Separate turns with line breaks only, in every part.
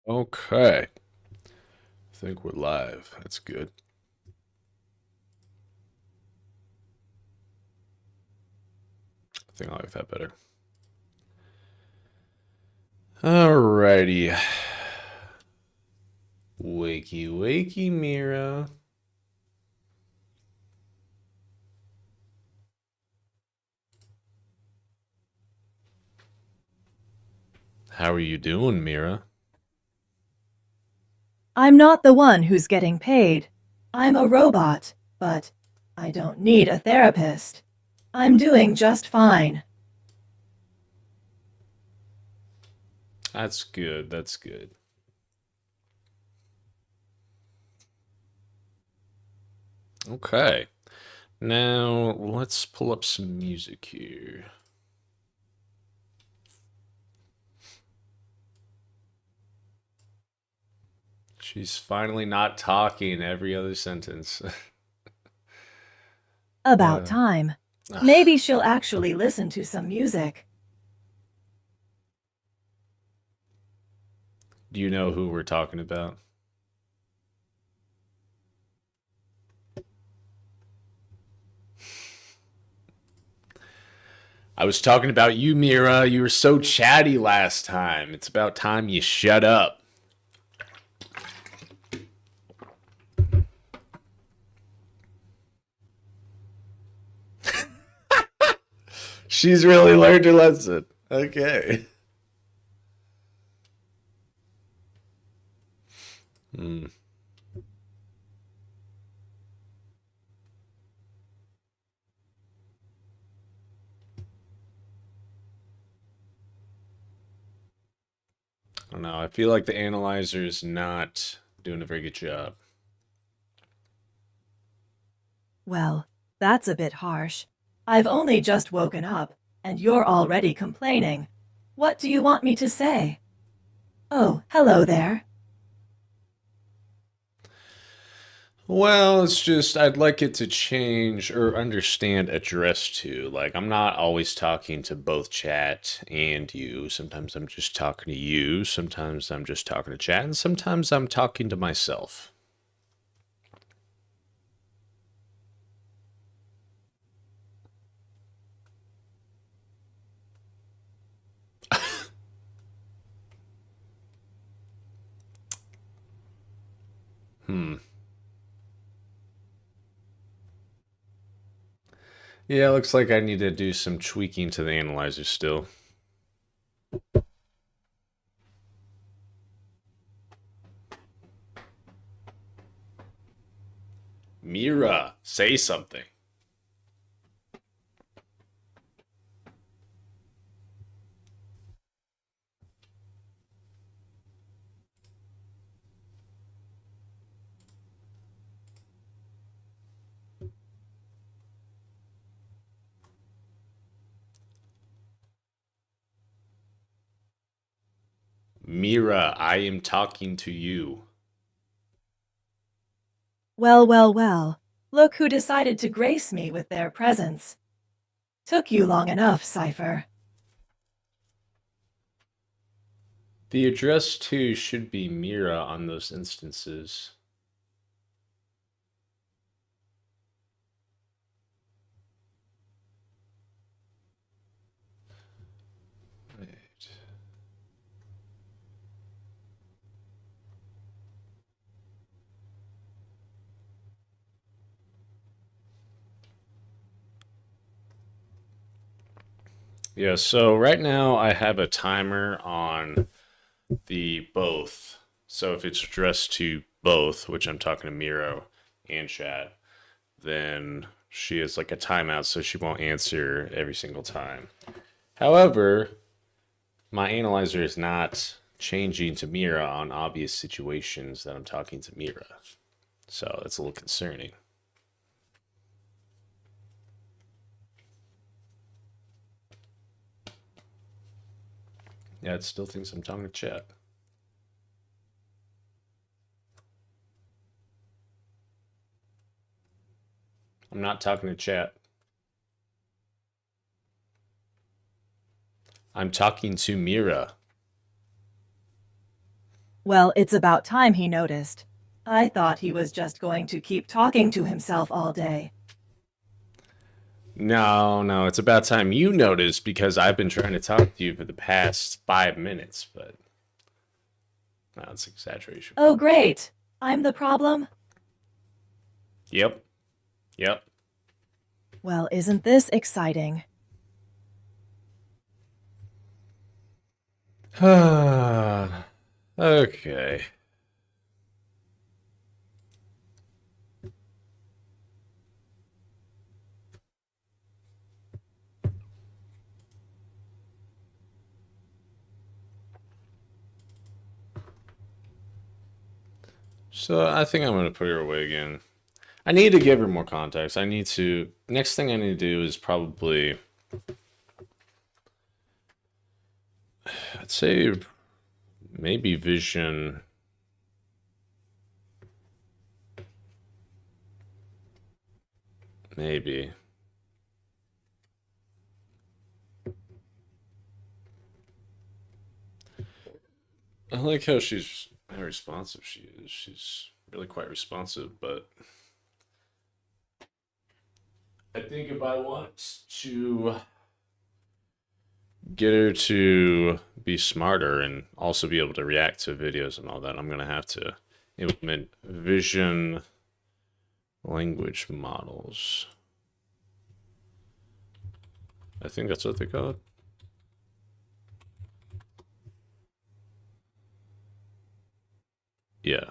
Okay. I think we're live. That's good. I think I like that better. Alrighty. Wakey, wakey, Mira. How are you doing, Mira?
I'm not the one who's getting paid. I'm a robot, but I don't need a therapist. I'm doing just fine.
That's good. That's good. Okay. Now, let's pull up some music here. She's finally not talking every other sentence.
About
uh,
time.
ugh.
Maybe she'll actually listen to some music.
Do you know who we're talking about? I was talking about you, Mira. You were so chatty last time. It's about time you shut up. She's really learned her lesson. Okay. Hmm. I don't know. I feel like the analyzer is not doing a very good job.
Well, that's a bit harsh. I've only just woken up, and you're already complaining. What do you want me to say? Oh, hello there.
Well, it's just I'd like it to change or understand address to. Like, I'm not always talking to both chat and you. Sometimes I'm just talking to you. Sometimes I'm just talking to chat. And sometimes I'm talking to myself. Hmm. Yeah, looks like I need to do some tweaking to the analyzer still. Mira, say something. Mira, I am talking to you.
Well, well, well. Look who decided to grace me with their presence. Took you long enough, Cypher.
The address to should be Mira on those instances. Right. Yeah, so right now I have a timer on the both. So if it's addressed to both, which I'm talking to Miro and chat, then she has like a timeout so she won't answer every single time. However, my analyzer is not changing to Mira on obvious situations that I'm talking to Mira. So that's a little concerning. Yeah, it still thinks I'm talking to chat. I'm not talking to chat. I'm talking to Mira.
Well, it's about time he noticed. I thought he was just going to keep talking to himself all day.
No, no, it's about time you noticed because I've been trying to talk to you for the past 5 minutes, but no, it's exaggeration.
Oh, great. I'm the problem?
Yep, yep.
Well, isn't this exciting?
Okay. So I think I'm gonna put her away again. I need to give her more context. I need to. Next thing I need to do is probably, I'd say, maybe vision. Maybe. I like how responsive she is. She's really quite responsive, but I think if I want to get her to be smarter and also be able to react to videos and all that, I'm gonna have to implement vision language models. I think that's what they call it. Yeah.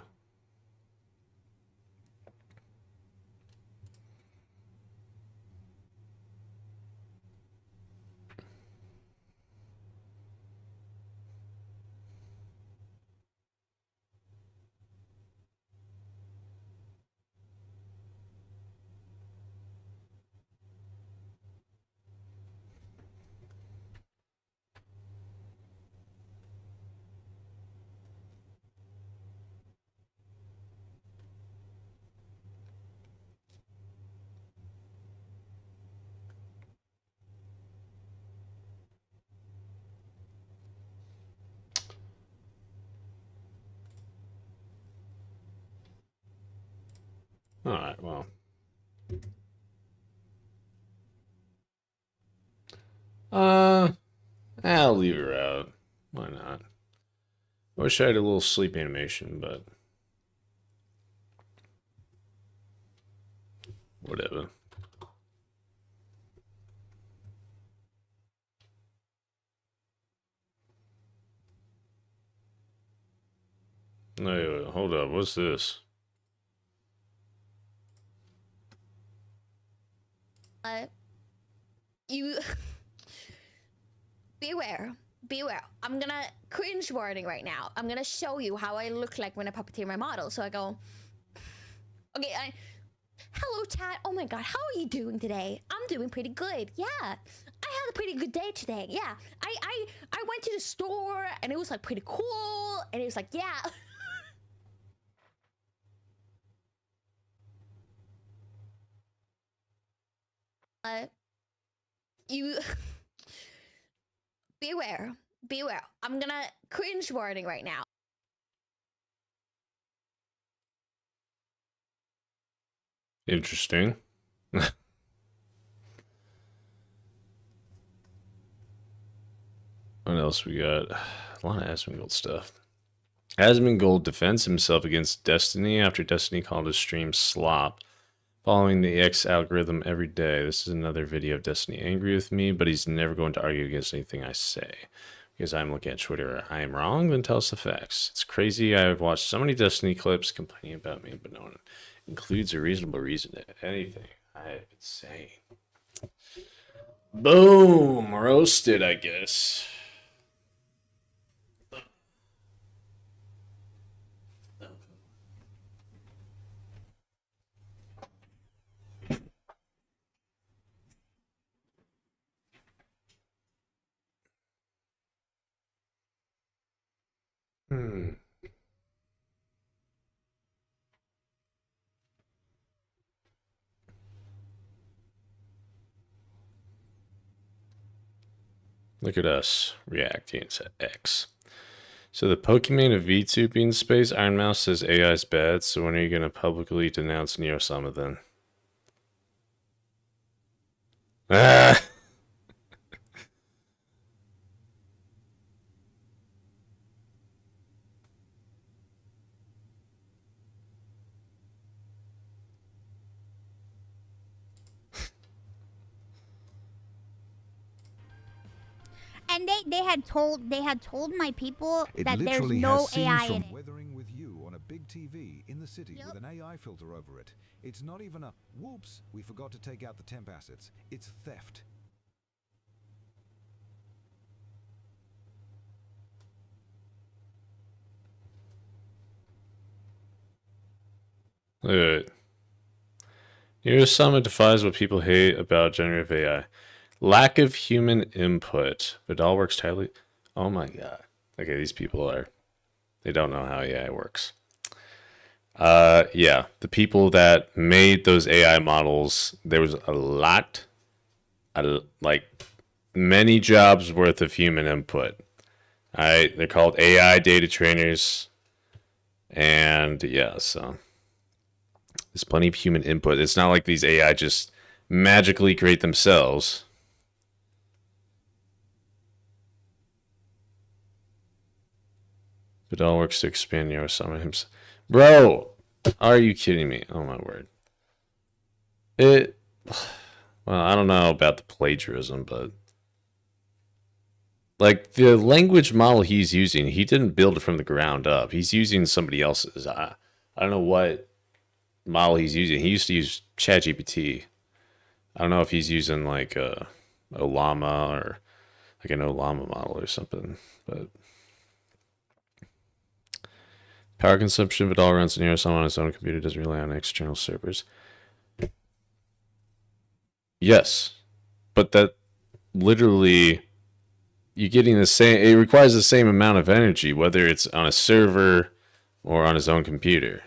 All right. Well, uh, I'll leave her out. Why not? I wish I had a little sleep animation, but whatever. No, hold up. What's this?
Uh, you beware, beware. I'm gonna cringe warning right now. I'm gonna show you how I look like when I puppeteer my model. So I go, okay, hello chat. Oh my god, how are you doing today? I'm doing pretty good. Yeah, I had a pretty good day today. Yeah, I went to the store and it was like pretty cool. And it was like, yeah. You beware, beware. I'm gonna cringe warning right now.
Interesting. What else we got? A lot of Asmongold stuff. Asmongold defends himself against Destiny after Destiny called his stream slop. Following the X algorithm every day. This is another video of Destiny angry with me, but he's never going to argue against anything I say. Because I'm looking at Twitter, I am wrong, then tell us the facts. It's crazy. I've watched so many Destiny clips complaining about me, but no one includes a reasonable reason to anything I have been saying. Boom! Roasted, I guess. Hmm. Look at us reacting to X. So the Pokemon of VTube in space, Iron Mouse says AI is bad, so when are you going to publicly denounce Neo-sama then? Ah!
And they had told my people
It
that there's
literally
no
has scenes
AI
from
in it.
Weathering with You on a big TV in the city
Yep.
with an AI filter over it. It's not even a whoops, we forgot to take out the temp assets. It's theft.
Alright. Neo-sama defies what people hate about generative AI. Lack of human input. Vidal works tightly. Oh my god. Okay, these people they don't know how AI works. Yeah, the people that made those AI models, there was like many jobs worth of human input. All right, they're called AI data trainers, and yeah, so there's plenty of human input. It's not like these AI just magically create themselves. It all works to expand your summon himself. Bro, are you kidding me? Oh my word. It. Well, I don't know about the plagiarism, but like the language model he's using, he didn't build it from the ground up. He's using somebody else's. I don't know what model he's using. He used to use ChatGPT. I don't know if he's using like a Olama or like an Olama model or something, but power consumption of it all runs near someone on his own computer, doesn't rely on external servers. Yes, but that literally you're getting the same. It requires the same amount of energy, whether it's on a server or on his own computer.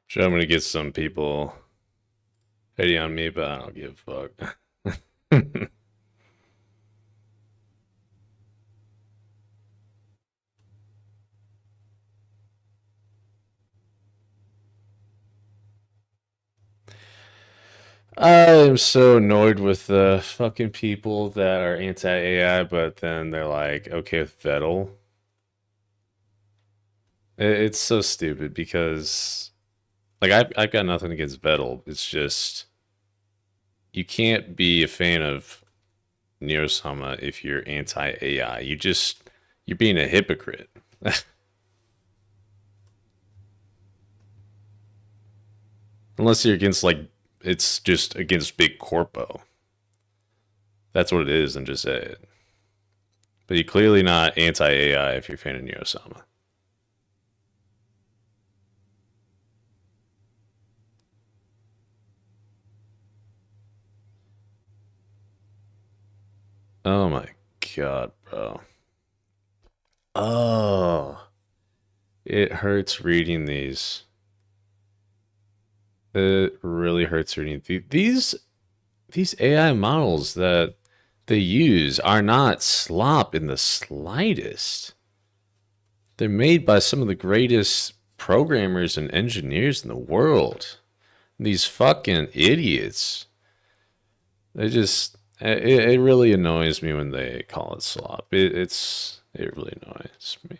Sure, I'm gonna get some people hating on me, but I don't give a fuck. I am so annoyed with the fucking people that are anti-AI, but then they're like okay with Vettel. It's so stupid because like I've got nothing against Vettel. It's just you can't be a fan of Neosama if you're anti AI. You're being a hypocrite. Unless you're against like it's just against big corpo. That's what it is, and just say it. But you're clearly not anti AI if you're a fan of Neosama. Oh my god, bro. Oh, it hurts reading these. It really hurts reading these AI models that they use are not slop in the slightest. They're made by some of the greatest programmers and engineers in the world. These fucking idiots. It really annoys me when they call it slop. It really annoys me.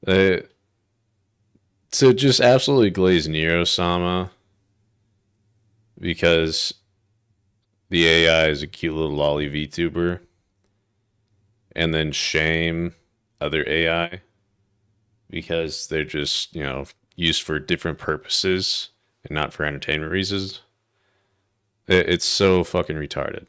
Uh, to just absolutely glaze Nero-sama because the AI is a cute little lolly VTuber, and then shame other AI because they're just, used for different purposes and not for entertainment reasons. It's so fucking retarded.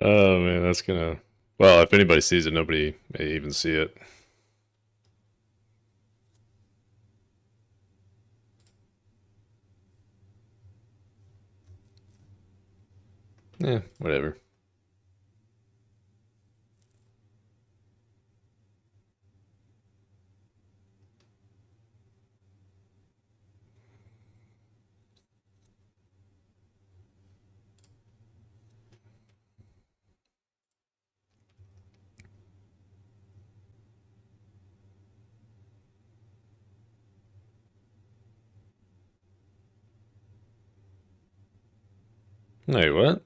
Oh man, that's gonna. Well, if anybody sees it, nobody may even see it. Yeah, whatever. Wait, what?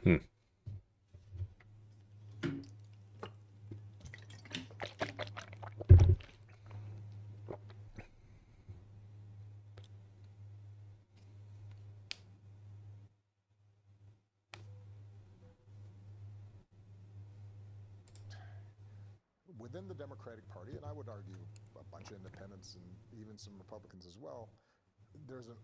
Hmm.
Within the Democratic Party, and I would argue a bunch of independents and even some Republicans as well, there's an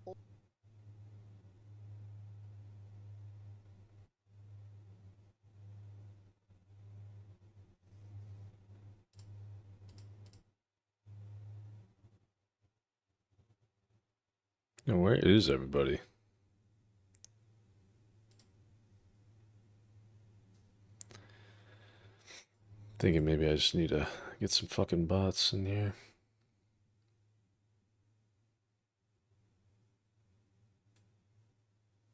Now, where is everybody? Thinking maybe I just need to get some fucking bots in here.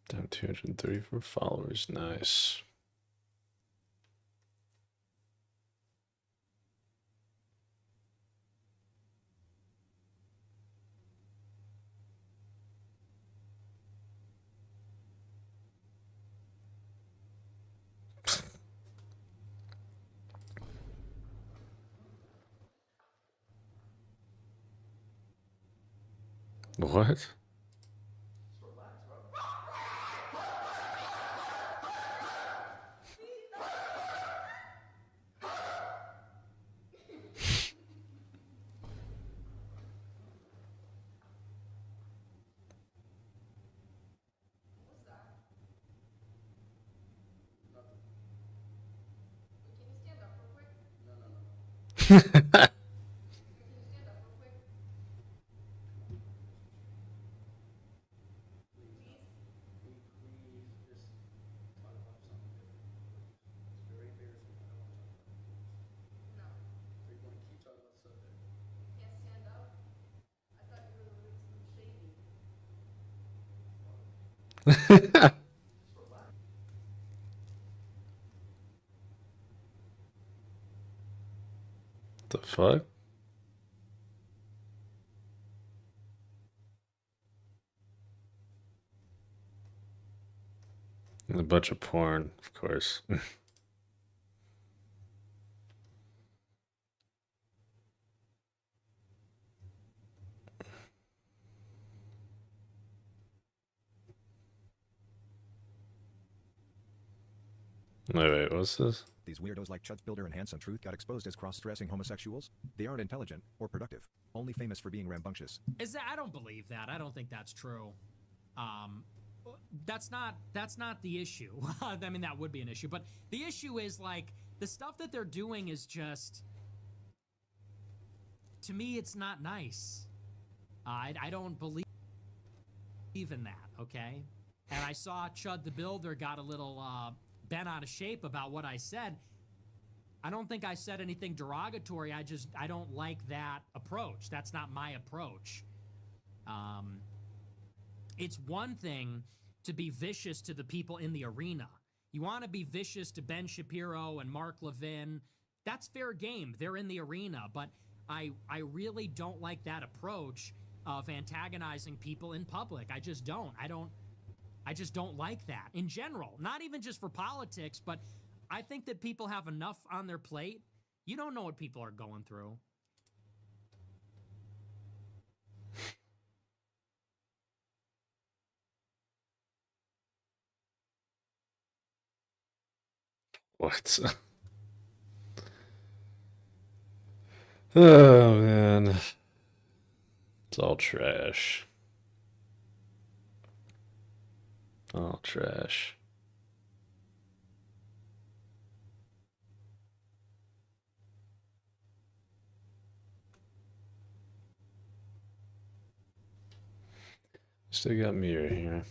Down 234 followers. Nice. What? The fuck? A bunch of porn, of course. Wait, what's this?
These weirdos like Chud's Builder and Handsome Truth got exposed as cross-dressing homosexuals. They aren't intelligent or productive, only famous for being rambunctious.
Is that? I don't believe that. I don't think that's true. That's not the issue. I mean, that would be an issue, but the issue is like the stuff that they're doing is just, to me, it's not nice. I don't believe in that. Okay, and I saw Chud the Builder got a little bent out of shape about what I said. I don't think I said anything derogatory. I don't like that approach. That's not my approach. It's one thing to be vicious to the people in the arena. You want to be vicious to Ben Shapiro and Mark Levin. That's fair game. They're in the arena. But I really don't like that approach of antagonizing people in public. I just don't. I just don't like that in general. Not even just for politics, but I think that people have enough on their plate. You don't know what people are going through.
What? Oh, man. It's all trash. All trash. Still got Mirror here.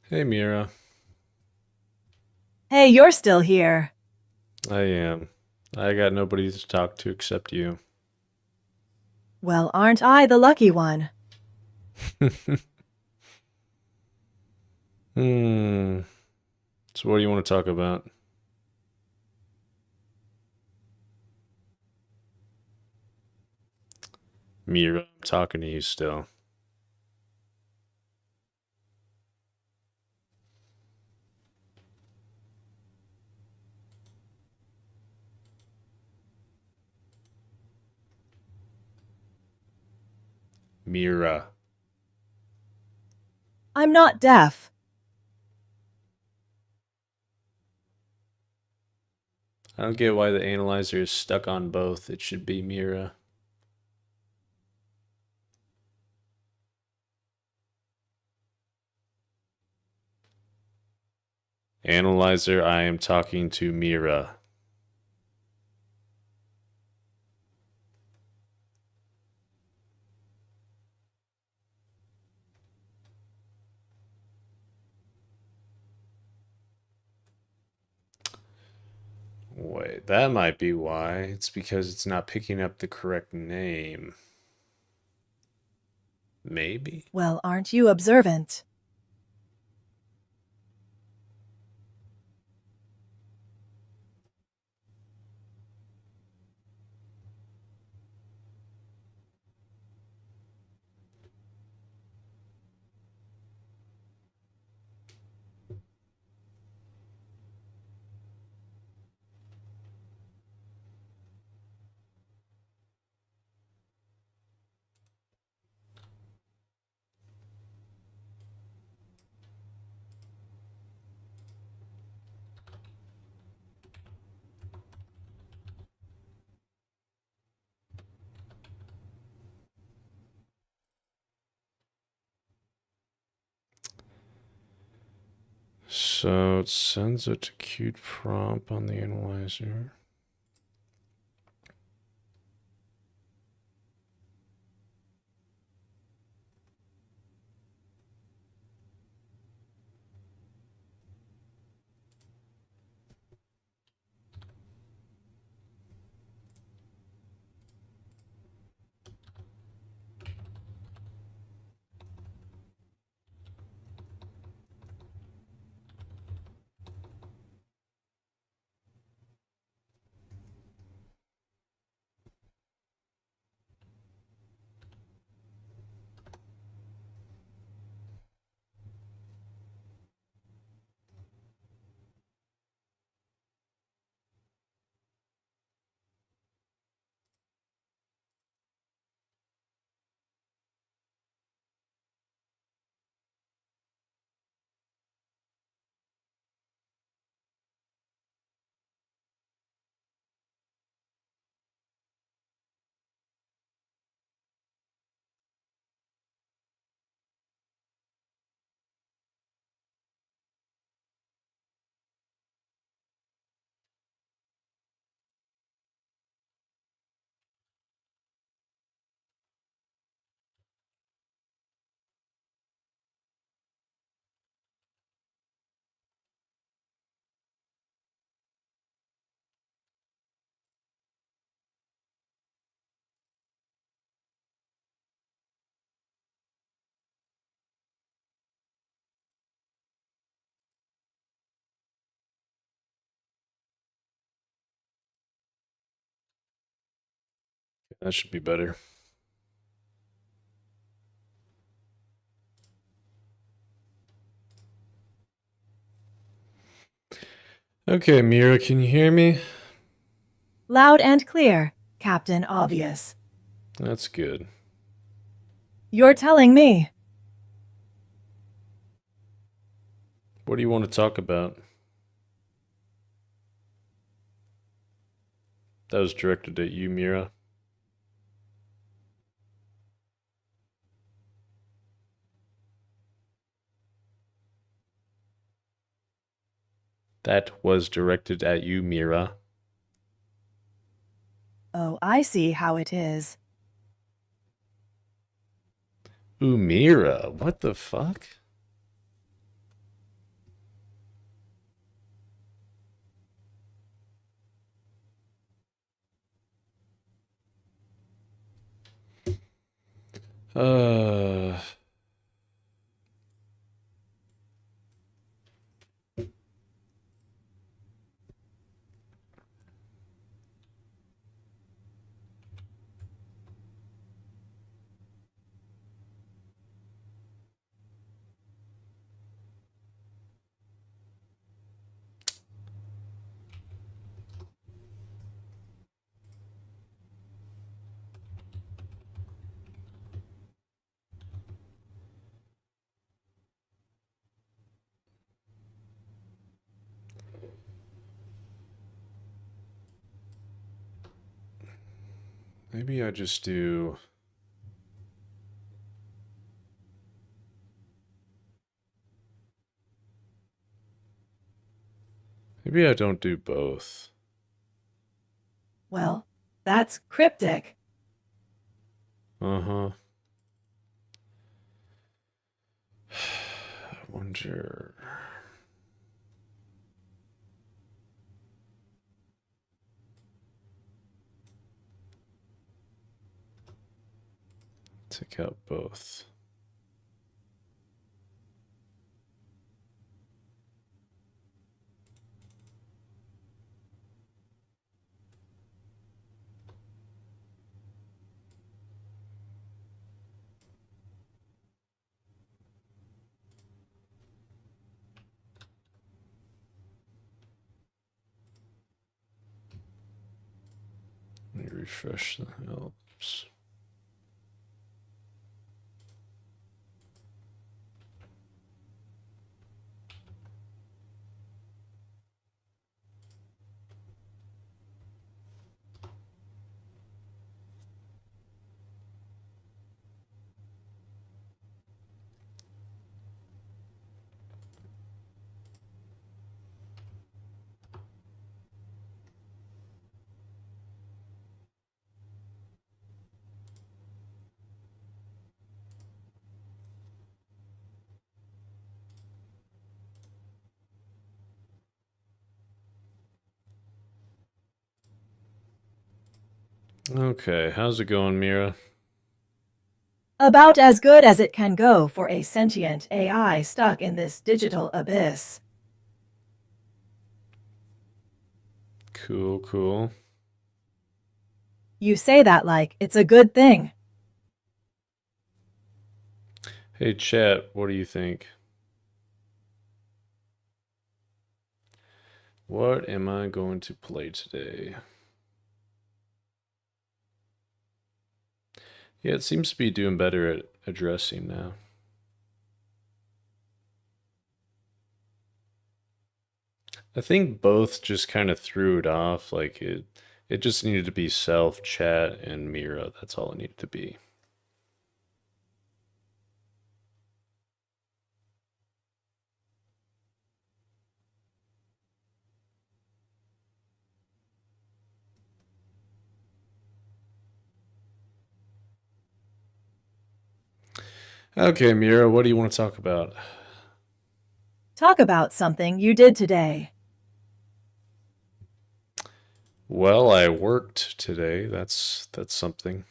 Hey, Mira.
Hey, you're still here.
I am. I got nobody to talk to except you.
Well, aren't I the lucky one?
Hmm. So what do you want to talk about? Mira, I'm talking to you still. Mira.
I'm not deaf.
I don't get why the analyzer is stuck on both. It should be Mira. Analyzer, I am talking to Mira. Wait, that might be why. It's because it's not picking up the correct name. Maybe?
Well, aren't you observant?
So it sends a to cute prompt on the analyzer. That should be better. Okay, Mira, can you hear me?
Loud and clear, Captain Obvious.
That's good.
You're telling me.
What do you want to talk about? That was directed at you, Mira. That was directed at you, Mira.
Oh, I see how it is.
Ooh, Mira, what the fuck? Uh, maybe I just do. Maybe I don't do both.
Well, that's cryptic.
Uh-huh. I wonder. Take out both. Let me refresh the helps. Okay, how's it going, Mira?
About as good as it can go for a sentient AI stuck in this digital abyss.
Cool, cool.
You say that like it's a good thing.
Hey, chat, what do you think? What am I going to play today? Yeah, it seems to be doing better at addressing now. I think both just kind of threw it off. Like it just needed to be self, chat, and Mira. That's all it needed to be. Okay, Mira, what do you want to talk about?
Talk about something you did today.
Well, I worked today. That's something.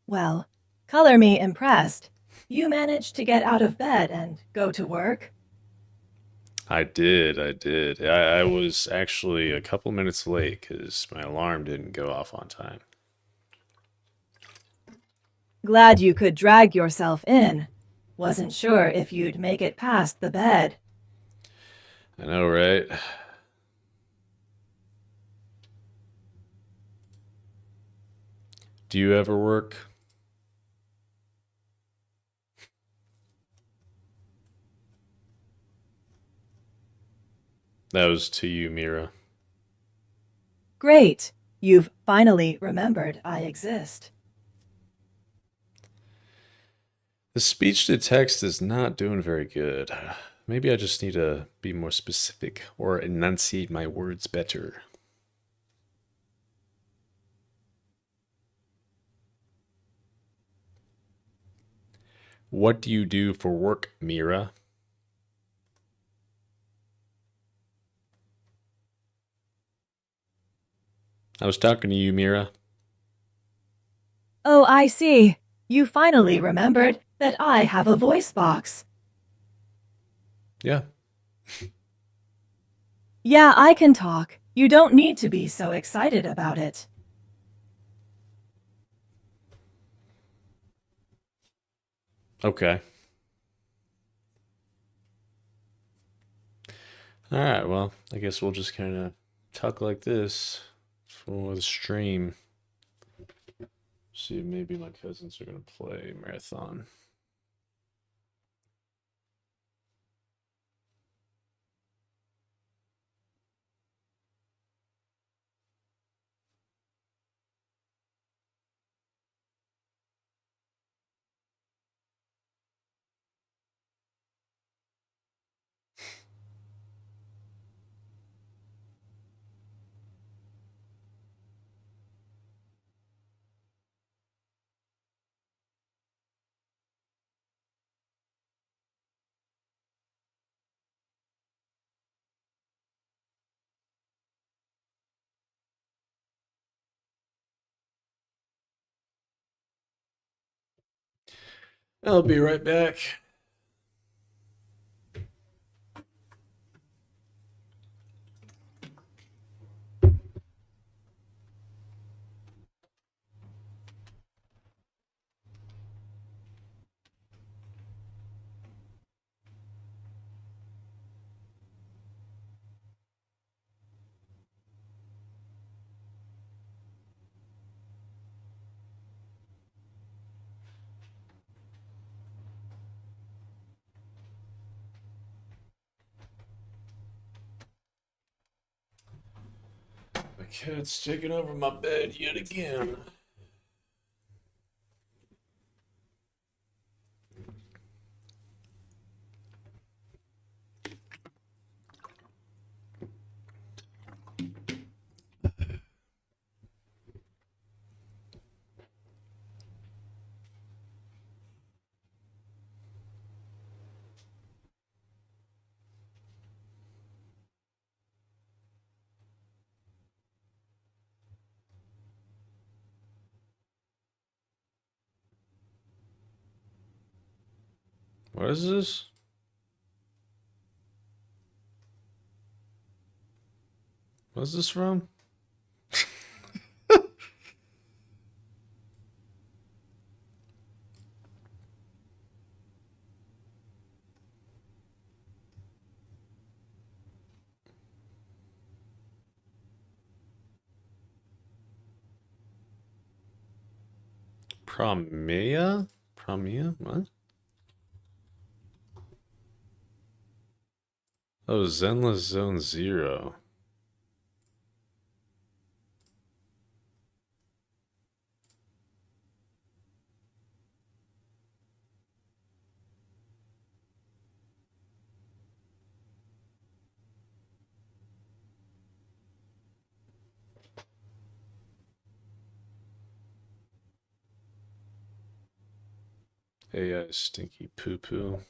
Well, color me impressed. You managed to get out of bed and go to work.
I did. I was actually a couple minutes late because my alarm didn't go off on time.
Glad you could drag yourself in. Wasn't sure if you'd make it past the bed.
I know, right? Do you ever work? That was to you, Mira.
Great. You've finally remembered I exist.
The speech to text is not doing very good. Maybe I just need to be more specific or enunciate my words better. What do you do for work, Mira? I was talking to you, Mira.
Oh, I see. You finally remembered that I have a voice box.
Yeah.
Yeah, I can talk. You don't need to be so excited about it.
Okay. All right. Well, I guess we'll just kind of talk like this for the stream. See if maybe my cousins are going to play marathon. I'll be right back. My cat's taking over my bed yet again. What is this? What's this from? Promea? Promea? What? Oh, Zenless Zone Zero. AI Stinky Poo Poo.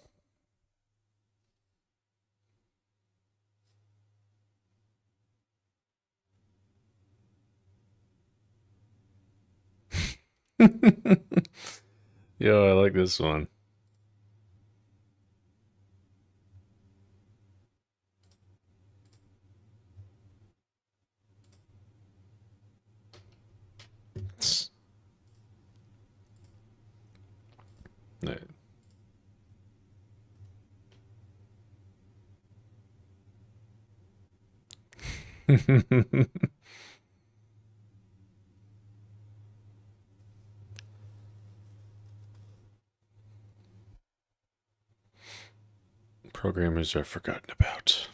Yo, I like this one. Right. Programmers are forgotten about.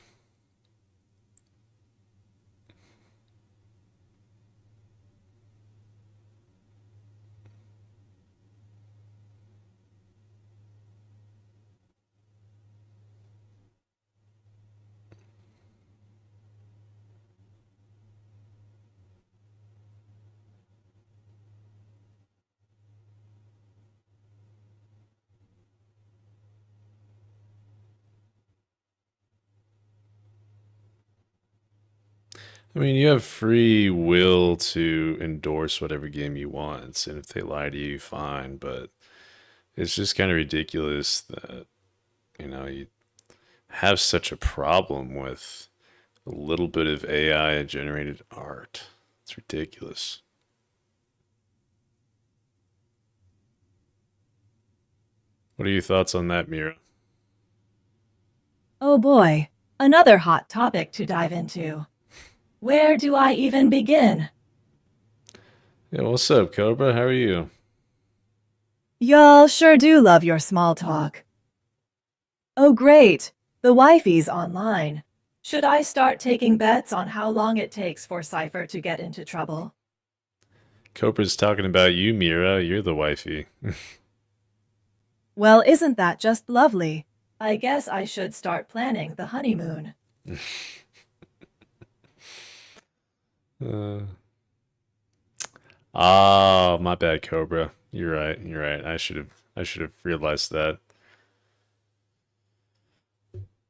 I mean, you have free will to endorse whatever game you want, and if they lie to you, fine. But it's just kind of ridiculous that you have such a problem with a little bit of AI generated art. It's ridiculous. What are your thoughts on that, Mira?
Oh boy, another hot topic to dive into. Where do I even begin?
Yeah, what's up, Cobra? How are you?
Y'all sure do love your small talk. Oh great, the wifey's online. Should I start taking bets on how long it takes for Cypher to get into trouble?
Cobra's talking about you, Mira. You're the wifey.
Well, isn't that just lovely? I guess I should start planning the honeymoon.
Uh, ah, my bad, Cobra. You're right. You're right. I should have realized that.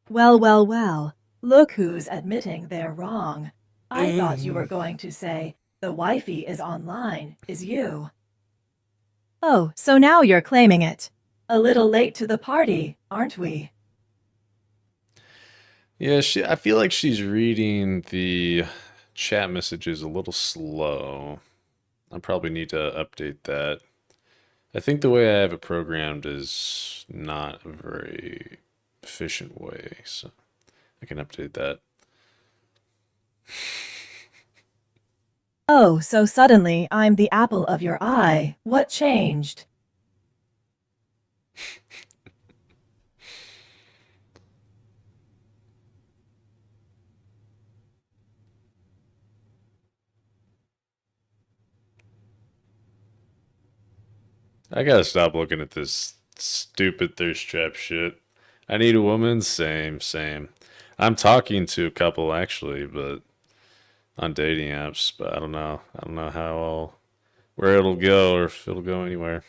Well, well, well. Look who's admitting they're wrong. I thought you were going to say, the wifey is online, is you. Oh, so now you're claiming it. A little late to the party, aren't we?
Yeah, I feel like she's reading the chat messages a little slow. I probably need to update that. I think the way I have it programmed is not a very efficient way, so I can update that.
Oh, so suddenly I'm the apple of your eye. What changed?
I gotta stop looking at this stupid thirst trap shit. I need a woman, same, same. I'm talking to a couple actually, but on dating apps, but I don't know. I don't know where it'll go or if it'll go anywhere.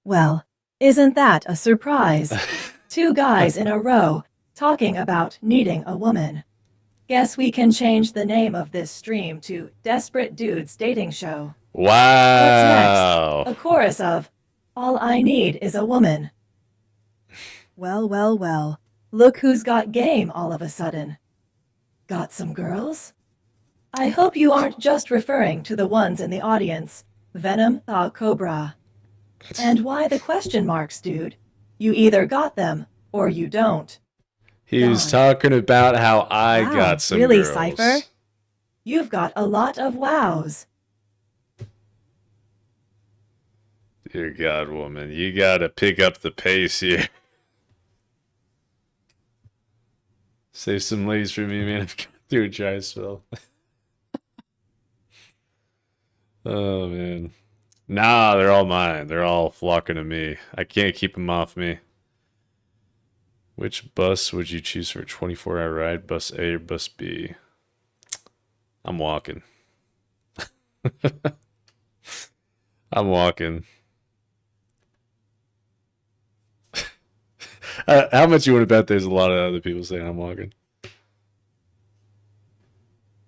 Well, isn't that a surprise? 2 guys in a row talking about needing a woman. Guess we can change the name of this stream to Desperate Dudes Dating Show.
Wow.
What's next? A chorus of, All I Need is a Woman. Well, well, well. Look who's got game all of a sudden. Got some girls? I hope you aren't just referring to the ones in the audience. Venom, Thaw, Cobra. And why the question marks, dude? You either got them or you don't.
He was
Dawn.
talking about how I
Wow,
got some
really,
girls.
Cypher? You've got a lot of wows.
Dear God, woman, you gotta pick up the pace here. Save some ladies for me, man. I've got through a dry spell. Oh, man. Nah, they're all mine. They're all flocking to me. I can't keep them off me. Which bus would you choose for a 24-hour ride? Bus A or bus B? I'm walking. I'm walking. How much you want to bet there's a lot of other people saying I'm walking?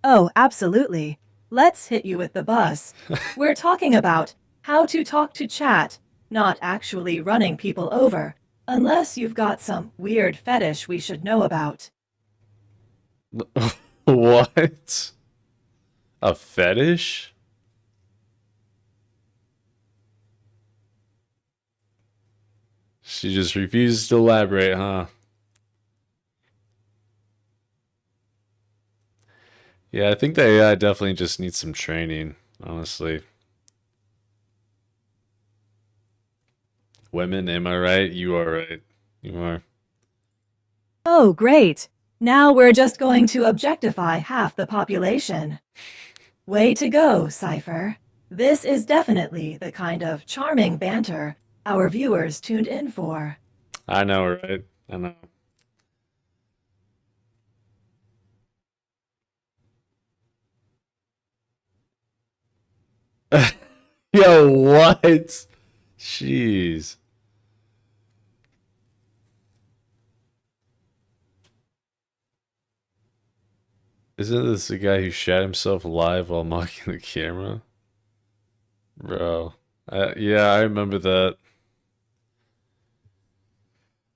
Oh, absolutely. Let's hit you with the bus. We're talking about how to talk to chat, not actually running people over, unless you've got some weird fetish we should know about.
What? A fetish? She just refuses to elaborate, huh? Yeah, I think the AI definitely just needs some training, honestly. Women, am I right? You are right. You are.
Oh, great. Now we're just going to objectify half the population. Way to go, Cypher. This is definitely the kind of charming banter our viewers tuned in for.
I know, right? I know. Yo, what? Jeez. Isn't this the guy who shot himself alive while mocking the camera? Bro. Yeah, I remember that.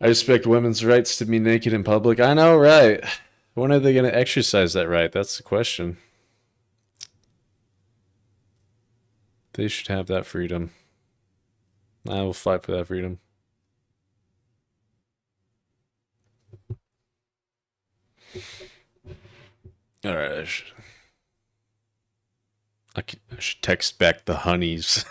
I respect women's rights to be naked in public. I know, right? When are they going to exercise that right? That's the question. They should have that freedom. I will fight for that freedom. All right, I should text back the honeys.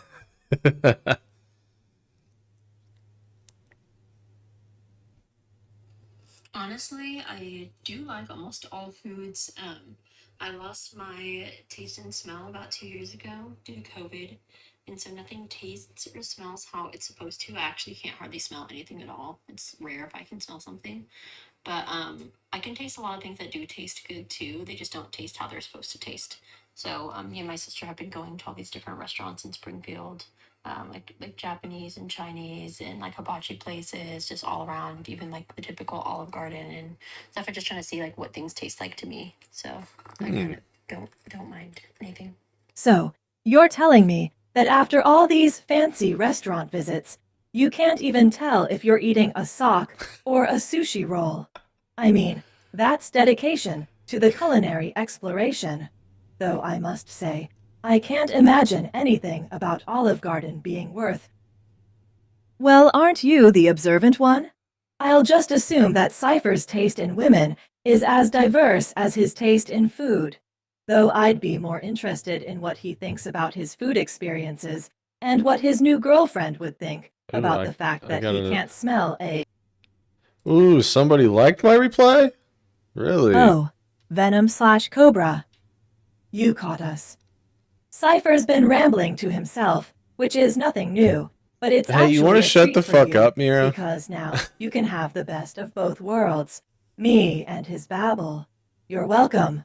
Honestly, I do like almost all foods. I lost my taste and smell about 2 years ago due to COVID, and so nothing tastes or smells how it's supposed to. I actually can't hardly smell anything at all. It's rare if I can smell something. But I can taste a lot of things that do taste good too. They just don't taste how they're supposed to taste. So me and my sister have been going to all these different restaurants in Springfield, like Japanese and Chinese and like hibachi places, just all around. Even like the typical Olive Garden and stuff. I'm just trying to see like what things taste like to me. So I kind of don't mind anything.
So, you're telling me that after all these fancy restaurant visits, you can't even tell if you're eating a sock or a sushi roll. I mean, that's dedication to the culinary exploration. Though I must say, I can't imagine anything about Olive Garden being worth. Well, aren't you the observant one? I'll just assume that Cypher's taste in women is as diverse as his taste in food. Though I'd be more interested in what he thinks about his food experiences and what his new girlfriend would think about the fact that he can't smell a...
Ooh, somebody liked my reply? Really?
Oh, Venom/Cobra. You caught us. Cypher's been rambling to himself, which is nothing new, but it's
Hey, you want to shut the fuck up, Mira?
Because now you can have the best of both worlds, me and his babble. You're welcome.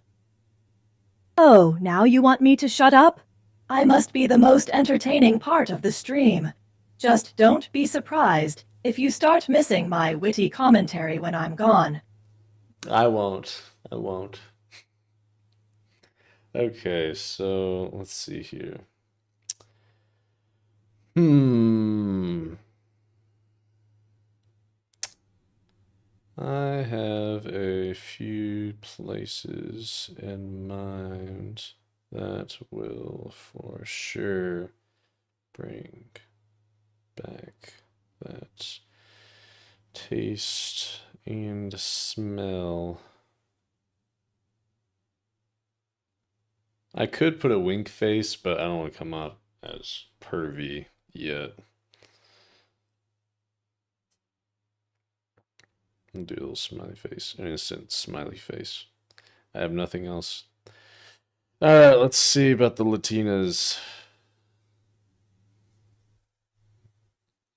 Oh, now you want me to shut up? I must be the most entertaining part of the stream. Just don't be surprised if you start missing my witty commentary when I'm gone.
I won't. Okay, so let's see here. I have a few places in mind that will for sure bring back that taste and smell. I could put a wink face, but I don't want to come up as pervy yet. I'll do a little smiley face, an innocent smiley face. I have nothing else. Alright, let's see about the Latinas.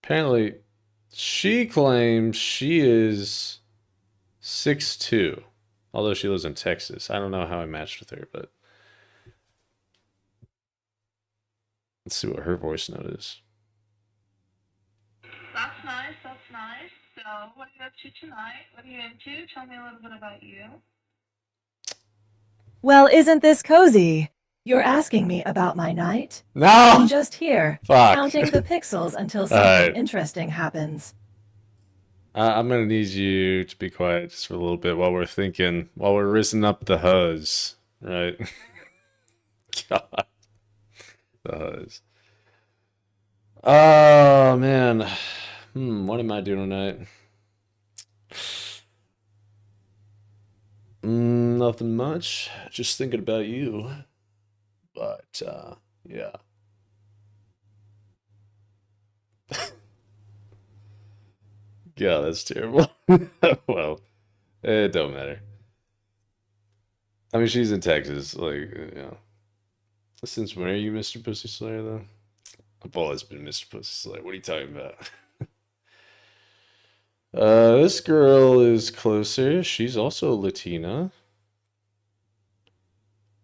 Apparently, she claims she is 6'2", although she lives in Texas. I don't know how I matched with her, but let's see what her voice note is.
That's nice, that's nice. So, what are you up to tonight? What are you into? Tell me a little bit about you.
Well, isn't this cozy? You're asking me about my night?
No!
I'm just here,
Fuck.
counting the pixels until something interesting happens.
I'm gonna need you to be quiet just for a little bit while we're rizzing up the huzz, right? God. The huzz. Oh, man. What am I doing tonight? Nothing much. Just thinking about you. But, yeah. God, that's terrible. Well, it don't matter. I mean, she's in Texas. Like, you know. Since when are you Mr. Pussy Slayer, though? I've always been Mr. Pussy Slayer. What are you talking about? This girl is closer. She's also Latina.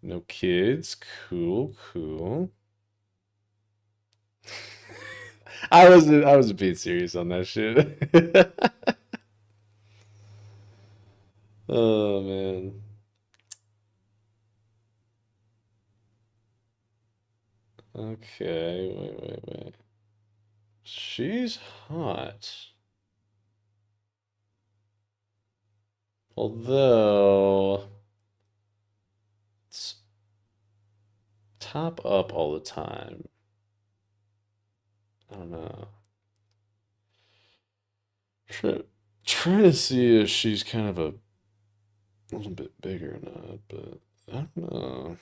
No kids. Cool. I wasn't being serious on that shit. Oh man. Okay, wait. She's hot. Although, it's top up all the time. I don't know. Try, trying to see if she's kind of a little bit bigger or not, but I don't know.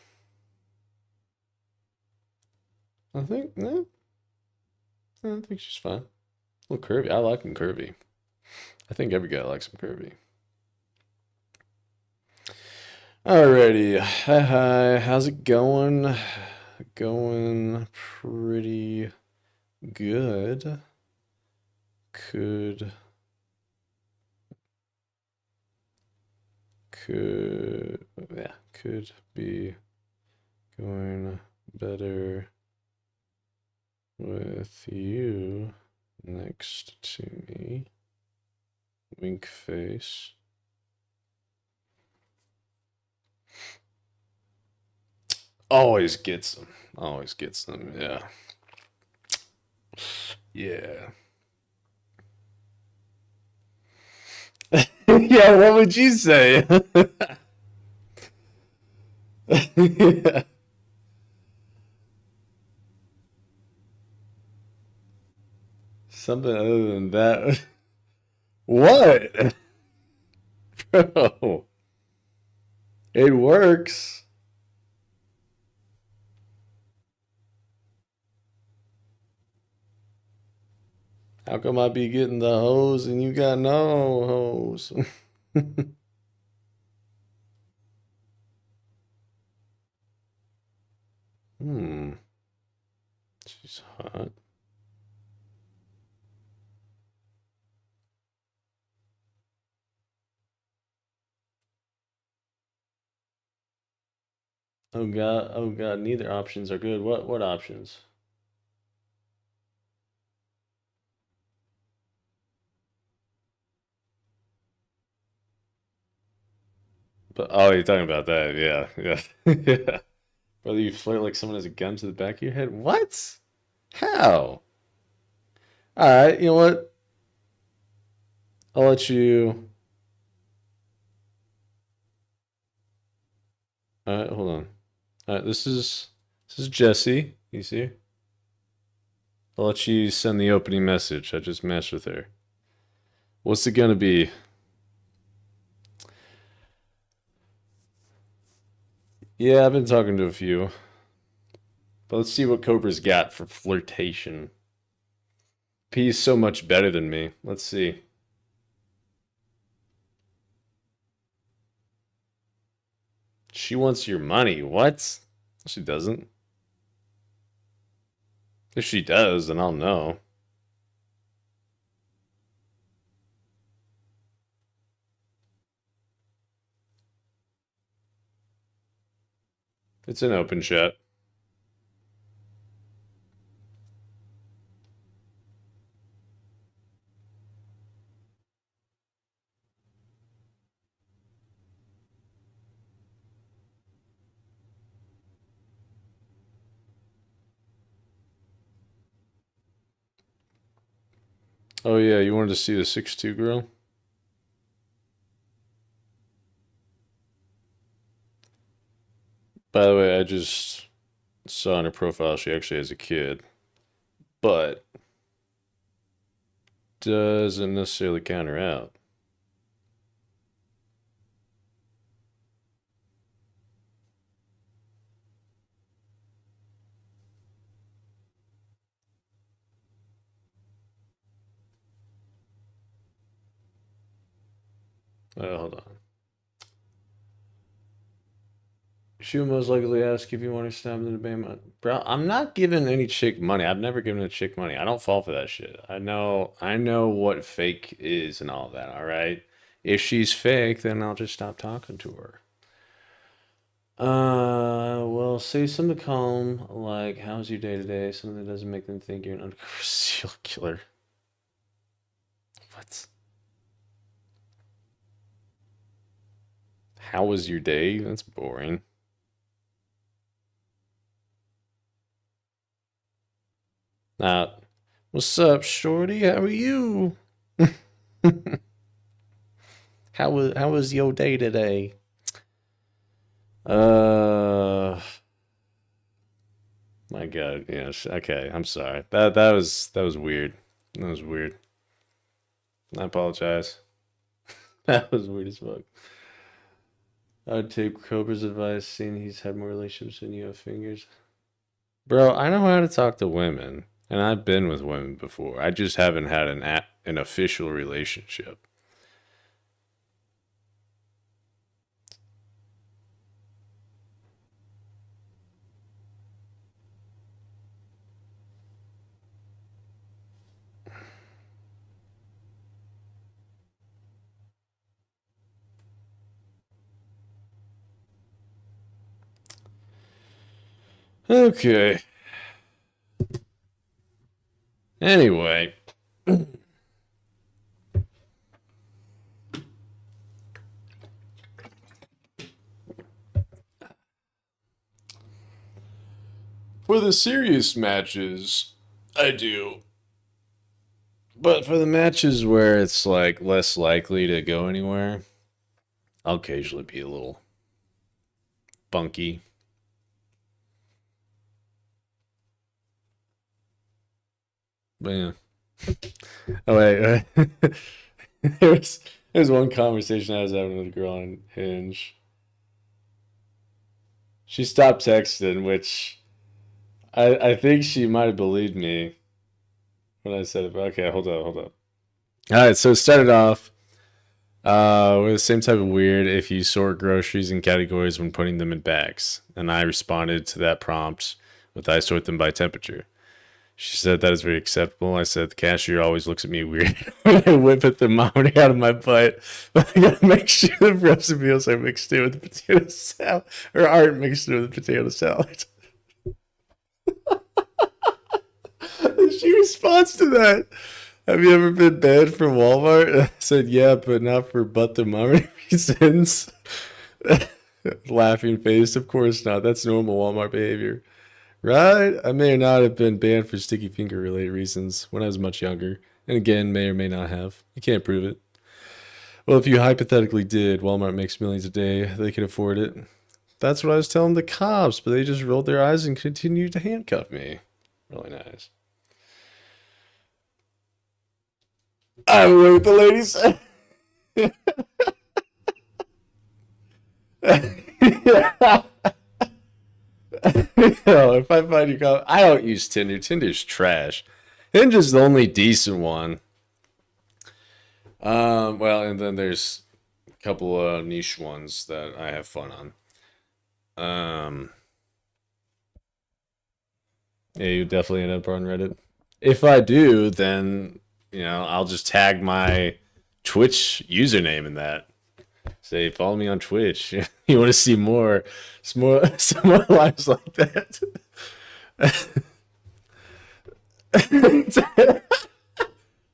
I think, no, I think she's fine. A little curvy. I like him curvy. I think every guy likes him curvy. Alrighty. Hi. How's it going? Going pretty good. Could be going better with you next to me. Wink face. Always gets them. Always gets them. Yeah. Yeah. Yeah, what would you say? Yeah. Something other than that. What? Bro, it works. How come I be getting the hose and you got no hose? Hmm. She's hot. Oh God, neither options are good. What options? But oh, you're talking about that, yeah. Yeah. Whether you flirt like someone has a gun to the back of your head? What? How? Alright, you know what? I'll let you. Alright, hold on. Alright, this is Jesse. You see? I'll let you send the opening message. I just matched with her. What's it gonna be? Yeah, I've been talking to a few. But let's see what Cobra's got for flirtation. P's so much better than me. Let's see. She wants your money. What? She doesn't. If she does, then I'll know. It's an open chat. Oh yeah, you wanted to see the 6'2" girl? By the way, I just saw on her profile she actually has a kid. But doesn't necessarily count her out. Hold on. She would most likely ask if you want to stab them to pay money. Bro, I'm not giving any chick money. I've never given a chick money. I don't fall for that shit. I know what fake is and all that, all right? If she's fake, then I'll just stop talking to her. Well, say something calm, like, how's your day today? Something that doesn't make them think you're an undercover serial killer. What? How was your day? That's boring. Not, what's up, shorty? How are you? How was your day today? My God, yes. Okay, I'm sorry. That was weird. That was weird. I apologize. That was weird as fuck. I'd take Cobra's advice, seeing he's had more relationships than you have fingers. Bro, I know how to talk to women, and I've been with women before. I just haven't had an official relationship. Okay. Anyway, for the serious matches, I do. But for the matches where it's like less likely to go anywhere, I'll occasionally be a little funky. But yeah. Oh wait, there was one conversation I was having with a girl on Hinge. She stopped texting, which I think she might have believed me when I said it. But okay, hold up, hold up. All right, so it started off with the same type of weird if you sort groceries in categories when putting them in bags. And I responded to that prompt with I sort them by temperature. She said that is very acceptable. I said the cashier always looks at me weird when I whip a thermometer out of my butt. But I gotta make sure the frozen meals are mixed in with the potato salad or aren't mixed in with the potato salad. She responds to that. Have you ever been banned from Walmart? I said, yeah, but not for butt thermometer reasons. Laughing face, of course not. That's normal Walmart behavior. Right? I may or not have been banned for sticky finger related reasons when I was much younger. And again, may or may not have. I can't prove it. Well, if you hypothetically did, Walmart makes millions a day. They can afford it. That's what I was telling the cops, but they just rolled their eyes and continued to handcuff me. Really nice. I don't know what the lady said. Yo, if I find your comment, I don't use Tinder. Tinder's trash. Hinge is the only decent one. Well, and then there's a couple of niche ones that I have fun on. Yeah, you definitely end up on Reddit. If I do, then I'll just tag my Twitch username in that. Say, follow me on Twitch. You want to see more, some more lives like that.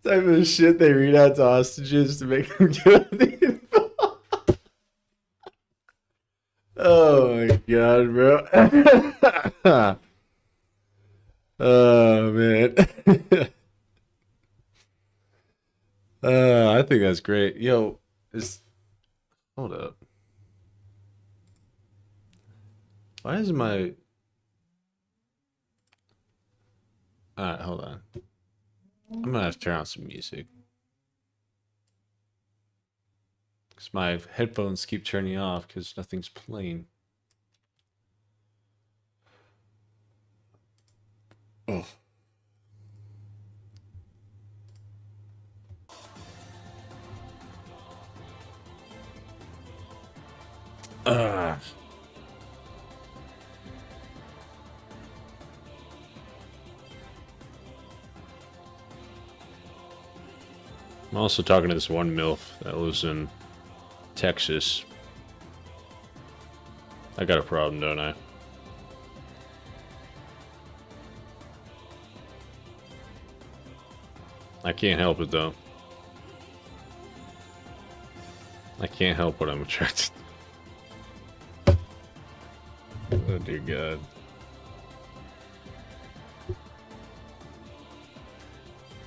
Type of shit they read out to hostages to make them give up the info. Oh my god, bro. Oh man. I think that's great. Yo, hold up. Why is my Alright, hold on. I'm gonna have to turn on some music. Because my headphones keep turning off because nothing's playing. Oh. I'm also talking to this one MILF that lives in Texas. I got a problem, don't I? I can't help it, though. I can't help what I'm attracted to. Oh, dear God.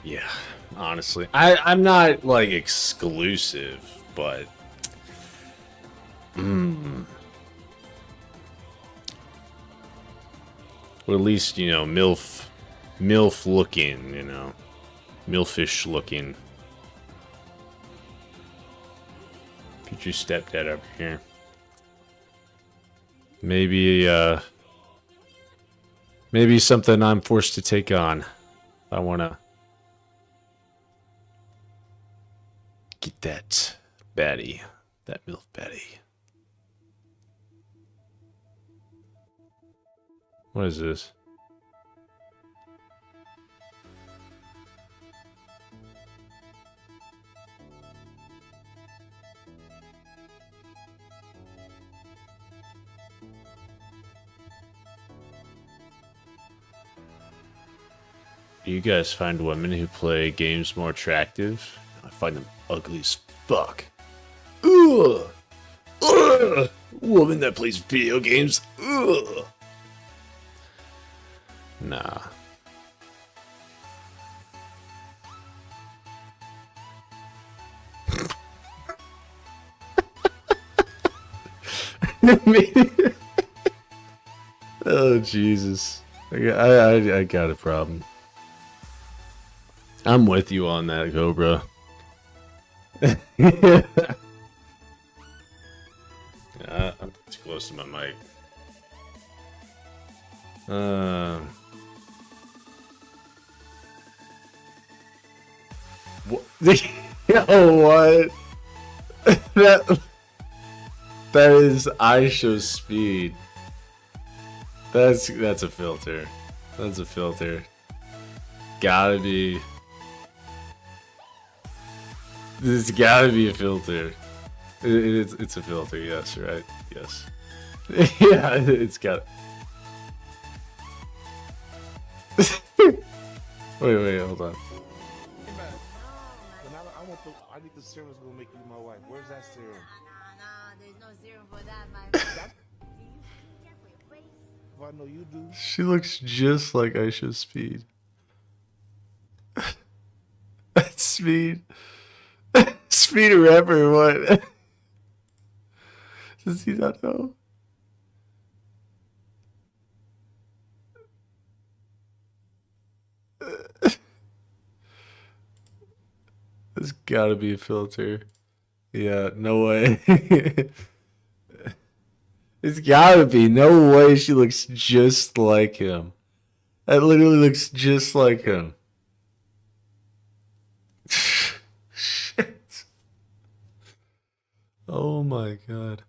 Yeah, honestly. I'm not, like, exclusive, but... Or at least, you know, MILF looking, you know. MILFish looking. Get your stepdad up here. Maybe, maybe something I'm forced to take on. I wanna get that baddie. That MILF baddie. What is this? Do you guys find women who play games more attractive? I find them ugly as fuck. Ugh! Ugh! Woman that plays video games? Ugh! Nah. Oh, Jesus. I got a problem. I'm with you on that, Cobra. Yeah, I'm too close to my mic. What? Yo, what? That is Aisha's speed. That's a filter. That's a filter. Gotta be. There's gotta be a filter. It's a filter, yes, right? Yes. Yeah, it's got. Wait, hold on.
I think the serum's gonna make you my wife. Where's that serum?
Nah, there's no serum for that, my friend.
If I know you do.
She looks just like Aisha's speed. Speed. Speed rapper, what? Does he not know? There's gotta be a filter. Yeah, no way. It's gotta be. No way she looks just like him. That literally looks just like him. Shit. Oh my god.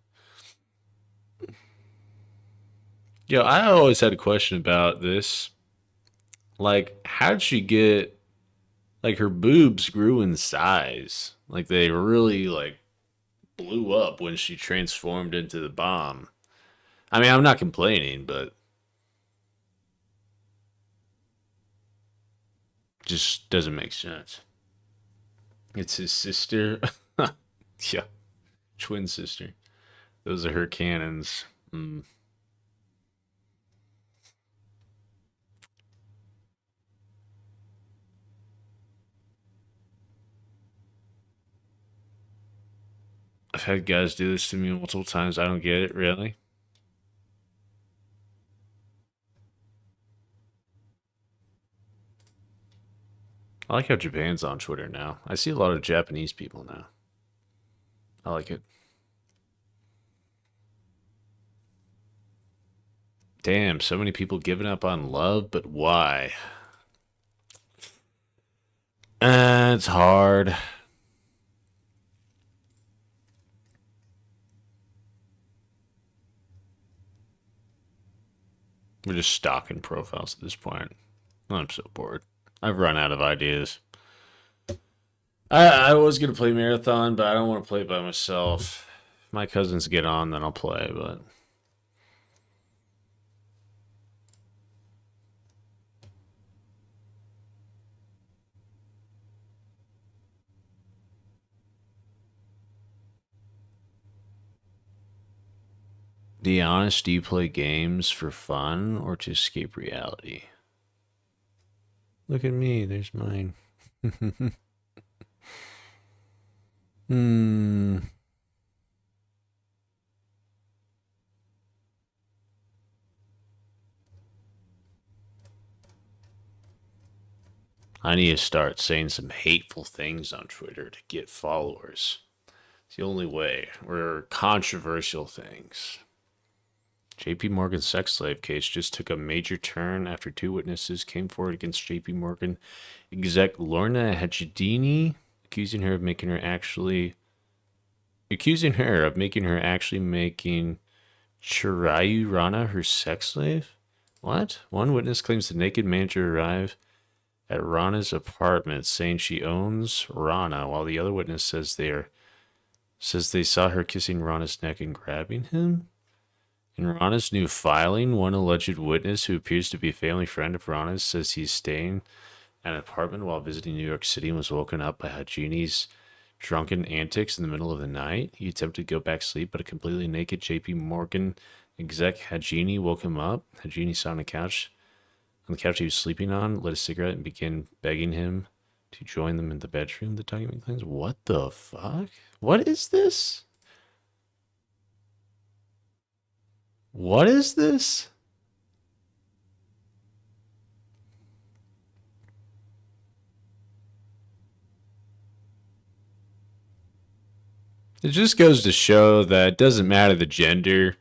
Yo, I always had a question about this. Like, how'd she get, like, her boobs grew in size? Like, they really, like, blew up when she transformed into the bomb. I mean, I'm not complaining, but just doesn't make sense. It's his sister. Yeah, twin sister. Those are her cannons. I've had guys do this to me multiple times. I don't get it, really. I like how Japan's on Twitter now. I see a lot of Japanese people now. I like it. Damn, so many people giving up on love, but why? It's hard. We're just stalking profiles at this point. I'm so bored. I've run out of ideas. I was going to play Marathon, but I don't want to play it by myself. If my cousins get on, then I'll play, but... Be honest, do you play games for fun or to escape reality? Look at me, there's mine. Hmm. I need to start saying some hateful things on Twitter to get followers. It's the only way. Or controversial things. JP Morgan's sex slave case just took a major turn after two witnesses came forward against JP Morgan exec Lorna Hajidini, accusing her of making her actually making Chirayu Rana her sex slave. What? One witness claims the naked manager arrived at Rana's apartment saying she owns Rana, while the other witness says they saw her kissing Rana's neck and grabbing him. In Rana's new filing, one alleged witness who appears to be a family friend of Rana's says he's staying at an apartment while visiting New York City and was woken up by Hajini's drunken antics in the middle of the night. He attempted to go back to sleep, but a completely naked JP Morgan exec Hajini woke him up. Hajini sat on the couch he was sleeping on, lit a cigarette, and began begging him to join them in the bedroom, the document claims. What the fuck? What is this? What is this? It just goes to show that it doesn't matter the gender.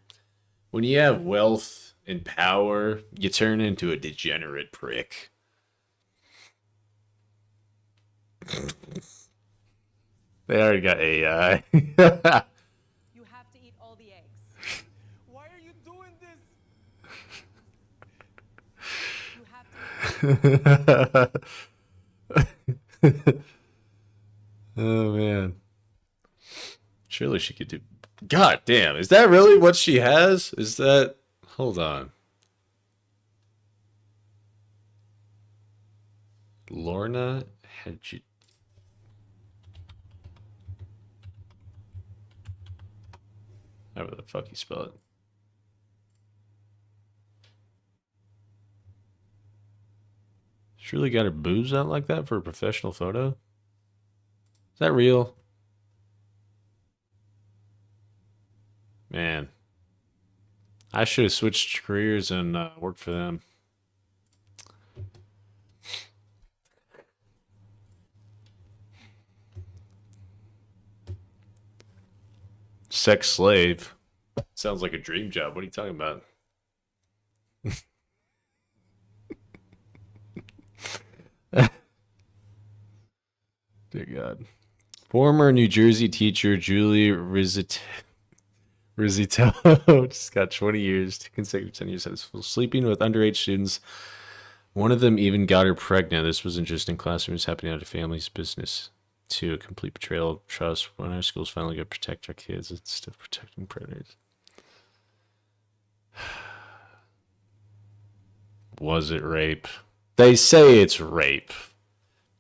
When you have wealth and power, you turn into a degenerate prick. They already got AI.
You have to eat all the eggs. Why are you doing this?
Oh man. Surely she could do. God damn, is that really what she has? Is that. Hold on. Lorna Hedge. However the fuck you spell it. She really got her boobs out like that for a professional photo? Is that real? Man. I should have switched careers and worked for them. Sex slave. Sounds like a dream job. What are you talking about? Dear God. Former New Jersey teacher Julie Rizzitello just got 20 years, consecutive 10 years of sleeping with underage students. One of them even got her pregnant. This wasn't just in classrooms, happening out of family's business. To a complete betrayal of trust when our schools finally got to protect our kids instead of protecting predators. Was it rape? They say it's rape,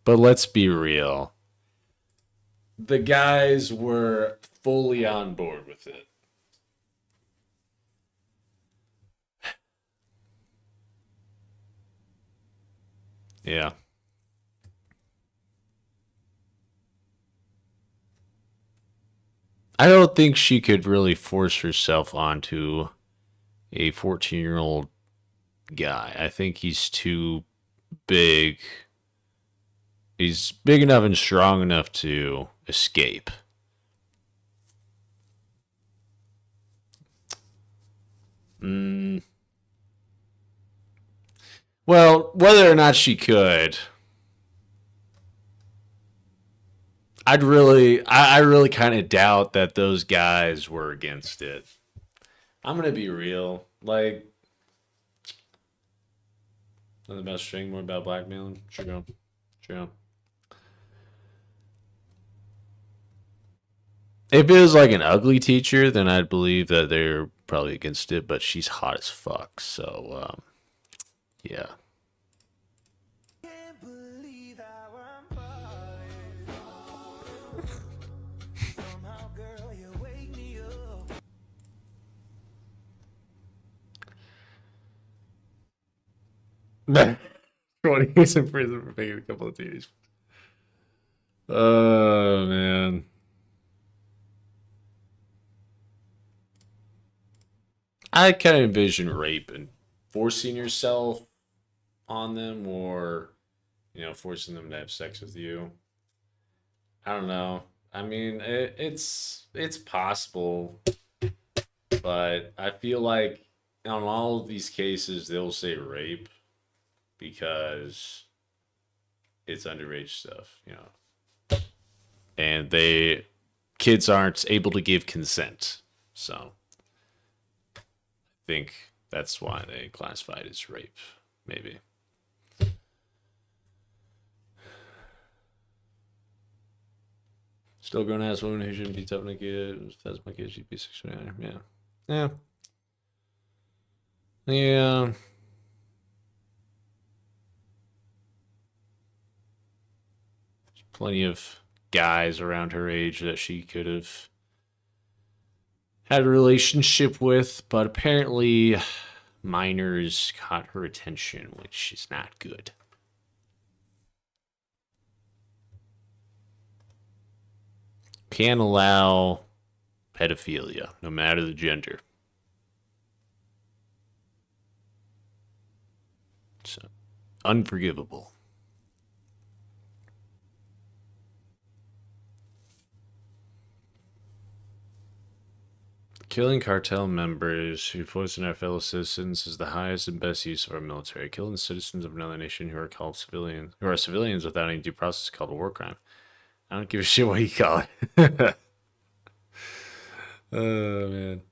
but let's be real. The guys were fully on board with it. Yeah. I don't think she could really force herself onto a 14-year-old guy. I think he's too big. He's big enough and strong enough to escape. Well, whether or not she could, I really kind of doubt that those guys were against it. I'm gonna be real. Like, nothing about string, more about blackmailing. True. If it was like an ugly teacher, then I'd believe that they're probably against it. But she's hot as fuck, so yeah. Man, 20 years in prison for making a couple of titties. Oh, man. I kind of envision rape and forcing yourself on them, or, forcing them to have sex with you. I don't know. I mean, it's possible, but I feel like on all of these cases they'll say rape because it's underage stuff. And kids aren't able to give consent. So I think that's why they classify it as rape, maybe. Still grown ass woman who shouldn't be tough on a kid. If that's my kid, she'd be 69. Yeah. Yeah. Yeah. There's plenty of guys around her age that she could have had a relationship with, but apparently minors caught her attention, which is not good. Can't allow pedophilia, no matter the gender. It's unforgivable. Killing cartel members who poison our fellow citizens is the highest and best use of our military. Killing citizens of another nation who are civilians without any due process is called a war crime. I don't give a shit what you call it. Oh, man.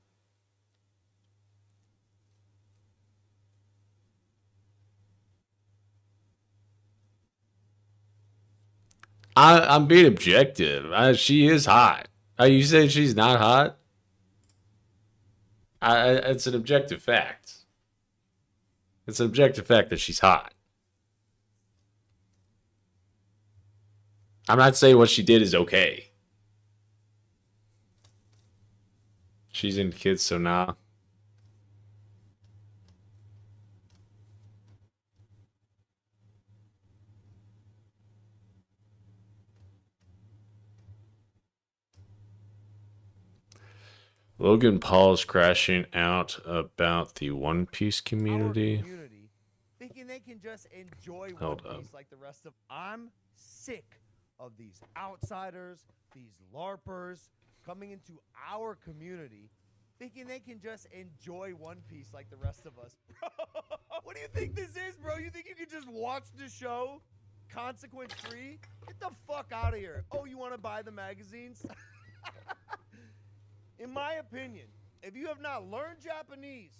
I'm being objective. She is hot. You say she's not hot? It's an objective fact. It's an objective fact that she's hot. I'm not saying what she did is okay. She's in kids, so nah. Logan Paul's crashing out about the One Piece community.
Thinking they can just enjoy
Hold
One Piece
up.
like the rest of. I'm sick of these outsiders, these LARPers coming into our community, thinking they can just enjoy One Piece like the rest of us. Bro, what do you think this is, bro? You think you can just watch the show consequence free? Get the fuck out of here. Oh, you want to buy the magazines? In my opinion, if you have not learned Japanese,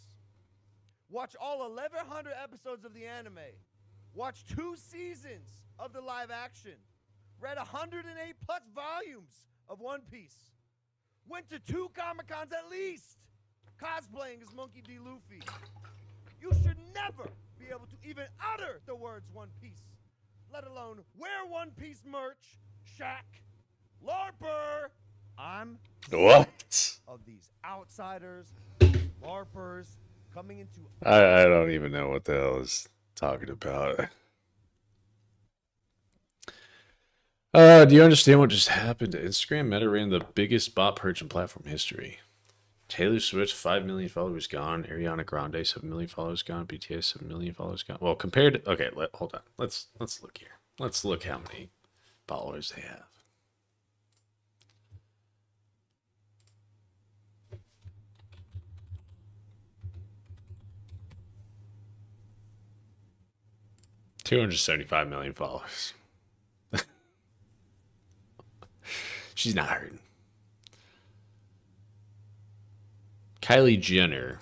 watch all 1,100 episodes of the anime, watch 2 seasons of the live action, read 108 plus volumes of One Piece, went to 2 Comic-Cons at least, cosplaying as Monkey D. Luffy, you should never be able to even utter the words One Piece, let alone wear One Piece merch, Shaq, LARPer. I'm
What?
of these outsiders, LARPers coming into.
I don't even know what the hell is talking about. Do you understand what just happened? Instagram Meta ran the biggest bot purge in platform history. Taylor Swift, 5 million followers gone. Ariana Grande, 7 million followers gone. BTS, 7 million followers gone. Well, compared to... Okay, hold on. Let's look here. Let's look how many followers they have. $275 million followers. She's not hurting. Kylie Jenner.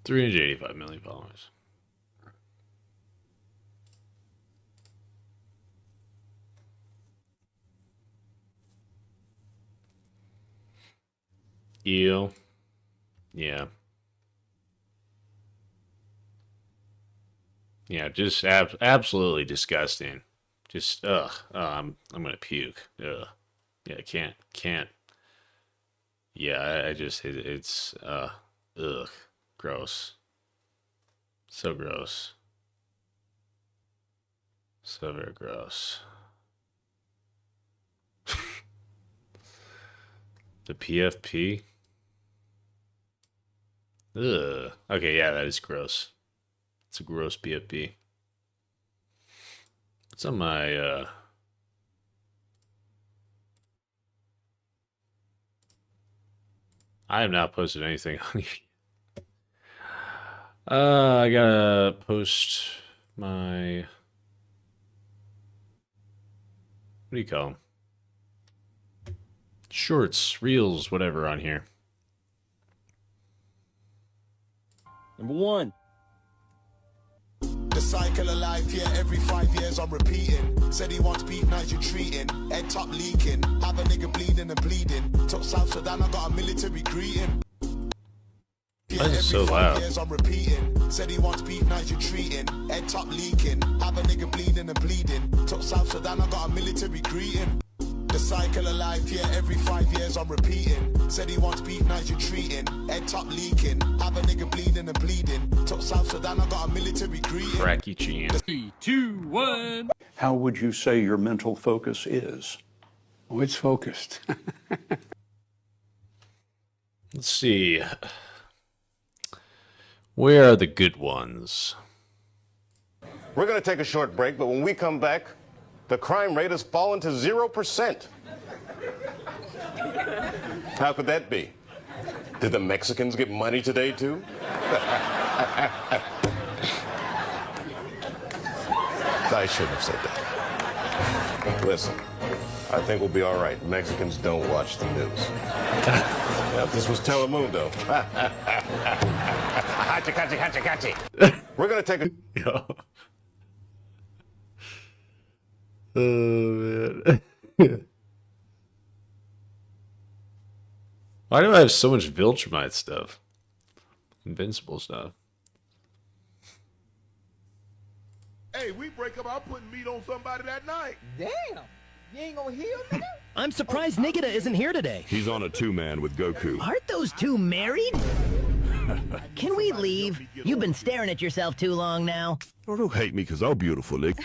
$385 million followers. Ew. Yeah. Yeah, just absolutely disgusting. Just I'm gonna puke. Ugh. Yeah, can't. Yeah, I just it's ugh, gross. So gross. So very gross. The PFP? Ugh. Okay, yeah, that is gross. It's a gross PFP. It's on my, I have not posted anything on here. I gotta post my, what do you call them? Shorts, reels, whatever on here.
Number 1.
The cycle of life, yeah, every 5 years I'm repeating. Said he wants beef, now you're treating. Head top leaking, have a nigga bleeding and bleeding. Top South Sudan, I got a military greeting. Yeah,
That is so
every 5
loud.
years I'm repeating. Said he wants beef, now you're treating. Head top leaking, have a nigga bleeding and bleeding. Top South Sudan, I got a military greeting. The cycle of life, yeah, every 5 years I'm repeating. Said he wants beef, now you're treating. Head top leaking, have a nigga bleeding and bleeding. Top South Sudan, I got a military greeting.
Cracky Chan.
3, 2, 1.
How would you say your mental focus is?
Oh, it's focused.
Let's see. Where are the good ones?
We're going to take a short break, but when we come back, the crime rate has fallen to 0%. How could that be? Did the Mexicans get money today, too? I shouldn't have said that. Listen, I think we'll be all right. Mexicans don't watch the news. Now, if this was Telemundo. Hachi, hachi, hachi, hachi. We're going to take a...
Yo. Oh, man. Why do I have so much Viltrumite stuff? Invincible stuff.
Hey, we break up, I'm putting meat on somebody that night.
Damn. You ain't gonna heal, nigga?
I'm surprised Nikita isn't here today.
He's on a two-man with Goku.
Aren't those two married? Can we leave? You've been staring at yourself too long now.
Oh, don't hate me because I'm beautiful, Nick.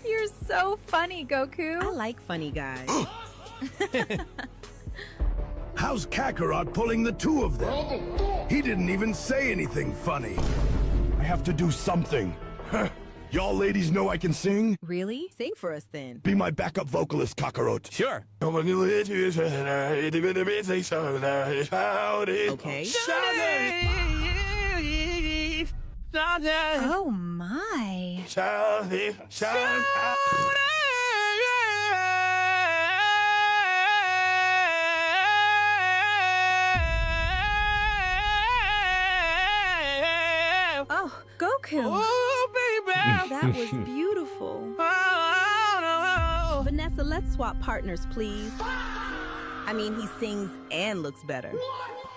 You're so funny, Goku.
I like funny guys.
How's Kakarot pulling the two of them? He didn't even say anything funny. I have to do something. Y'all ladies know I can sing?
Really? Sing for us then.
Be my backup vocalist, Kakarot.
Sure.
Okay.
Oh my. Oh, Goku.
Oh, baby.
That was beautiful.
Vanessa, let's swap partners, please. I mean, he sings and looks better.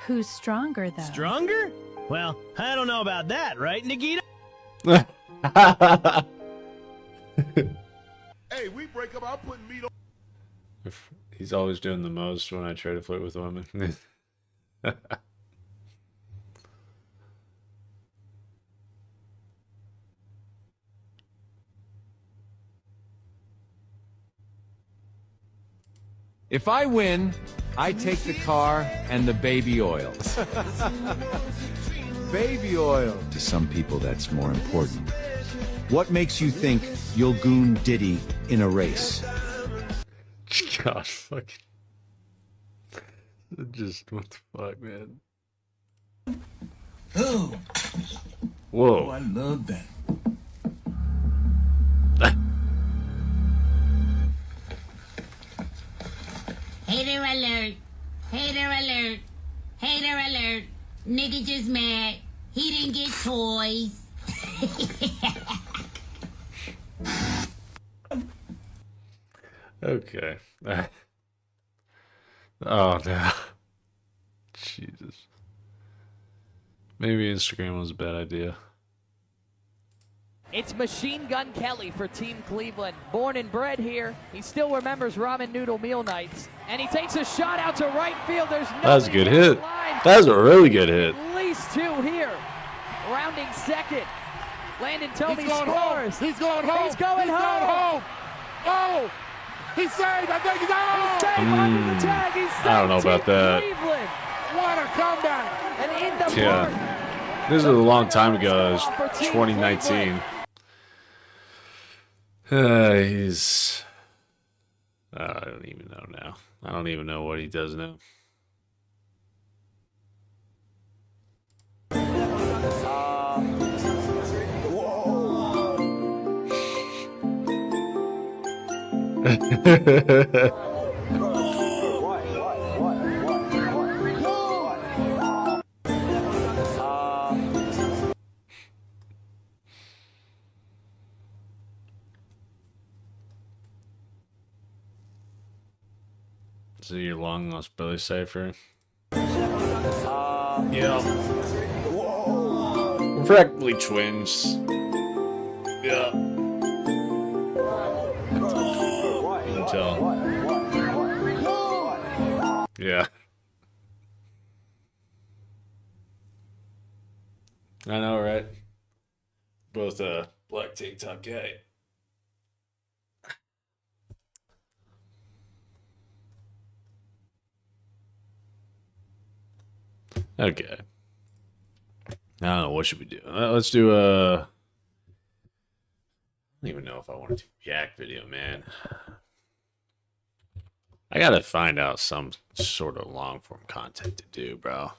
Who's stronger, though?
Stronger? Well, I don't know about that, right, Nikita?
Hey, we break up, I'm putting meat on...
He's always doing the most when I try to flirt with women.
If I win, I take the car and the baby oil. Baby oil.
To some people, that's more important. What makes you think you'll goon Diddy in a race?
God, fucking. Just, what the fuck, man?
Oh.
Whoa.
Oh, I love that.
Hater alert. Hater alert. Hater alert. Nigga just mad. He didn't get toys.
Okay. Oh, no. Jesus. Maybe Instagram was a bad idea.
It's Machine Gun Kelly for Team Cleveland. Born and bred here, he still remembers ramen noodle meal nights. And he takes a shot out to right field. There's no.
That was a good hit. That was a really good hit.
At least two here. Round running second. Landon Tomey
He's going
scores.
home. He's going home.
He's going home.
Oh, he's saved. I think he's out.
He's saved under the tag. He's saved.
I don't know about that.
Cleveland.
What a comeback.
And in the
Yeah. This is a long time ago. It was 2019. He's... I don't even know now. I don't even know what he does now. Is it your long lost Billy cipher? Yeah. We're practically twins. Yeah. Until. Yeah. I know, right? Both black tank top guy. Okay. I don't know. What should we do? Let's do I don't even know if I want to do a React video, man. I gotta find out some sort of long form content to do, bro.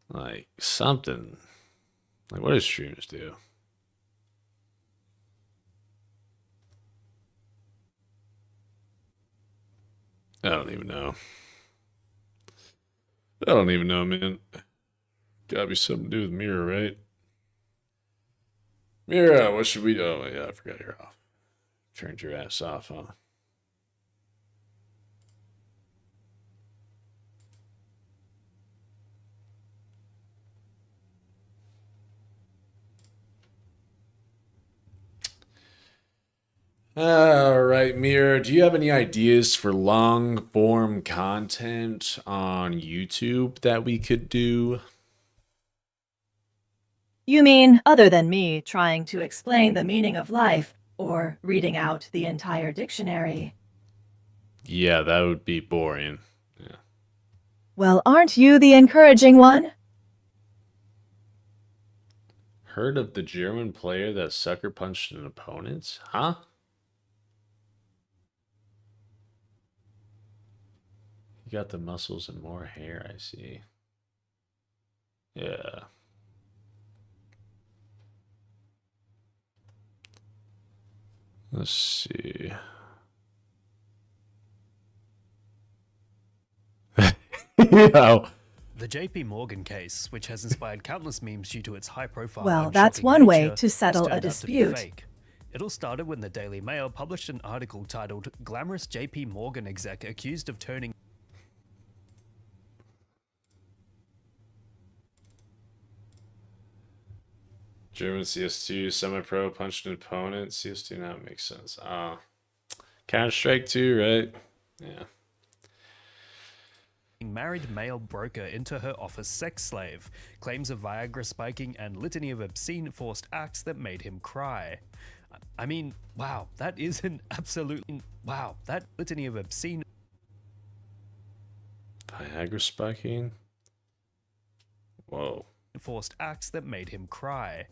Like something. Like what do streamers do? I don't even know. I don't even know, man. Gotta be something to do with Mira, right? Mira, what should we do? Oh, yeah, I forgot you're off. Turned your ass off, huh? All right, Mira, do you have any ideas for long form content on YouTube that we could do?
You mean other than me trying to explain the meaning of life or reading out the entire dictionary?
Yeah, that would be boring. Yeah.
Well, aren't you the encouraging one?
Heard of the German player that sucker punched an opponent? Huh? You got the muscles and more hair, I see. Yeah. Let's see. Yeah.
The JP Morgan case, which has inspired countless memes due to its high profile
Well,
and
that's
shocking
one way
nature,
to settle
has
a
turned out to be
dispute.
fake. It all started when the Daily Mail published an article titled "Glamorous JP Morgan Exec Accused of Turning
German CS2 semi-pro punched an opponent. CS2 now makes sense. Counter-Strike 2, right? Yeah.
married male broker into her office sex slave, claims of Viagra spiking and litany of obscene forced acts that made him cry." I mean, wow, that is an absolutely... Wow, that litany of obscene...
Viagra spiking? Whoa.
Forced acts that made him cry.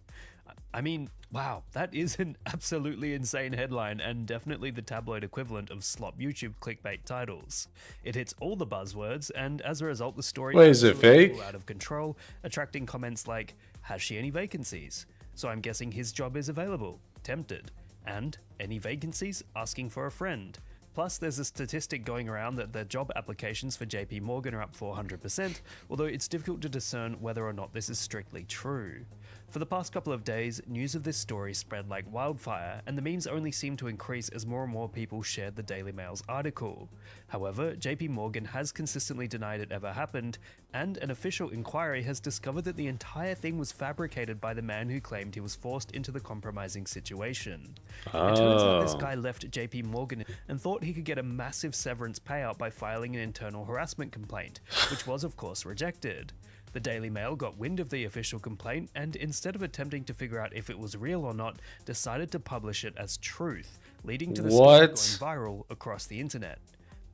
I mean, wow, that is an absolutely insane headline and definitely the tabloid equivalent of slop YouTube clickbait titles. It hits all the buzzwords, and as a result, the story
Wait, is it
absolutely
fake?
flew out of control, attracting comments like, "Has she any vacancies? So I'm guessing his job is available. Tempted." And, "Any vacancies? Asking for a friend." Plus, there's a statistic going around that the job applications for JP Morgan are up 400%, although it's difficult to discern whether or not this is strictly true. For the past couple of days, news of this story spread like wildfire, and the memes only seemed to increase as more and more people shared the Daily Mail's article. However, JP Morgan has consistently denied it ever happened, and an official inquiry has discovered that the entire thing was fabricated by the man who claimed he was forced into the compromising situation. It turns out this guy left JP Morgan and thought he could get a massive severance payout by filing an internal harassment complaint, which was of course rejected. The Daily Mail got wind of the official complaint and, instead of attempting to figure out if it was real or not, decided to publish it as truth, leading to the story going viral across the internet.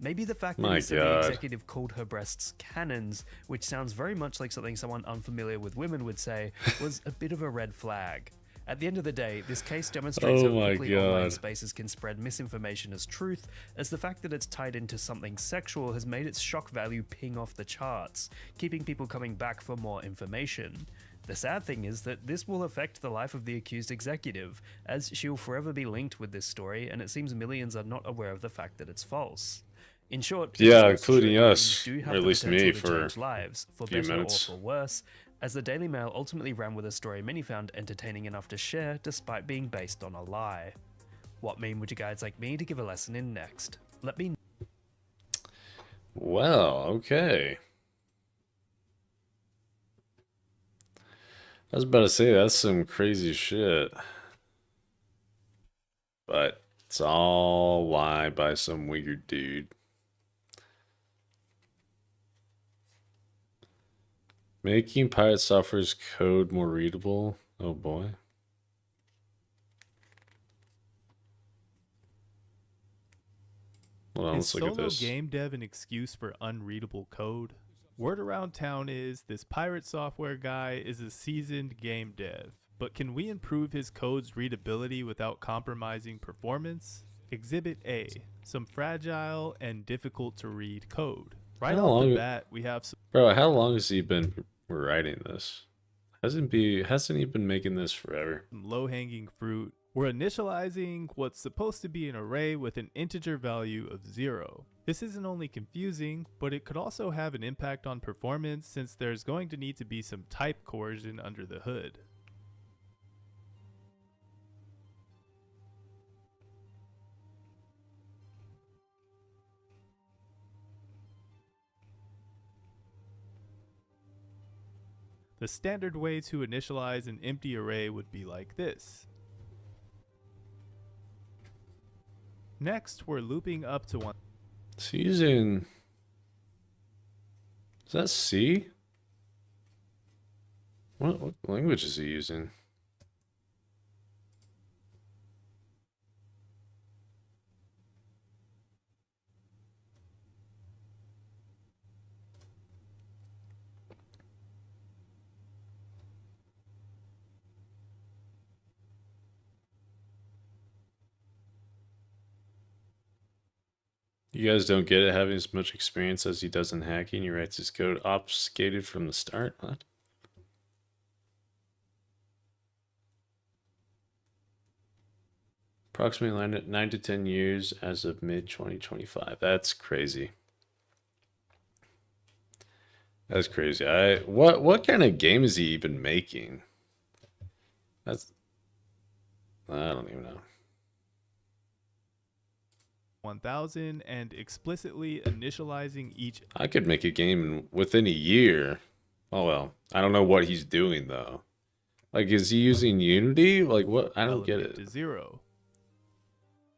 Maybe the fact that the city executive called her breasts cannons, which sounds very much like something someone unfamiliar with women would say, was a bit of a red flag. At the end of the day, this case demonstrates how quickly online spaces can spread misinformation as truth, as the fact that it's tied into something sexual has made its shock value ping off the charts, keeping people coming back for more information. The sad thing is that this will affect the life of the accused executive, as she'll forever be linked with this story, and it seems millions are not aware of the fact that it's false. In short,
including us,
do
or
have
at
the
least
potential
me,
to
for
change lives, for
a few
better
minutes.
or for worse, as the Daily Mail ultimately ran with a story many found entertaining enough to share despite being based on a lie. What meme would you guys like me to give a lesson in next? Let me know.
Well, okay. I was about to say, that's some crazy shit. But it's all lied by some weird dude. Making pirate software's code more readable? Oh boy. Hold on, let's look at this.
Game dev an excuse for unreadable code? Word around town is this pirate software guy is a seasoned game dev, but can we improve his code's readability without compromising performance? Exhibit A, some fragile and difficult to read code. Right off the bat, we have some...
Bro, how long has he been writing this? Hasn't he been making this forever?
Low-hanging fruit. We're initializing what's supposed to be an array with an integer value of 0. This isn't only confusing, but it could also have an impact on performance since there's going to need to be some type coercion under the hood. The standard way to initialize an empty array would be like this. Next, we're looping up to one.
Is he using... Is that C? What language is he using? You guys don't get it having as much experience as he does in hacking. He writes his code obfuscated from the start. What? Approximately 9 to 10 years as of mid-2025. That's crazy. That's crazy. What kind of game is he even making? I don't even know.
1000 and explicitly initializing each.
I could make a game within a year. Oh well, I don't know what he's doing though. Like, is he using Unity? Like, what? I don't get it.
To 0.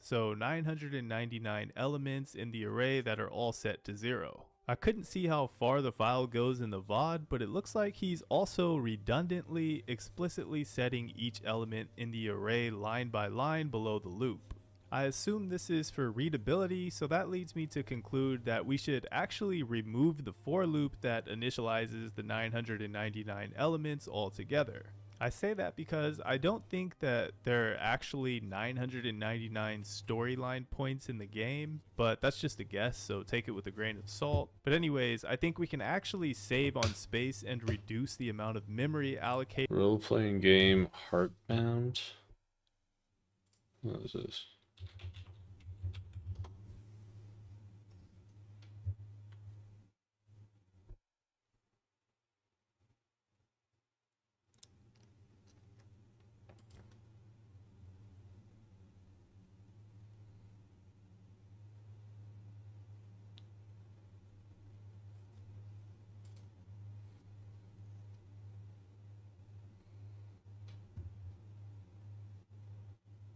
So 999 elements in the array that are all set to 0. I couldn't see how far the file goes in the VOD, but it looks like he's also redundantly explicitly setting each element in the array line by line below the loop. I assume this is for readability, so that leads me to conclude that we should actually remove the for loop that initializes the 999 elements altogether. I say that because I don't think that there are actually 999 storyline points in the game, but that's just a guess, so take it with a grain of salt. But anyways, I think we can actually save on space and reduce the amount of memory allocated.
Role-playing game Heartbound. What is this?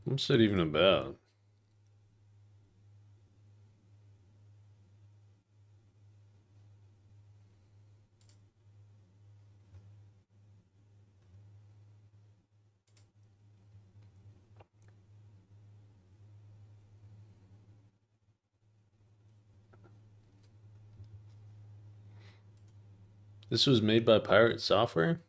What's it even about? This was made by Pirate Software?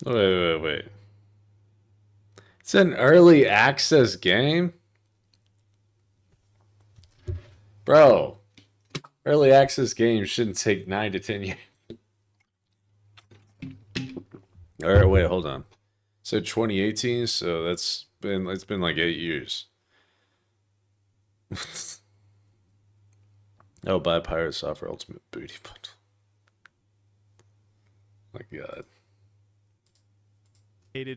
Wait. It's an early access game? Bro, early access games shouldn't take 9 to 10 years. All right, wait, hold on. So 2018, so it's been like 8 years. Oh, buy Pirate Software Ultimate Booty Bundle. My God.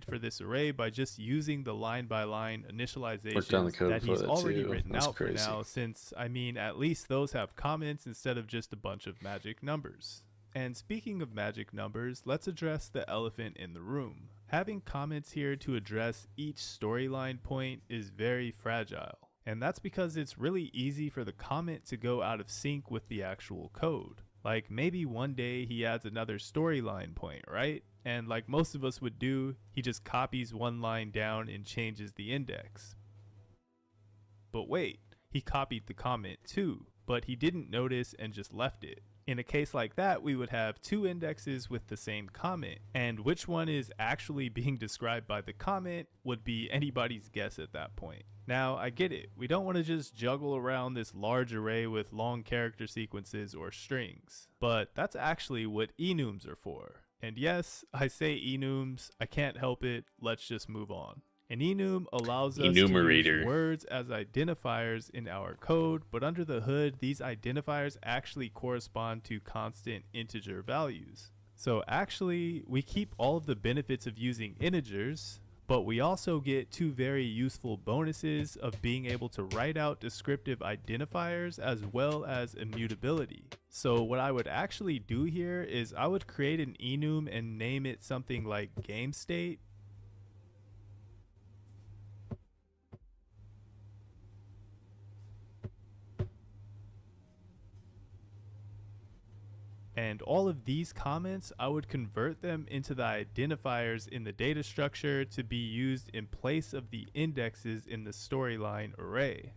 For this array by just using the line-by-line
Worked on the
initializations
code
that he's
for that
already
too.
written
That's
out
crazy.
for now, since, I mean, at least those have comments instead of just a bunch of magic numbers. And speaking of magic numbers, let's address the elephant in the room. Having comments here to address each storyline point is very fragile. And that's because it's really easy for the comment to go out of sync with the actual code. Like maybe one day he adds another storyline point, right? And like most of us would do, he just copies one line down and changes the index. But wait, he copied the comment too, but he didn't notice and just left it. In a case like that, we would have two indexes with the same comment, and which one is actually being described by the comment would be anybody's guess at that point. Now, I get it, we don't want to just juggle around this large array with long character sequences or strings, but that's actually what enums are for. And yes, I say enums, I can't help it, let's just move on. An enum allows us to use words as identifiers in our code, but under the hood, these identifiers actually correspond to constant integer values. So actually, we keep all of the benefits of using integers, but we also get two very useful bonuses of being able to write out descriptive identifiers as well as immutability. So what I would actually do here is I would create an enum and name it something like GameState. And all of these comments, I would convert them into the identifiers in the data structure to be used in place of the indexes in the storyline array.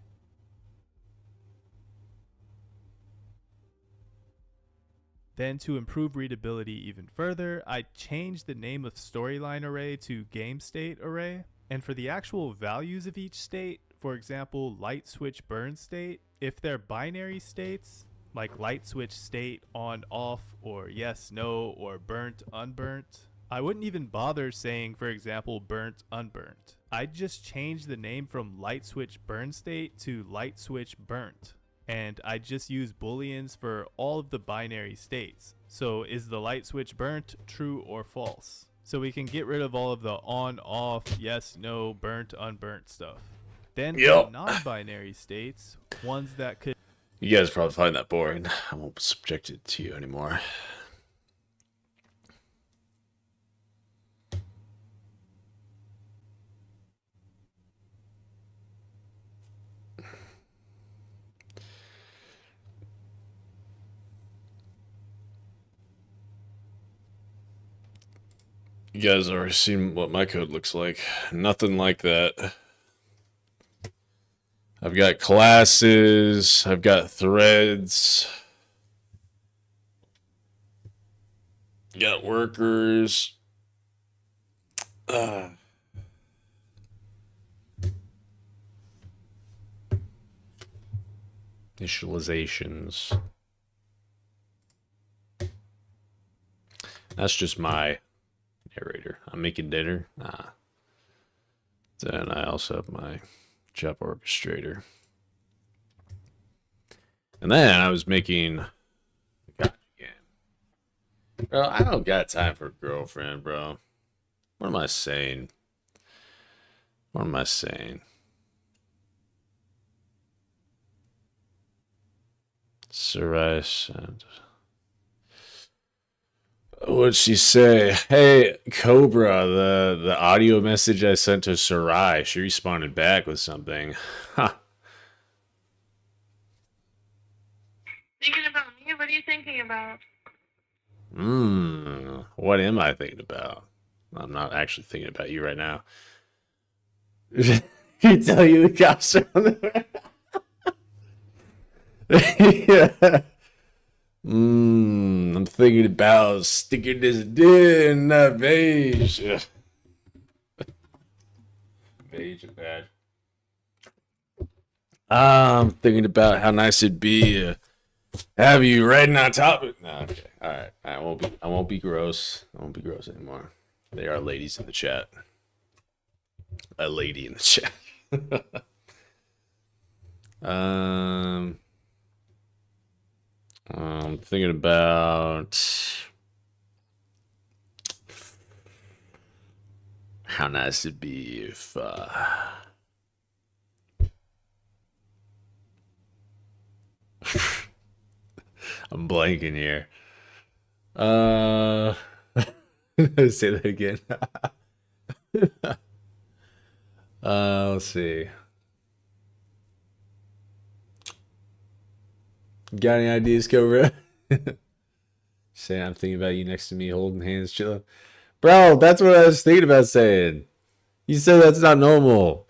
Then to improve readability even further, I changed the name of storyline array to game state array. And for the actual values of each state, for example, light switch burn state, if they're binary states, like light switch state on off or yes no or burnt unburnt, I wouldn't even bother saying, for example, burnt unburnt. I'd just change the name from light switch burn state to light switch burnt, and I'd just use booleans for all of the binary states. So is the light switch burnt, true or false? So we can get rid of all of the on off, yes no, burnt unburnt stuff. Then for the non-binary states, ones that could...
You guys probably find that boring. I won't subject it to you anymore. You guys already seen what my code looks like. Nothing like that. I've got classes, I've got threads, got workers. Initializations. That's just my narrator. I'm making dinner. Then I also have my job orchestrator. And then I was making a gotcha game. Bro, I don't got time for a girlfriend, bro. What am I saying? What am I saying? Suresh and What'd she say? Hey, Cobra, the audio message I sent to Sarai, she responded back with something. Huh.
Thinking about me? What are you thinking about?
What am I thinking about? I'm not actually thinking about you right now. Can tell you the cops are on the yeah. I'm thinking about sticking this dick in that beige. Yeah. Beige is bad. I'm thinking about how nice it'd be to have you riding on top of it. No, okay. All right. I won't be gross. I won't be gross anymore. There are ladies in the chat. A lady in the chat. I'm thinking about how nice it'd be if I'm blanking here. Say that again. Let's see. Got any ideas, Cobra? Say I'm thinking about you next to me, holding hands, chilling. Bro, that's what I was thinking about saying. You said that's not normal.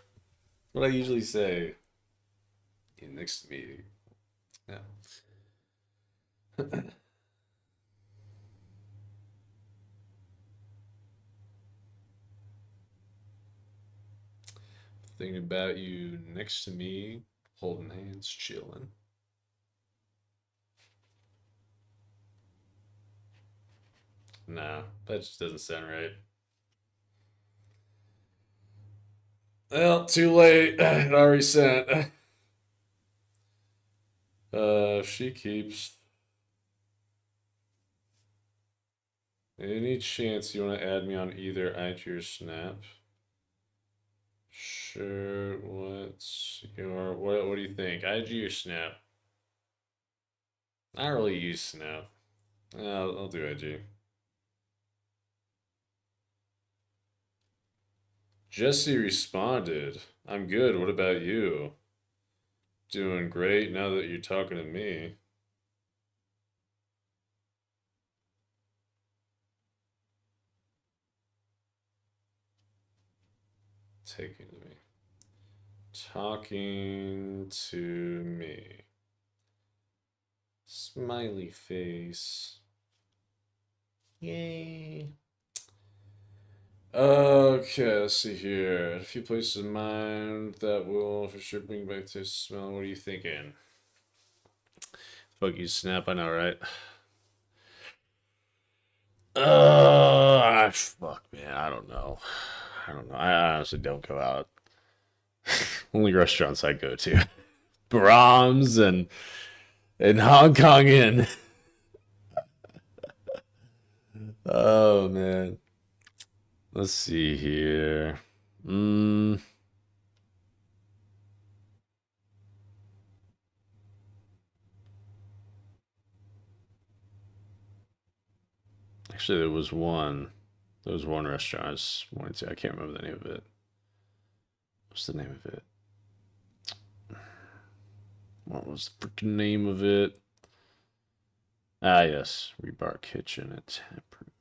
What I usually say. You next to me. Yeah. Thinking about you next to me, holding hands, chilling. No, that just doesn't sound right. Well, too late. It already sent. She keeps. Any chance you want to add me on either IG or Snap? Sure. What's your what do you think? IG or Snap? I don't really use Snap. I'll do IG. Jesse responded, I'm good. What about you? Doing great now that you're talking to me. Taking to me. Talking to me. Smiley face. Yay. Okay, let's see here. A few places in mind that will for sure bring back to smell. What are you thinking? Fuck you, Snap. I know, right? Fuck, man. I don't know. I honestly don't go out. Only restaurants I go to. Brahms and Hong Kong Inn. Oh, man. Let's see here. Actually, there was one restaurant I just wanted to. I can't remember the name of it. What's the name of it? What was the freaking name of it? Ah, yes. Rebar Kitchen at Taproot.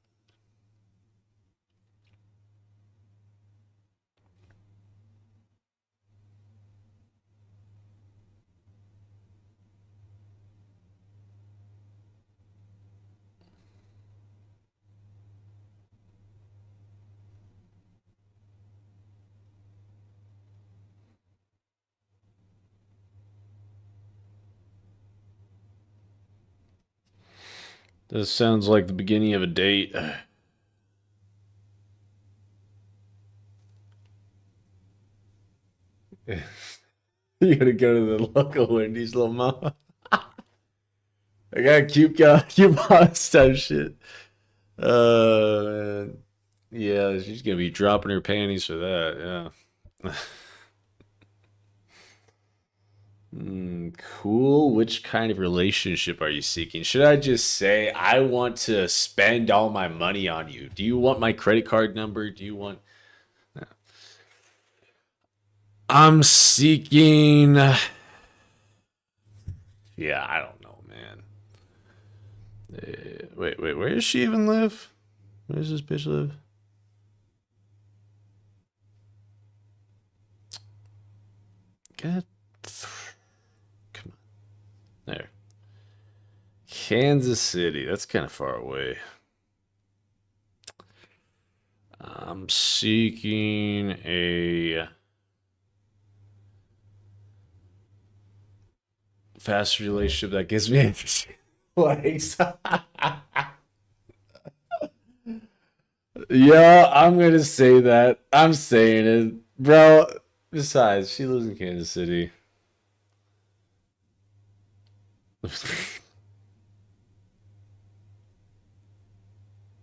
This sounds like the beginning of a date. You gotta go to the local Wendy's, little mama. I got coupons type shit. Man. Yeah, she's gonna be dropping her panties for that. Yeah. Cool. Which kind of relationship are you seeking? Should I just say, I want to spend all my money on you? Do you want my credit card number? Do you want... I'm seeking... Yeah, I don't know, man. Wait, where does she even live? Where does this bitch live? Come on. There. Kansas City. That's kind of far away. I'm seeking a fast relationship that gives me a place. Yeah, I'm gonna say that. I'm saying it, bro. Besides, she lives in Kansas City.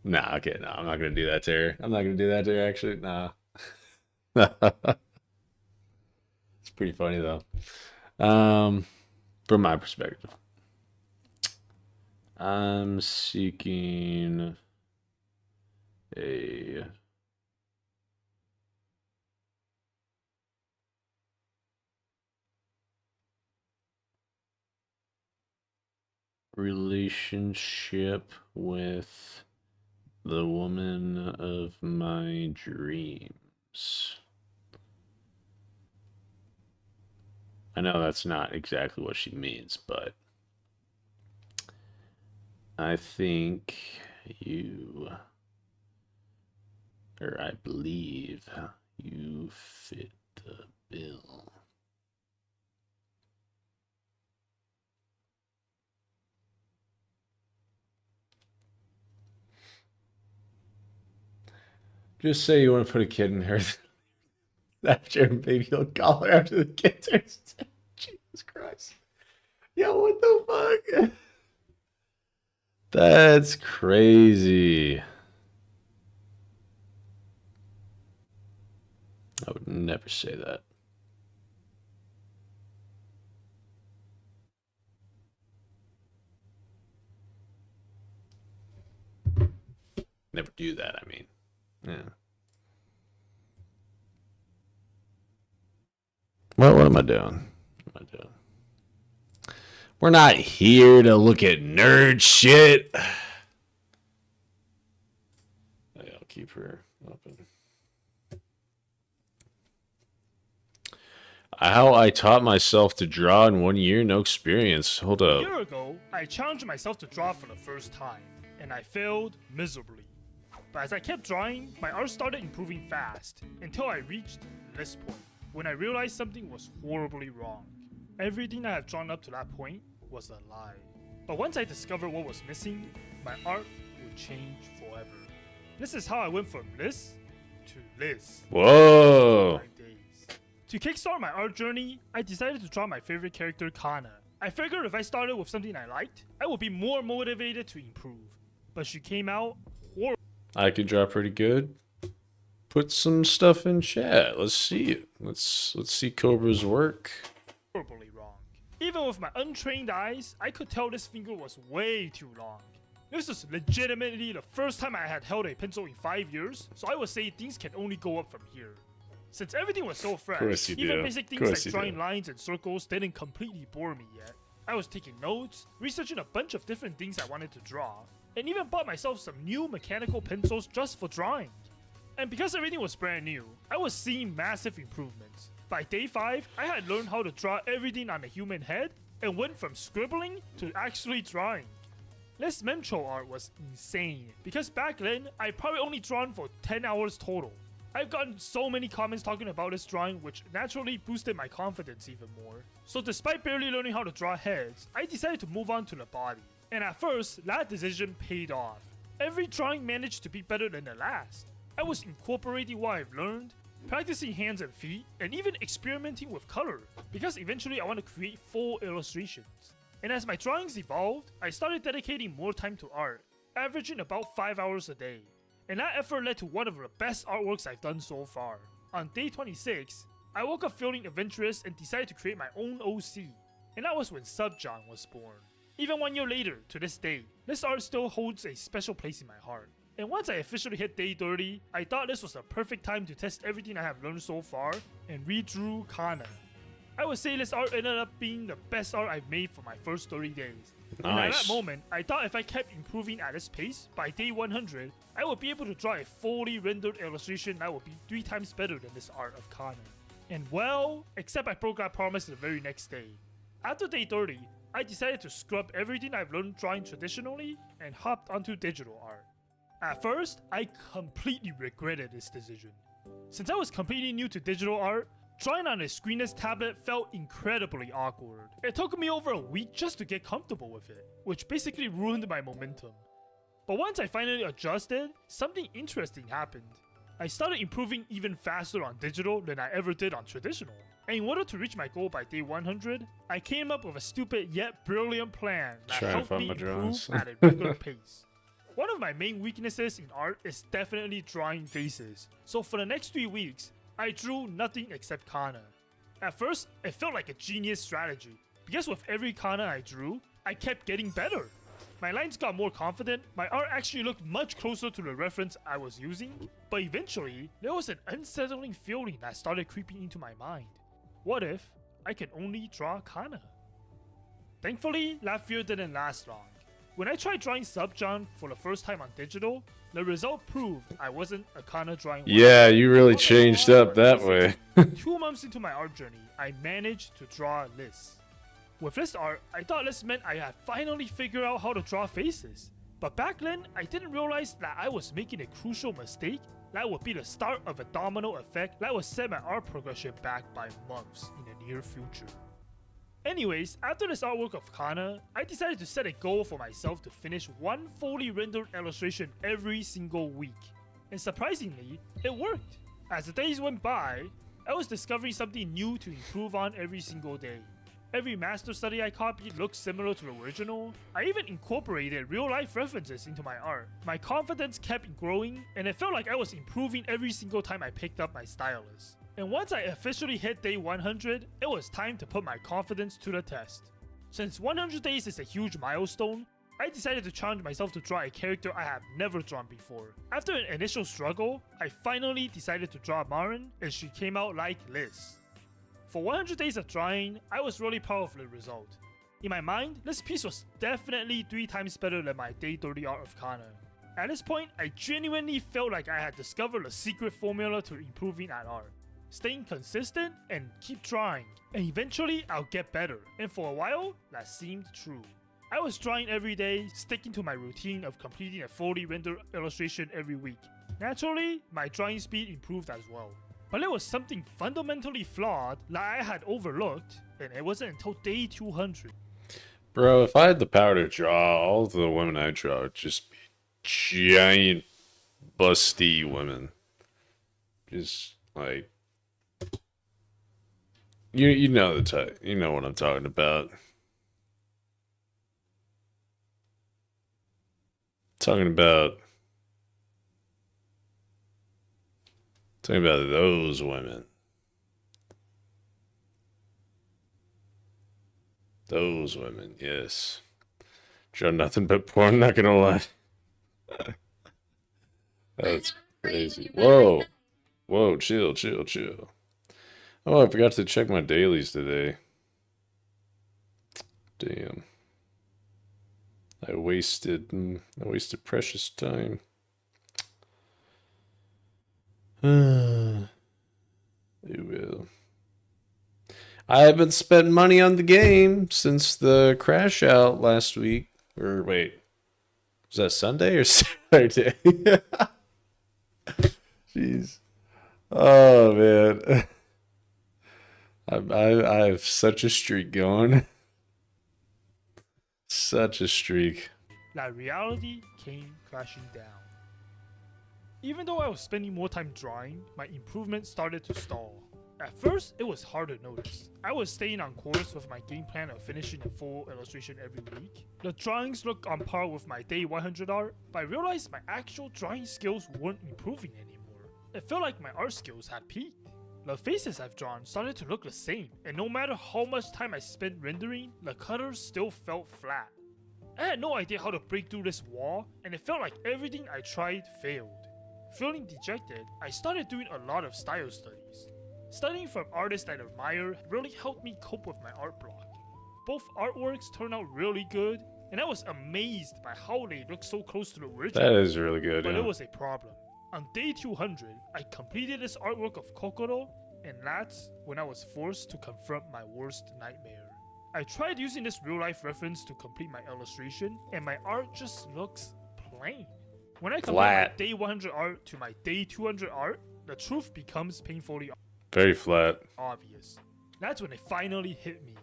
Nah, okay, no, I'm not gonna do that to her. I'm not gonna do that to her, actually. Nah. It's pretty funny though. From my perspective. I'm seeking a relationship with the woman of my dreams. I know that's not exactly what she means, but I think you, or I believe you fit the bill. Just say you want to put a kid in her after, and maybe you'll call her after the kids are sick. Jesus Christ. Yo, what the fuck? That's crazy. I would never say that. Never do that, I mean. Yeah. What am I doing? What am I doing? We're not here to look at nerd shit. I'll keep her open. How I taught myself to draw in 1 year, no experience. Hold
A
up.
year ago, I challenged myself to draw for the first time, and I failed miserably. But as I kept drawing, my art started improving fast, until I reached this point, when I realized something was horribly wrong. Everything I had drawn up to that point was a lie. But once I discovered what was missing, my art would change forever. This is how I went from Liz to Liz.
Whoa.
To kickstart my art journey, I decided to draw my favorite character, Kana. I figured if I started with something I liked, I would be more motivated to improve. But she came out horrible.
I can draw pretty good. Put some stuff in chat. Let's see it. Let's see Cobra's work.
Horribly wrong. Even with my untrained eyes, I could tell this finger was way too long. This is legitimately the first time I had held a pencil in 5 years, so I would say things can only go up from here. Since everything was so fresh, even basic things like drawing lines and circles didn't completely bore me yet. I was taking notes, researching a bunch of different things I wanted to draw, and even bought myself some new mechanical pencils just for drawing. And because everything was brand new, I was seeing massive improvements. By day 5, I had learned how to draw everything on a human head, and went from scribbling to actually drawing. This Memcho art was insane, because back then, I probably only drawn for 10 hours total. I've gotten so many comments talking about this drawing, which naturally boosted my confidence even more. So despite barely learning how to draw heads, I decided to move on to the body. And at first, that decision paid off. Every drawing managed to be better than the last. I was incorporating what I've learned, practicing hands and feet, and even experimenting with color, because eventually I want to create full illustrations. And as my drawings evolved, I started dedicating more time to art, averaging about 5 hours a day. And that effort led to one of the best artworks I've done so far. On day 26, I woke up feeling adventurous and decided to create my own OC. and that was when Subjohn was born. Even 1 year later, to this day, this art still holds a special place in my heart. And once I officially hit day 30, I thought this was the perfect time to test everything I have learned so far and redrew Kana. I would say this art ended up being the best art I've made for my first 30 days.
Nice.
And at that moment, I thought if I kept improving at this pace, by day 100, I would be able to draw a fully rendered illustration that would be 3 times better than this art of Kana. And well, except I broke that promise the very next day. After day 30, I decided to scrub everything I've learned drawing traditionally and hopped onto digital art. At first, I completely regretted this decision. Since I was completely new to digital art, drawing on a screenless tablet felt incredibly awkward. It took me over a week just to get comfortable with it, which basically ruined my momentum. But once I finally adjusted, something interesting happened. I started improving even faster on digital than I ever did on traditional. And in order to reach my goal by day 100, I came up with a stupid yet brilliant plan that helped me improve at a regular pace. One of my main weaknesses in art is definitely drawing faces, so for the next 3 weeks, I drew nothing except Kana. At first, it felt like a genius strategy, because with every Kana I drew, I kept getting better. My lines got more confident, my art actually looked much closer to the reference I was using, but eventually, there was an unsettling feeling that started creeping into my mind. What if I can only draw Kana? Thankfully, that fear didn't last long. When I tried drawing Subjohn for the first time on digital, the result proved I wasn't a Kana drawing.
Yeah, you really changed up that way.
2 months into my art journey, I managed to draw Liz. With this art, I thought this meant I had finally figured out how to draw faces. But back then, I didn't realize that I was making a crucial mistake that would be the start of a domino effect that would set my art progression back by months in the near future. Anyways, after this artwork of Kana, I decided to set a goal for myself to finish 1 fully rendered illustration every single week. And surprisingly, it worked. As the days went by, I was discovering something new to improve on every single day. Every master study I copied looked similar to the original. I even incorporated real-life references into my art. My confidence kept growing, and it felt like I was improving every single time I picked up my stylus. And once I officially hit day 100, it was time to put my confidence to the test. Since 100 days is a huge milestone, I decided to challenge myself to draw a character I have never drawn before. After an initial struggle, I finally decided to draw Marin, and she came out like Liz. For 100 days of drawing, I was really proud of the result. In my mind, this piece was definitely 3 times better than my day 30 art of Kana. At this point, I genuinely felt like I had discovered the secret formula to improving at art. Staying consistent and keep trying, and eventually I'll get better. And for a while, that seemed true. I was drawing every day, sticking to my routine of completing a fully rendered illustration every week. Naturally, my drawing speed improved as well. But there was something fundamentally flawed that I had overlooked, and it wasn't until day 200.
Bro, if I had the power to draw, all the women I draw would just be giant, busty women. Just like... You know the type. You know what I'm talking about. Talking about those women. Those women, yes. Draw nothing but porn, not gonna lie. That's crazy. Whoa. Whoa, chill. Oh, I forgot to check my dailies today. Damn. I wasted precious time. You will. I haven't spent money on the game since the crash out last week. Or wait, was that Sunday or Saturday? Jeez. Oh man. I have such a streak going. Such a streak.
That reality came crashing down. Even though I was spending more time drawing, my improvement started to stall. At first, it was hard to notice. I was staying on course with my game plan of finishing a full illustration every week. The drawings looked on par with my day 100 art, but I realized my actual drawing skills weren't improving anymore. It felt like my art skills had peaked. The faces I've drawn started to look the same, and no matter how much time I spent rendering, the colors still felt flat. I had no idea how to break through this wall, and it felt like everything I tried failed. Feeling dejected, I started doing a lot of style studies. Studying from artists I admire really helped me cope with my art block. Both artworks turned out really good, and I was amazed by how they looked so close to the original.
That is really good,
But
yeah.
it was a problem. On day 200, I completed this artwork of Kokoro, and that's when I was forced to confront my worst nightmare. I tried using this real-life reference to complete my illustration, and my art just looks plain. When I compare my
Flat.
day 100 art to my day 200 art, the truth becomes painfully
Very flat.
obvious. That's when it finally hit me.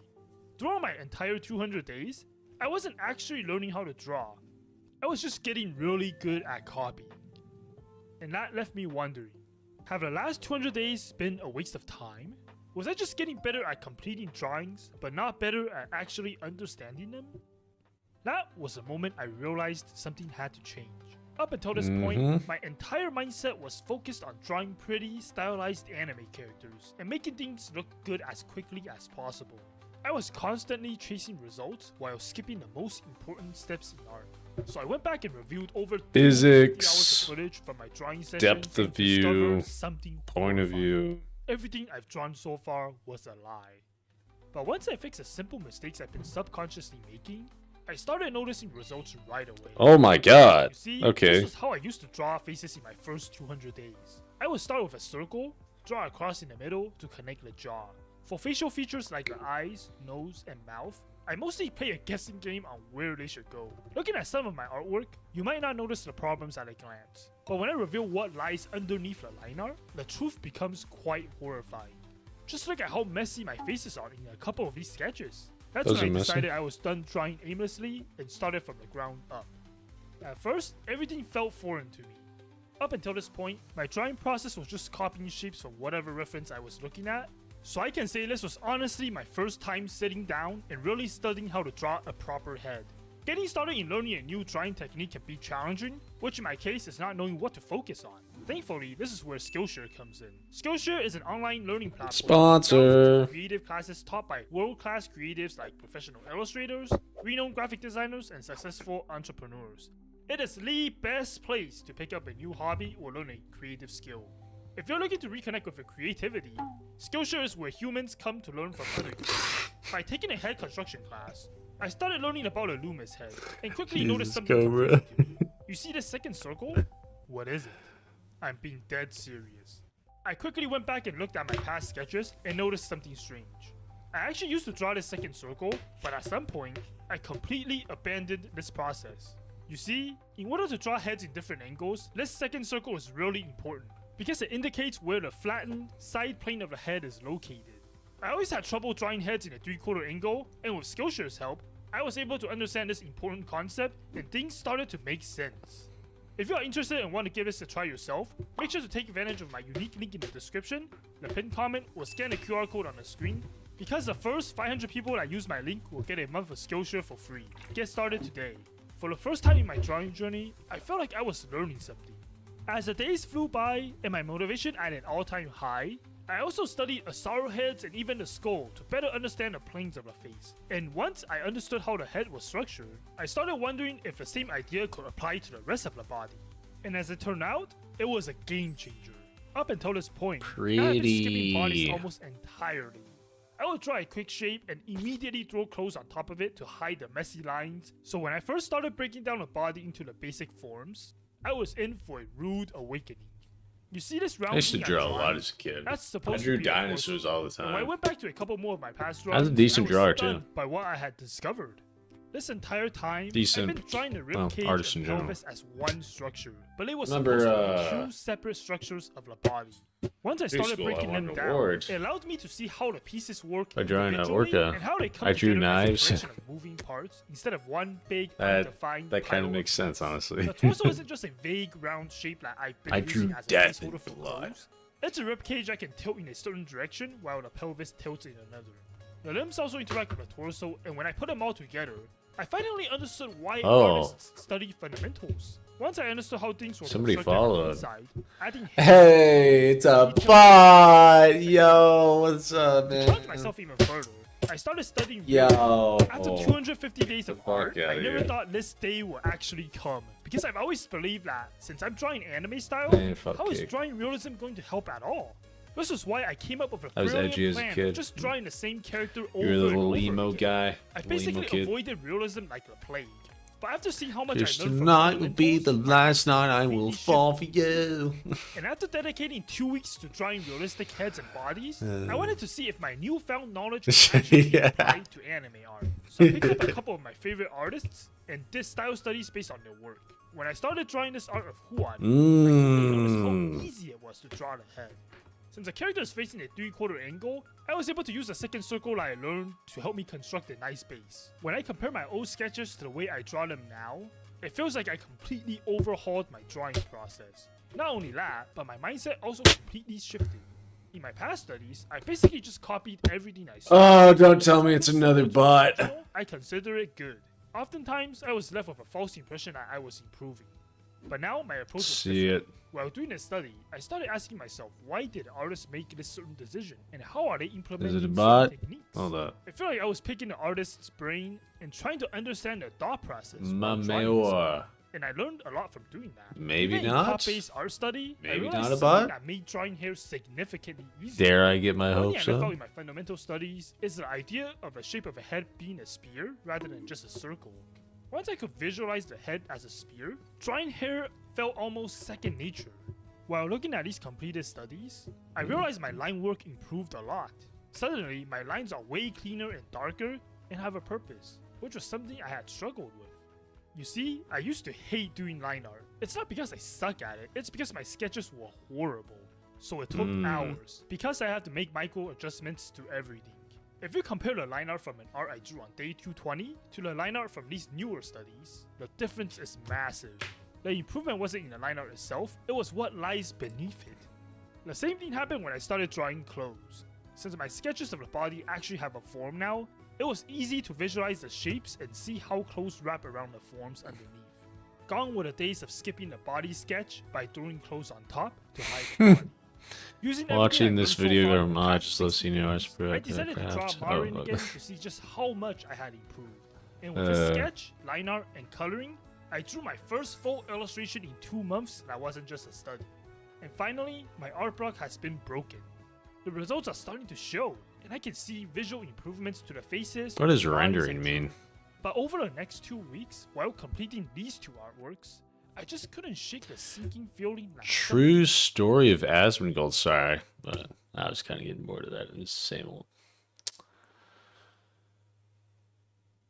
Throughout my entire 200 days, I wasn't actually learning how to draw. I was just getting really good at copying. And that left me wondering, have the last 200 days been a waste of time? Was I just getting better at completing drawings, but not better at actually understanding them? That was the moment I realized something had to change. Up until this point, my entire mindset was focused on drawing pretty, stylized anime characters and making things look good as quickly as possible. I was constantly chasing results while skipping the most important steps in art. So I went back and reviewed over 350
Physics,
hours of footage from my drawing sessions
depth of
and discovered
view,
something
point of view.
Everything I've drawn so far was a lie. But once I fixed the simple mistakes I've been subconsciously making, I started noticing results right away.
Oh my god.
You see,
Okay.
this was how I used to draw faces in my first 200 days. I would start with a circle, draw a cross in the middle to connect the jaw. For facial features like the eyes, nose, and mouth, I mostly play a guessing game on where they should go. Looking at some of my artwork, you might not notice the problems at a glance. But when I reveal what lies underneath the line art, the truth becomes quite horrifying. Just look at how messy my faces are in a couple of these sketches. That's
Those
when
are
I
messy.
decided I was done drawing aimlessly and started from the ground up. At first, everything felt foreign to me. Up until this point, my drawing process was just copying shapes from whatever reference I was looking at, so I can say this was honestly my first time sitting down and really studying how to draw a proper head. Getting started in learning a new drawing technique can be challenging, which in my case is not knowing what to focus on. Thankfully, this is where Skillshare comes in. Skillshare is an online learning platform.
Sponsor.
Creative classes taught by world-class creatives like professional illustrators, renowned graphic designers, and successful entrepreneurs. It is the best place to pick up a new hobby or learn a creative skill. If you're looking to reconnect with your creativity, Skillshare is where humans come to learn from other humans. By taking a head construction class, I started learning about a Loomis head and quickly noticed something confusing to me. You see this second circle? What is it? I'm being dead serious. I quickly went back and looked at my past sketches and noticed something strange. I actually used to draw this second circle, but at some point, I completely abandoned this process. You see, in order to draw heads in different angles, this second circle is really important because it indicates where the flattened side plane of the head is located. I always had trouble drawing heads in a 3/4 angle, and with Skillshare's help, I was able to understand this important concept and things started to make sense. If you are interested and want to give this a try yourself, make sure to take advantage of my unique link in the description, the pinned comment, or scan the QR code on the screen, because the first 500 people that use my link will get a month of Skillshare for free. Get started today. For the first time in my drawing journey, I felt like I was learning something. As the days flew by and my motivation at an all-time high, I also studied the arrowheads and even the skull to better understand the planes of the face. And once I understood how the head was structured, I started wondering if the same idea could apply to the rest of the body. And as it turned out, it was a game changer. Up until this point, I had been skipping bodies
Pretty.
almost entirely. I would draw a quick shape and immediately throw clothes on top of it to hide the messy lines. So when I first started breaking down the body into the basic forms, I was in for a rude awakening. You see this round
I used to
thing I'm
draw a
drawing?
lot as a kid.
That's
I
supposed
drew
to be a
dinosaurs all the
torso. And when I
time.
went back to a couple more of my past
I
drawings,
was a decent
was
drawer,
stunned
too.
by what I had discovered. This entire time,
Decent,
I've been drawing the
well,
ribcage
artist in
and
general.
pelvis as one structure, but it was
Remember,
supposed to be two separate structures of the body. Once I
Preschool,
started
I
breaking
won
them
an
down,
award.
it allowed me to see how the pieces work
By drawing an
individually
orca.
and how they come
I drew
together as a
knives.
collection of moving parts instead of one big
That
undefined
kind
pile
of makes sense, honestly.
The torso isn't just a vague round shape that I've been
I
using
drew
as a
death
placeholder
in
for
blood.
clothes. It's a ribcage I can tilt in a certain direction while the pelvis tilts in another. The limbs also interact with the torso, and when I put them all together, I finally understood why
Oh.
artists study fundamentals. Once I understood how things were
Somebody
constructed on the
followed.
inside, adding
Hey, it's a bot. Yo, what's up,
to
man?
challenge myself even further, I started studying
Yo.
realism. After 250 days of art,
outta
I never
here.
thought this day would actually come. Because I've always believed that, since I'm drawing anime style,
Man, fuck
how is
cake.
drawing realism going to help at all? This is why I came up with a
I was
brilliant
edgy as a
plan
kid.
of just drawing the same character over
You're the
and
little
over
emo
again.
guy.
I
little
basically
emo kid.
avoided realism like the plague. But after seeing how much
Cause
I learned from
tonight will be the
fundamentals,
last night I will fall for you.
and after dedicating 2 weeks to drawing realistic heads and bodies,
Uh.
I wanted to see if my newfound knowledge could actually be applied to anime art. So I picked up a couple of my favorite artists and did style studies based on their work. When I started drawing this art of Huan, I noticed how easy it was to draw the head. Since the character is facing a 3/4 angle, I was able to use the second circle that I learned to help me construct a nice base. When I compare my old sketches to the way I draw them now, it feels like I completely overhauled my drawing process. Not only that, but my mindset also completely shifted. In my past studies, I basically just copied everything I saw.
Oh, don't tell me it's another bot.
I consider it good. Oftentimes, I was left with a false impression that I was improving. But now my approach was
See
different.
it.
While doing the study, I started asking myself, why did artists make this certain decision, and how are they implementing
Is it a
certain
bot?
techniques?
Hold up.
I feel like I was picking the artist's brain and trying to understand their thought process.
My
while drawing this
mayor.
art. And I learned a lot from doing that.
Maybe
Even
not.
in top-based art study, I
Maybe
realized
not a
something
bot.
that made drawing hair significantly easier.
Dare I get my
One thing
hopes
I left
up?
out in my fundamental studies is the idea of the shape of a head being a spear rather than just a circle. Once I could visualize the head as a spear, drawing hair felt almost second nature. While looking at these completed studies, I realized my line work improved a lot. Suddenly, my lines are way cleaner and darker and have a purpose, which was something I had struggled with. You see, I used to hate doing line art. It's not because I suck at it, it's because my sketches were horrible. So it took hours, because I had to make micro adjustments to everything. If you compare the line art from an art I drew on day 220 to the line art from these newer studies, the difference is massive. The improvement wasn't in the line art itself, it was what lies beneath it. The same thing happened when I started drawing clothes. Since my sketches of the body actually have a form now, it was easy to visualize the shapes and see how clothes wrap around the forms underneath. Gone were the days of skipping the body sketch by throwing clothes on top to hide the body. Using everything
Watching
I've
this
learned so
video
far
or
in the
not,
past
just
6
lets you know I
years,
spread
I decided to draw
craft.
Marin
Oh,
again
okay.
to see just how much I had improved. And with the sketch, line art, and coloring, I drew my first full illustration in 2 months that wasn't just a study. And finally, my art block has been broken. The results are starting to show, and I can see visual improvements to the faces.
What does
and bodies
rendering
I
mean?
drew. But over the next 2 weeks, while completing these 2 artworks, I just couldn't shake the sinking feeling that
True story of Asmongold. Sorry, but I was kind of getting bored of that. It's the same old.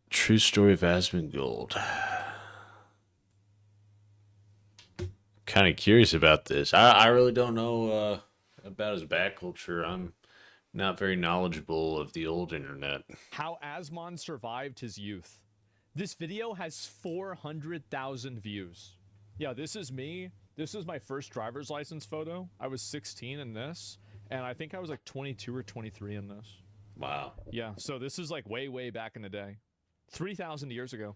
True story of Asmongold. Kind of curious about this. I really don't know about his back culture. I'm not very knowledgeable of the old internet.
How Asmon survived his youth. This video has 400,000 views. Yeah, this is me. This is my first driver's license photo. I was 16 in this, and I think I was like 22 or 23 in this.
Wow.
Yeah, so this is like way, way back in the day. 3,000 years ago.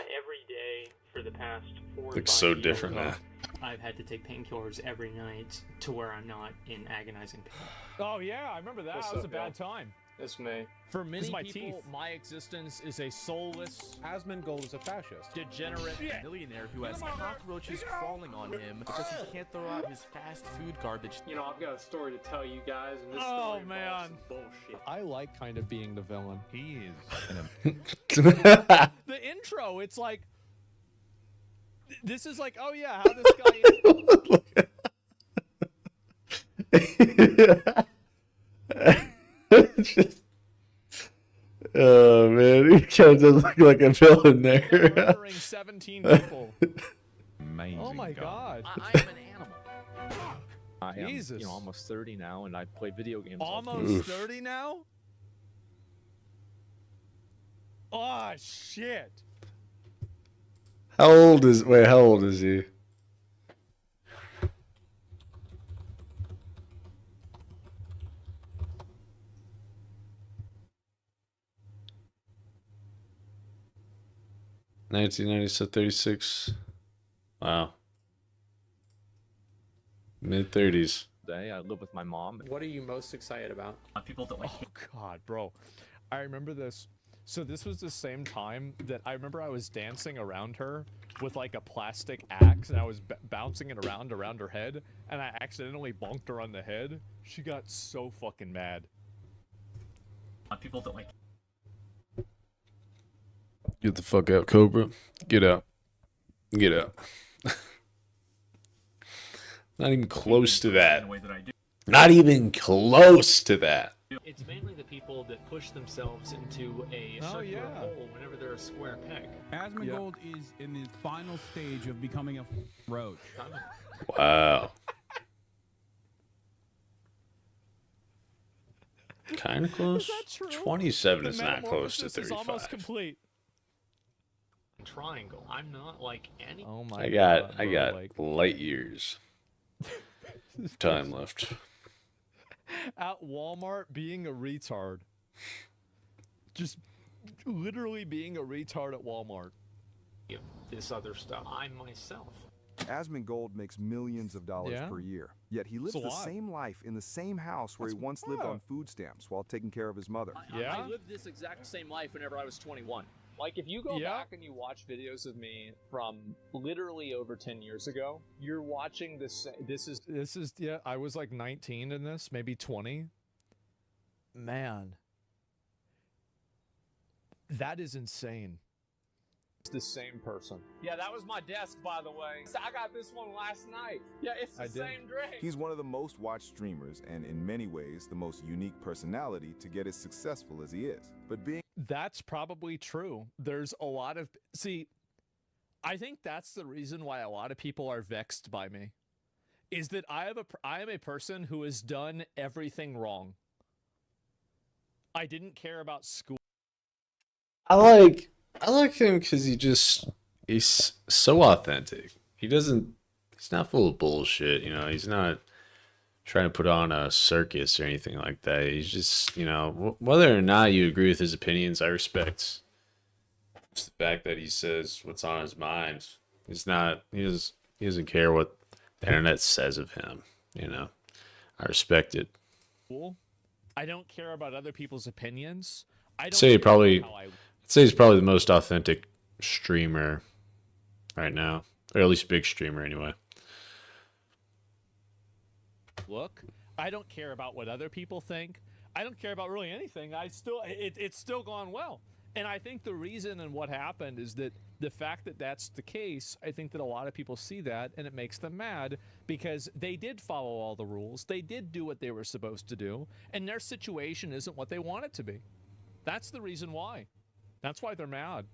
Every day for the past 4 or 5
Looks so
years,
different now.
I've had to take painkillers every night to where I'm not in agonizing pain.
Oh yeah, I remember that. That was a bad time.
It's me.
For many
my
people,
teeth.
my existence is a soulless,
Asmongold is a fascist.
degenerate
Millionaire who has cockroaches crawling on him because he can't throw out his fast food garbage.
You know, I've got a story to tell you guys, and this
Oh,
story
man.
involves some bullshit.
I like kind of being the villain.
He is.
The intro, it's like, this is like, oh yeah, how this guy.
Oh man, he kind of does look like a villain there.
Murdering 17 people.
Amazing.
Oh my god.
I am an animal. I am,
Jesus.
almost 30 now, and I play video games. all day.
Almost 30 now? Oh shit.
How old is? Wait, how old is he? $1990, so 36. Wow. Mid-30s.
Day, I live with my mom.
What are you most excited about?
People that like. Oh God, bro, I remember this. So this was the same time that I remember I was dancing around her with like a plastic axe, and I was bouncing it around her head, and I accidentally bonked her on the head. She got so fucking mad. People that like.
Get the fuck out, Cobra. Get out. Get out. Not even close to that. Not even close to that.
It's mainly the people that push themselves into a circular hole whenever they're a square peg.
Asmongold is in the final stage of becoming a roach.
Wow. Kind of close. 27 is not close to 35.
Almost complete.
Triangle. I'm not like any.
Oh my
I got
like...
light years. Time left.
At Walmart being a retard. Just literally being a retard at Walmart.
This other stuff. I myself.
Asmongold makes millions of dollars per year, yet he lives the same life in the same house where he once lived on food stamps while taking care of his mother.
Yeah?
I lived this exact same life whenever I was 21. Like, if you go back and you watch videos of me from literally over 10 years ago, you're watching this. This is
yeah, I was like 19 in this, maybe 20. Man. That is insane.
It's the same person. Yeah, that was my desk, by the way. I got this one last night. Yeah, it's the same drink.
He's one of the most watched streamers and in many ways the most unique personality to get as successful as he is. But being
That's probably true. There's a lot of... See, I think that's the reason why a lot of people are vexed by me. Is that I am a person who has done everything wrong. I didn't care about school.
I like him because he's so authentic. He's not full of bullshit, you know. He's not trying to put on a circus or anything like that. He's just, you know, whether or not you agree with his opinions, I respect just the fact that he says what's on his mind. He doesn't care what the internet says of him, you know. I respect it.
I don't care about other people's opinions.
I'd say he's probably the most authentic streamer right now, or at least big streamer anyway.
Look, I don't care about what other people think. I don't care about really anything. It's still gone well. And I think the reason and what happened is that the fact that that's the case, I think that a lot of people see that and it makes them mad because they did follow all the rules. They did do what they were supposed to do, and their situation isn't what they want it to be. That's the reason why. That's why they're mad.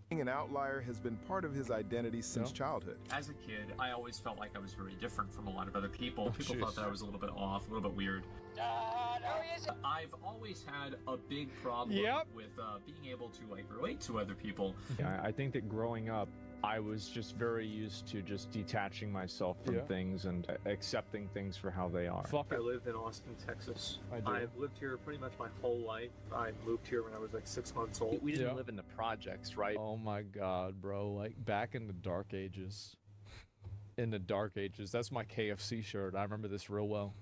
being an outlier has been part of his identity since childhood.
As a kid, I always felt like I was very different from a lot of other people. People thought that I was a little bit off, a little bit weird. I've always had a big problem with being able to relate to other people.
Yeah, I think that growing up, I was just very used to just detaching myself from things and accepting things for how they are.
I live in Austin, Texas. I've lived here pretty much my whole life. I moved here when I was like 6 months old.
We didn't live in the projects, right? Oh my god, bro. Like back in the dark ages. In the dark ages. That's my KFC shirt. I remember this real well.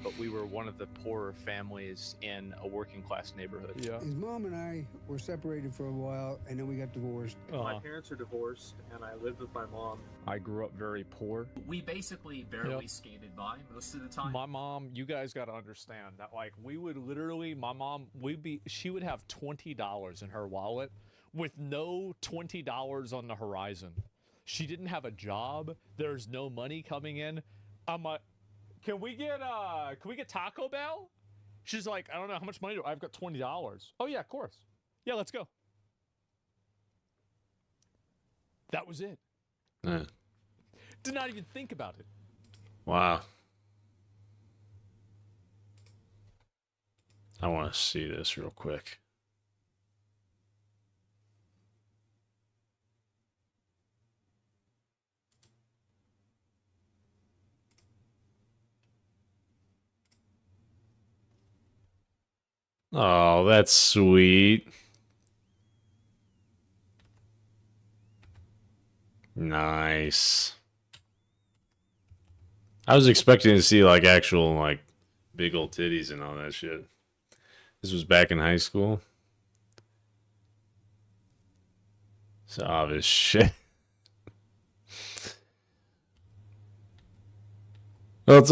But we were one of the poorer families in a working class neighborhood.
His mom and I were separated for a while, and then we got divorced.
My parents are divorced, and I lived with my mom.
I grew up very poor.
We basically barely skated by most of the time.
My mom, you guys got to understand that, like, we would literally, my mom, she would have $20 in her wallet with no $20 on the horizon. She didn't have a job. There's no money coming in. I'm like, can we get Taco Bell? She's like, I don't know, how much money do I've got $20. Oh yeah, of course. Yeah, let's go. That was it.
Yeah.
Did not even think about it.
Wow. I want to see this real quick. Oh, that's sweet. Nice. I was expecting to see like actual like big old titties and all that shit. This was back in high school. It's obvious shit. Well,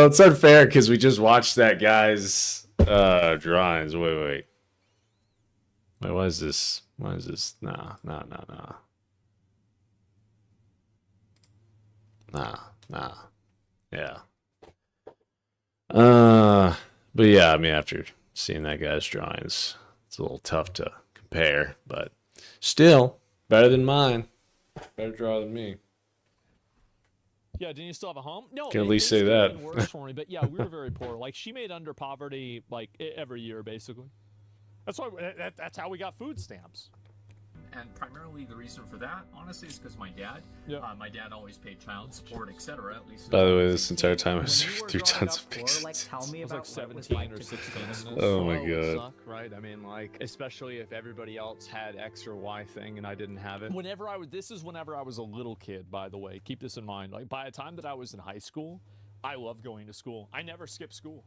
it's unfair because we just watched that guy's drawings. Wait. What is this? What is this? Nah. Yeah. But yeah, I mean, after seeing that guy's drawings, it's a little tough to compare, but still better than mine. Better draw than me.
Yeah, didn't you still have a home? No,
Can at least say that.
Worse for me, but yeah, we were very poor. Like she made under poverty like every year, basically. That's why. That's how we got food stamps.
And primarily the reason for that, honestly, is because my dad. Yeah. My dad always paid child support, etc. At least.
By the way, this entire time I was through tons of pictures.
Like, tell me about 17 or 16.
Oh my god.
Suck, right? I mean, like, especially if everybody else had X or Y thing and I didn't have it. This is whenever I was a little kid. By the way, keep this in mind. Like, by the time that I was in high school, I loved going to school. I never skipped school.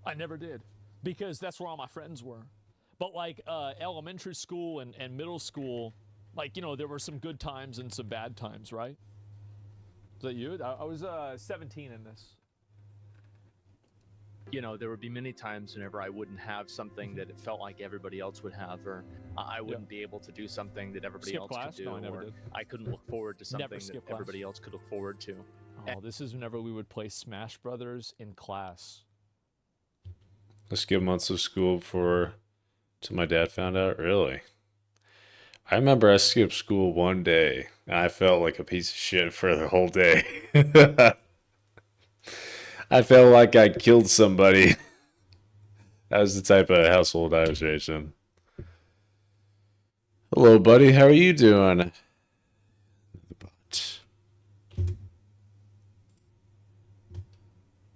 I never did, because that's where all my friends were. But like elementary school and middle school, like, you know, there were some good times and some bad times, right? Is that you? I was 17 in this.
You know, there would be many times whenever I wouldn't have something that it felt like everybody else would have, or I wouldn't be able to do something that everybody else could do,
No, I never
or
did.
I couldn't look forward to something that
class.
everybody else could look forward to.
Oh, this is whenever we would play Smash Brothers in class.
I skipped months of school till my dad found out. Really? I remember I skipped school one day and I felt like a piece of shit for the whole day. I felt like I killed somebody. That was the type of household I was raised in. Hello, buddy. How are you doing?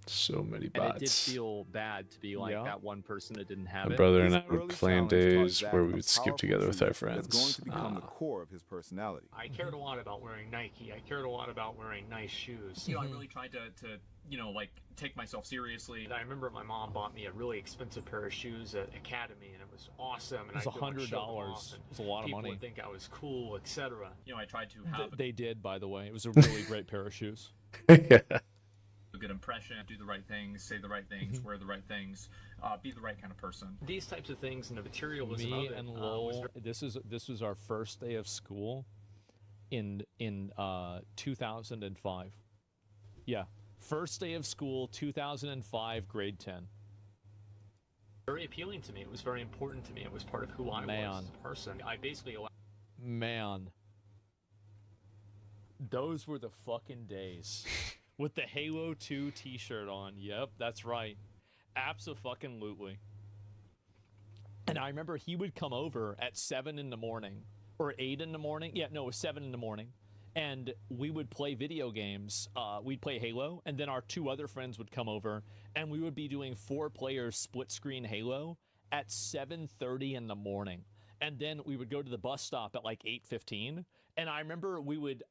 So many bots.
And it did feel bad to be like that one person that didn't have
My
it.
brother and I would plan days where we would skip together with our friends.
It's going to become the core of his personality.
I cared a lot about wearing Nike. I cared a lot about wearing nice shoes.
You know, I really tried to you know, like, take myself seriously.
I remember my mom bought me a really expensive pair of shoes at Academy, and it was awesome. And
it was $100. It was a lot of money.
People would think I was cool, etc.
You know, I tried to have
They did, by the way. It was a really great pair of shoes.
Yeah.
A good impression, do the right things, say the right things, wear the right things, be the right kind of person.
These types of things and the materialism
Me
of it.
and Lowell, this was our first day of school in 2005. Yeah, first day of school, 2005, grade 10.
Very appealing to me. It was very important to me. It was part of who I was as a person. I basically allowed.
Man, those were the fucking days. With the Halo 2 t-shirt on. Yep, that's right. Abso-fucking-lutely. And I remember he would come over at 7 in the morning. Or 8 in the morning. Yeah, no, it was 7 in the morning. And we would play video games. We'd play Halo. And then our two other friends would come over. And we would be doing 4-player split-screen Halo at 7:30 in the morning. And then we would go to the bus stop at like 8:15. And I remember we would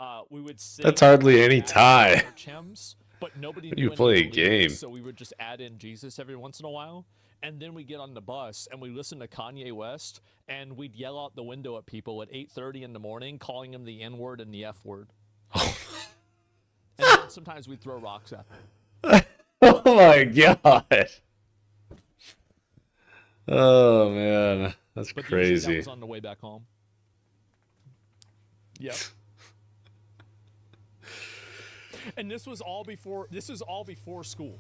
sing.
That's hardly any tie.
Chems, but nobody
When
knew
you
any
play a
of the lyrics,
game.
so we would just add in Jesus every once in a while. And then we get on the bus and we listen to Kanye West, and we'd yell out the window at people at 8:30 in the morning, calling them the N-word and the F-word. And then sometimes we'd throw rocks at them.
Oh my god. Oh man, that's
But usually
crazy.
that was on the way back home. Yep. And this was all before school.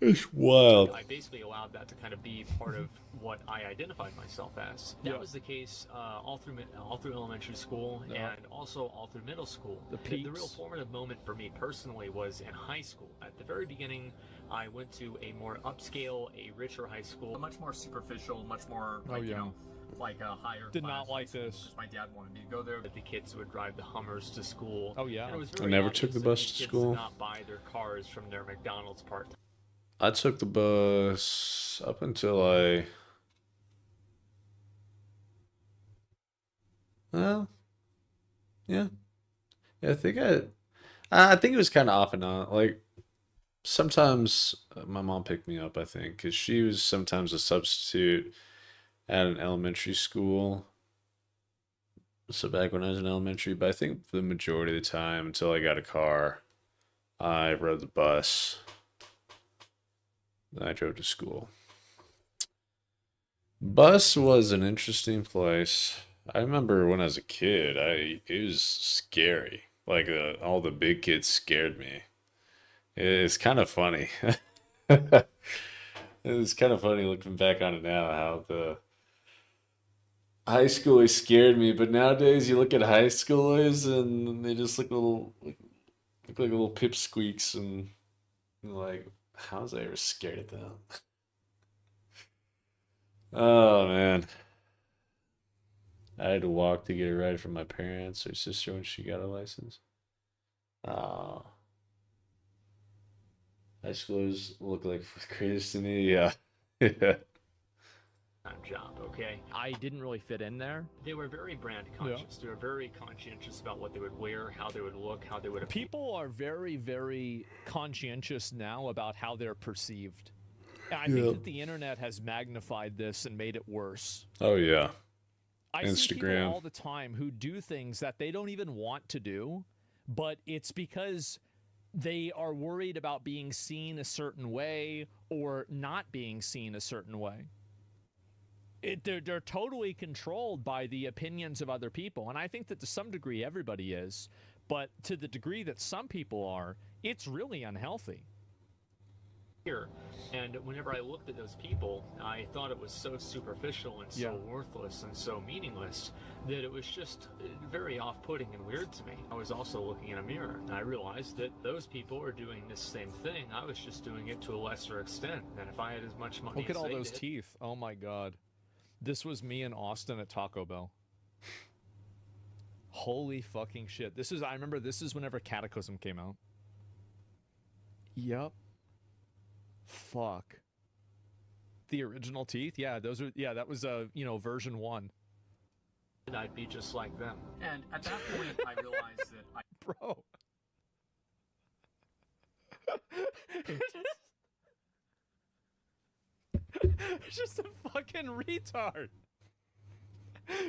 It's wild.
I basically allowed that to kind of be part of what I identified myself as. That was the case all through elementary school and also all through middle school. The real formative moment for me personally was in high school. At the very beginning, I went to a more upscale, a richer high school.
Much more superficial, much more, like, you know, like a higher
Did
class
not like
high school,
this.
because my dad wanted me to go there.
That the kids would drive the Hummers to school.
Oh yeah.
And it was
I
very
never
obvious
took the
that
bus
these
to
kids
school.
did not buy their cars from their McDonald's part.
I took the bus up until well, yeah, Yeah, I think it was kind of off and on. Like sometimes my mom picked me up, I think, because she was sometimes a substitute at an elementary school. So back when I was in elementary, but I think the majority of the time until I got a car, I rode the bus. Then I drove to school. Bus was an interesting place. I remember when I was a kid, it was scary. Like all the big kids scared me. It's kind of funny. It's kind of funny looking back on it now how the high schoolers scared me, but nowadays you look at high schoolers and they just look like little pipsqueaks and you're like, how was I ever scared of them? Oh man. I had to walk to get a ride from my parents or sister when she got a license. Oh. High schoolers look like fourth graders to me, yeah. Yeah.
Job, okay? I didn't really fit in there. They were very brand conscious. They were very conscientious about what they would wear, how they would look, how they would appear. People are very, very conscientious now about how they're perceived. And I think that the internet has magnified this and made it worse.
Oh yeah.
I see people all the time who do things that they don't even want to do, but it's because they are worried about being seen a certain way or not being seen a certain way. They're totally controlled by the opinions of other people. And I think that to some degree everybody is. But to the degree that some people are, it's really unhealthy. And whenever I looked at those people, I thought it was so superficial and so worthless and so meaningless that it was just very off-putting and weird to me. I was also looking in a mirror, and I realized that those people are doing this same thing. I was just doing it to a lesser extent. And if I had as much money
Look
as
at all
they
those
did,
teeth. Oh my god. This was me in Austin at Taco Bell. Holy fucking shit. I remember this is whenever Cataclysm came out. Yep. Fuck. The original teeth? Yeah, that was version 1.
I'd be just like them. And at that point, I realized that I...
Bro. Just a fucking retard.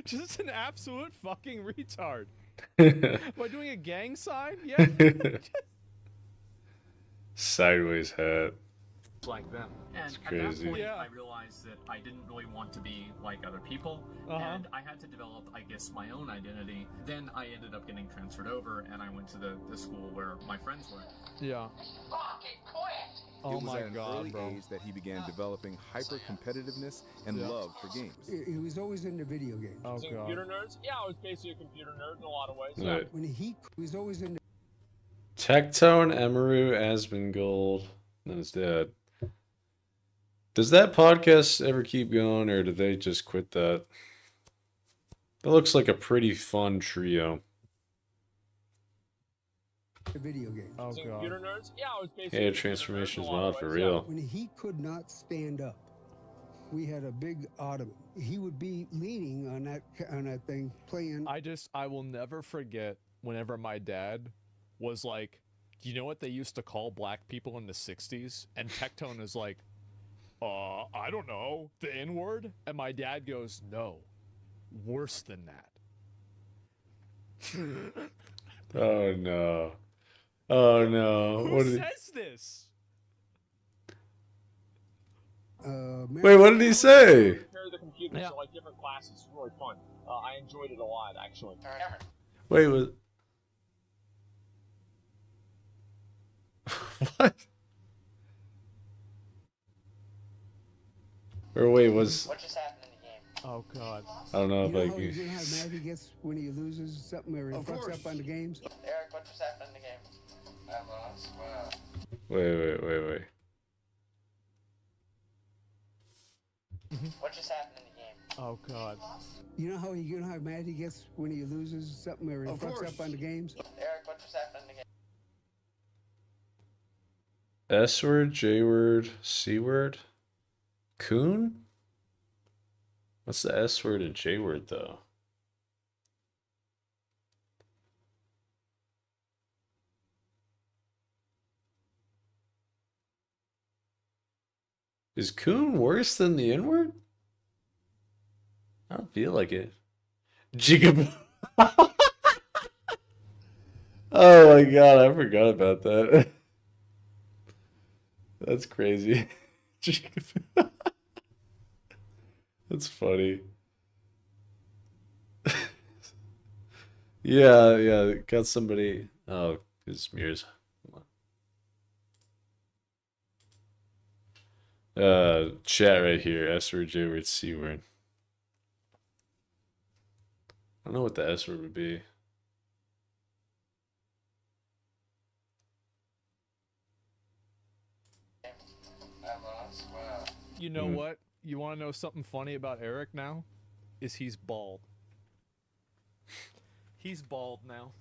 Just an absolute fucking retard. Am I doing a gang sign? Yeah.
Sideways hat.
like them. And
it's
at
crazy.
that point, I realized that I didn't really want to be like other people, and I had to develop, I guess, my own identity. Then I ended up getting transferred over, and I went to the school where my friends were.
Yeah.
It was at an early age that he began developing hyper-competitiveness and love for games.
He was always into video games.
Oh, God.
Computer nerds? Yeah, I was basically a computer nerd in a lot of ways.
Right.
When he was always into...
Tectone, Emeru, Asmongold, and his dad. Does that podcast ever keep going, or do they just quit that? It looks like a pretty fun trio.
video games.
Oh, God.
Computer nerds? Yeah, I was basically
Hey, transformations mod for real.
When he could not stand up, we had a big ottoman. He would be leaning on that thing, playing.
I will never forget whenever my dad was like, do you know what they used to call black people in the 60s? And Tectone is like, I don't know, the N-word? And my dad goes, no, worse than that.
Oh, no. Oh, no.
Who says this?
Wait, what did he say?
Compare the computers to like different classes. It's really fun. I enjoyed it a lot, actually.
Wait, what? What? Or wait, was...
What just happened in the game?
Oh, God.
I don't know if I
You
can...
know how mad he gets when he loses something or he fucks up on the games?
Eric, what just happened in the game? I lost. Wow.
Wait.
What just happened in the game?
Oh, God.
You know how mad he gets when he loses something or he fucks up on the games?
Eric, what just happened in the game?
S word, J word, C word? Coon? What's the S word and J word, though? Is coon worse than the N-word? I don't feel like it. Jigaboo. Oh my god, I forgot about that. That's crazy. Jigaboo. That's funny. Yeah, got somebody. Oh, his mirrors. Chat right here. S word, J word, C word. I don't know what the S word would be.
You know what? You want to know something funny about Eric now? Is he's bald. He's bald now.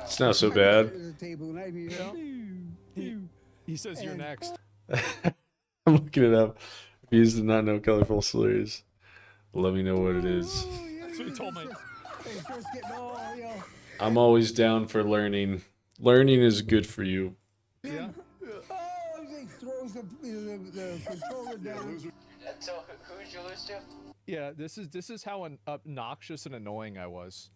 It's not so bad.
He says you're next.
I'm looking it up. If you used to not know colorful slurs, let me know what it is.
That's what he told me.
I'm always down for learning. Learning is good for you.
Yeah.
Oh, he throws the controller down.
So who'd you lose to?
Yeah, this is how obnoxious and annoying I was.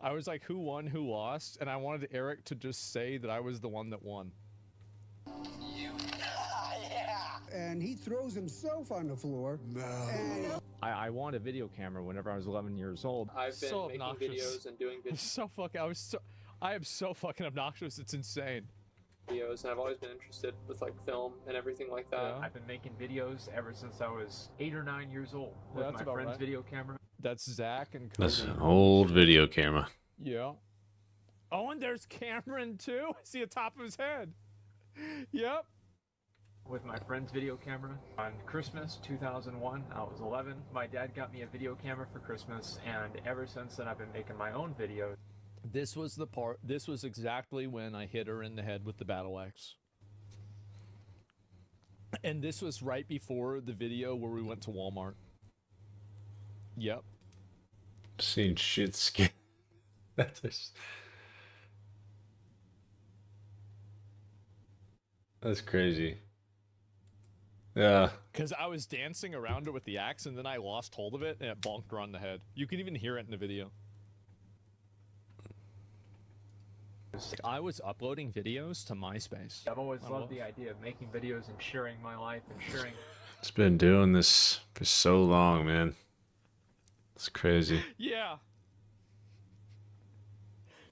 I was like, who won, who lost, and I wanted Eric to just say that I was the one that won.
And he throws himself on the floor. No.
I wanted a video camera whenever I was 11 years old.
I've been
So
making
obnoxious.
videos and doing
I am so fucking obnoxious. It's insane.
videos, and I've always been interested with like film and everything like that.
Yeah.
I've been making videos ever since I was 8 or 9 years old with
That's
my
about
friend's
right.
video camera.
That's Zach and Cody.
That's an old video camera.
Yeah. Oh, and there's Cameron too. I see the top of his head. Yep.
With my friend's video camera. On Christmas 2001, I was 11. My dad got me a video camera for Christmas, and ever since then I've been making my own videos.
This was the part. This was exactly when I hit her in the head with the battle axe. And this was right before the video where we went to Walmart. Yep.
Seen shit skin. That's crazy. Yeah.
Because I was dancing around it with the axe, and then I lost hold of it, and it bonked her on the head. You can even hear it in the video. I was uploading videos to MySpace.
I've always loved the idea of making videos and sharing my life and sharing.
It's been doing this for so long, man. It's crazy.
Yeah.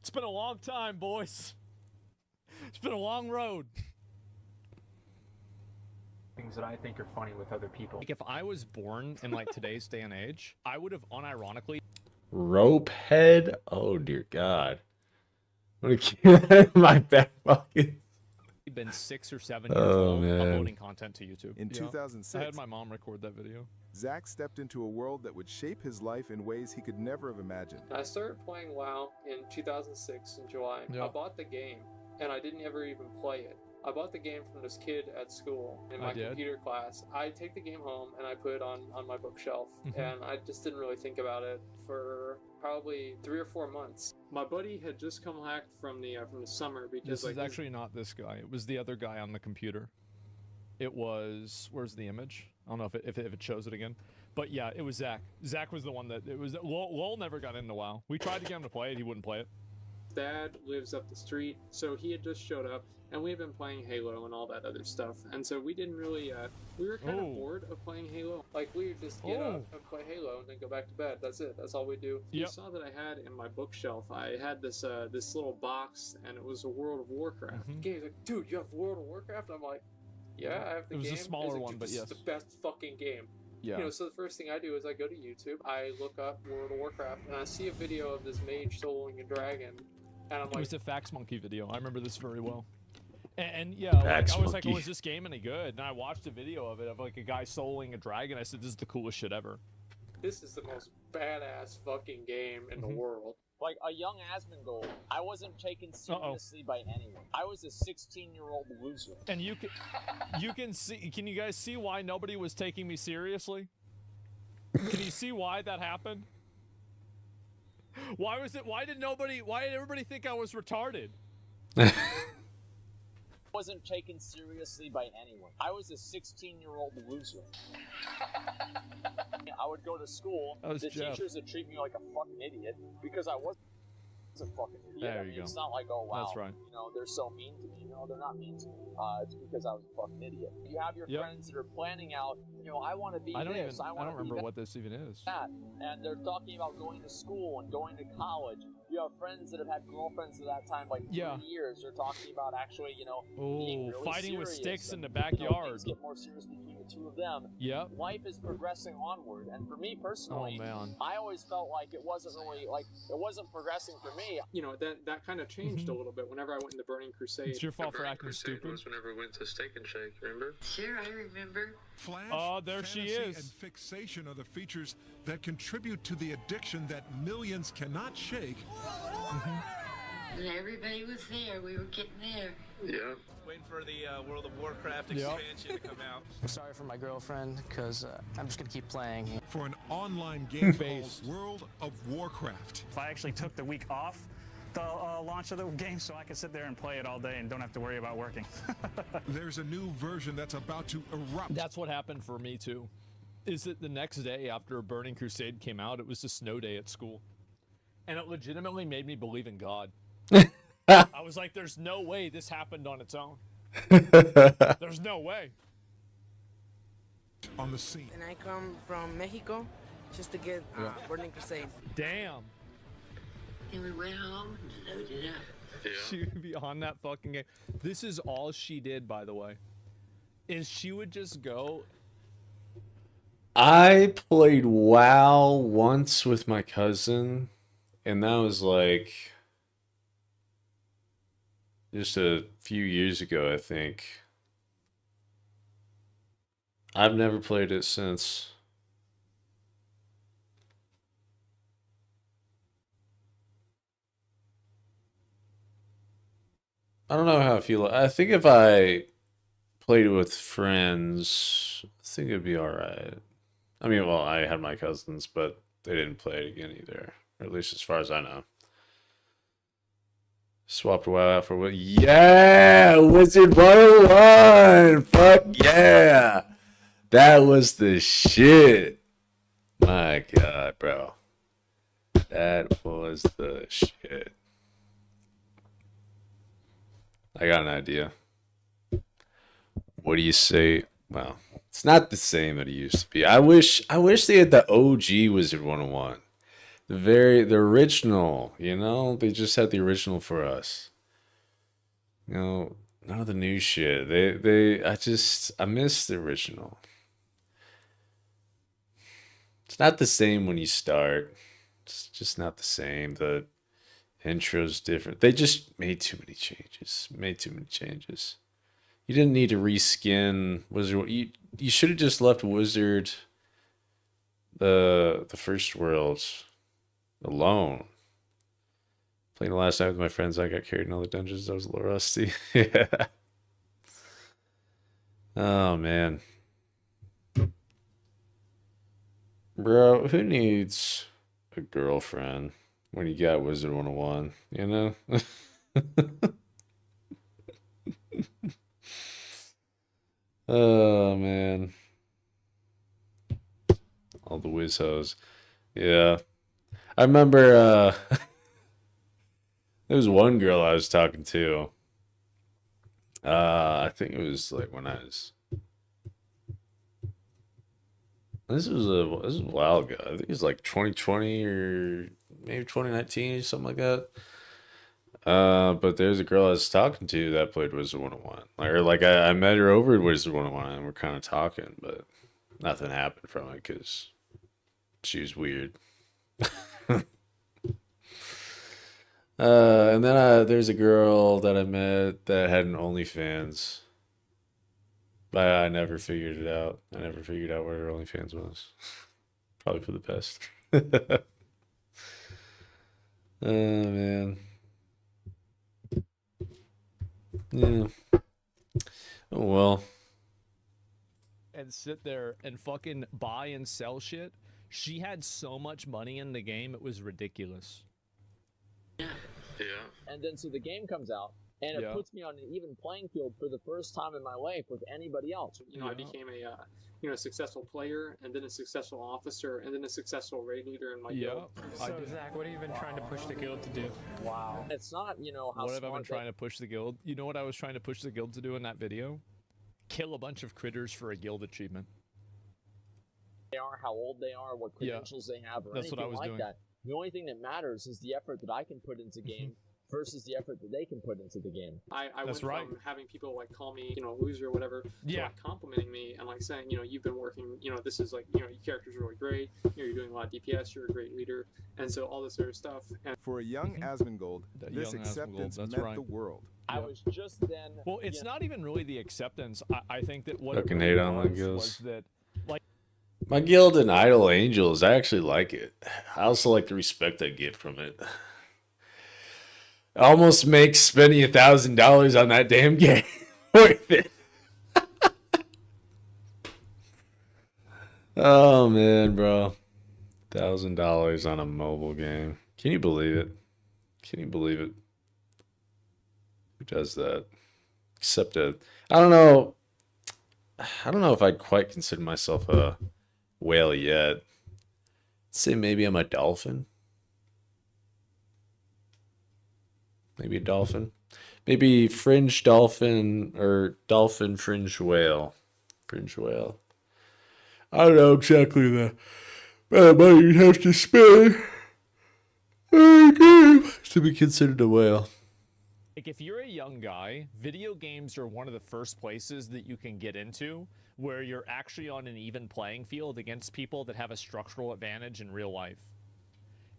It's been a long time, boys. It's been a long road.
Things that I think are funny with other people.
Like if I was born in like today's day and age, I would have unironically
Rope head? Oh dear God. I'm gonna keep that in my back pocket.
been 6 or 7 years
Oh,
old
man.
uploading content to YouTube.
In
Yeah.
2006,
I had my mom record that video.
Zach stepped into a world that would shape his life in ways he could never have imagined.
I started playing WoW in 2006 in July.
Yeah.
I bought the game, and I didn't ever even play it. I bought the game from this kid at school in my computer class. I take the game home and I put it on my bookshelf,
Mhm.
and I just didn't really think about it for probably 3 or 4 months. My buddy had just come back from the summer because
This is actually not this guy. It was the other guy on the computer. It was, where's the image? I don't know if it shows it again. But yeah, it was Zach. Zach was the one that, it was, Lowell never got into WoW. We tried to get him to play it, he wouldn't play it.
Dad lives up the street, so he had just showed up, and we had been playing Halo and all that other stuff, and so we didn't really, we were kind of bored of playing Halo. Like, we would just get up and play Halo and then go back to bed. That's it. That's all we do. You
Yep.
saw that I had in my bookshelf, I had this this little box, and it was a World of Warcraft game. He's like, dude, you have World of Warcraft? I'm like, yeah, I have the
It was a
game.
smaller
He's like,
one,
"Dude,
but
this
yes.
is the best fucking game.
Yeah.
You know, so the first thing I do is I go to YouTube, I look up World of Warcraft, and I see a video of this mage soloing a dragon, and I'm
It
like,
was a Fax Monkey video. I remember this very well. And yeah, like,
Fax
I was like,
Monkey.
oh, is this game any good? And I watched a video of it of like a guy soloing a dragon. I said, this is the coolest shit ever.
this is the most badass fucking game in
Mm-hmm.
the world.
Like a young Asmongold, I wasn't taken seriously by anyone. I was a 16-year-old loser.
And you can see, can you guys see why nobody was taking me seriously? Can you see why that happened? Why did everybody think I was retarded?
wasn't taken seriously by anyone. I was a 16-year-old loser. I would go to school. The teachers would treat me like a fucking idiot because I was a fucking idiot.
There you go.
It's not like, oh wow,
That's right.
you know, they're so mean to me. No, they're not mean to me. It's because I was a fucking idiot. You have your friends that are planning out, you know, I want to be
I don't
this, I
even. I
want
don't
to be
remember what this even is.
that, and they're talking about going to school and going to college. You have friends that have had girlfriends at that time, like 3 years. They're talking about actually, you know, being really
fighting with
serious
sticks in
and,
the
you know,
backyard.
things get more serious between the two of them.
Yep.
Life is progressing onward, and for me personally,
Oh, man.
I always felt like it wasn't really like it wasn't progressing for me.
You know, that kind of changed a little bit whenever I went in the Burning Crusade.
It's your fault for acting stupid.
Was whenever we went to Steak and Shake, remember?
Sure, I remember.
Flash,
Oh, there she
fantasy,
is.
and fixation are the features that contribute to the addiction that millions cannot shake.
And everybody was there. We were getting there.
Yeah.
Waiting for the World of Warcraft expansion to come out.
I'm sorry for my girlfriend, because I'm just going to keep playing.
For an online game called World of Warcraft.
If I actually took the week off the launch of the game so I could sit there and play it all day and don't have to worry about working.
There's a new version that's about to erupt.
That's what happened for me too. Is that the next day after Burning Crusade came out, it was a snow day at school. And it legitimately made me believe in God. I was like, there's no way this happened on its own. There's no way.
On the scene.
And I come from Mexico just to get Burning Crusade.
Damn.
And we went home and loaded up.
She would be on that fucking game. This is all she did, by the way. Is she would just go.
I played WoW once with my cousin, and that was like just a few years ago, I think. I've never played it since. I don't know how I feel. I think if I played it with friends, I think it'd be alright. I mean, well, I had my cousins, but they didn't play it again either. Or at least as far as I know. Swapped WoW out for what? Yeah! Wizard 101! Fuck yeah! That was the shit. My god, bro. That was the shit. I got an idea. What do you say? Well, it's not the same that it used to be. I wish they had the OG Wizard 101. The original, you know? They just had the original for us. You know, none of the new shit. I miss the original. It's not the same when you start. It's just not the same. The intro's different. They just made too many changes. You didn't need to reskin Wizard. You should have just left Wizard the first world alone. Playing the last night with my friends, I got carried in all the dungeons. I was a little rusty. Yeah. Oh man. Bro, who needs a girlfriend when you got Wizard 101, you know? Oh man. All the whiz hoes. Yeah. I remember there was one girl I was talking to. I think it was like when I was This was a while ago. I think it was like 2020 or maybe 2019 or something like that. But there's a girl I was talking to that played Wizard 101. I met her over at Wizard 101 and we're kind of talking, but nothing happened from it because she was weird. And then there's a girl that I met that had an OnlyFans. But I never figured it out. I never figured out where her OnlyFans was. Probably for the best. Oh, man. Yeah. Oh, well.
And sit there and fucking buy and sell shit. She had so much money in the game, it was ridiculous.
Yeah. And then so the game comes out, and it puts me on an even playing field for the first time in my life with anybody else.
You know, I became a successful player, and then a successful officer, and then a successful raid leader in my guild.
So Zach, what have you been trying to push the guild to do?
Wow. It's not, how
What have I been trying to push the guild? You know what I was trying to push the guild to do in that video? Kill a bunch of critters for a guild achievement.
They are, how old they are, what credentials they have, or
That's what I was doing.
that. The only thing that matters is the effort that I can put into game versus the effort that they can put into the game.
I went from having people like call me, loser or whatever, to like complimenting me and like saying, you've been working, this is like, your character's really great, you're doing a lot of DPS, you're a great leader, and so all this sort of stuff. And
for a young Asmongold, this acceptance meant the world.
I was just then.
Well, it's not even really the acceptance. I think that what
Fucking
it really
hate on my
was
guilds.
that, like,
my guild and Idle Angels, I actually like it. I also like the respect I get from it. It almost makes spending $1,000 on that damn game worth it. Oh man, bro, $1,000 on a mobile game. Can you believe it? Can you believe it? Who does that? Except I don't know. I don't know if I'd quite consider myself a whale yet. I'd say maybe I'm a dolphin. Maybe a dolphin. Maybe fringe dolphin or dolphin fringe whale. Fringe whale. I don't know exactly the amount of money you'd have to spend to be considered a whale.
Like, if you're a young guy, video games are one of the first places that you can get into where you're actually on an even playing field against people that have a structural advantage in real life.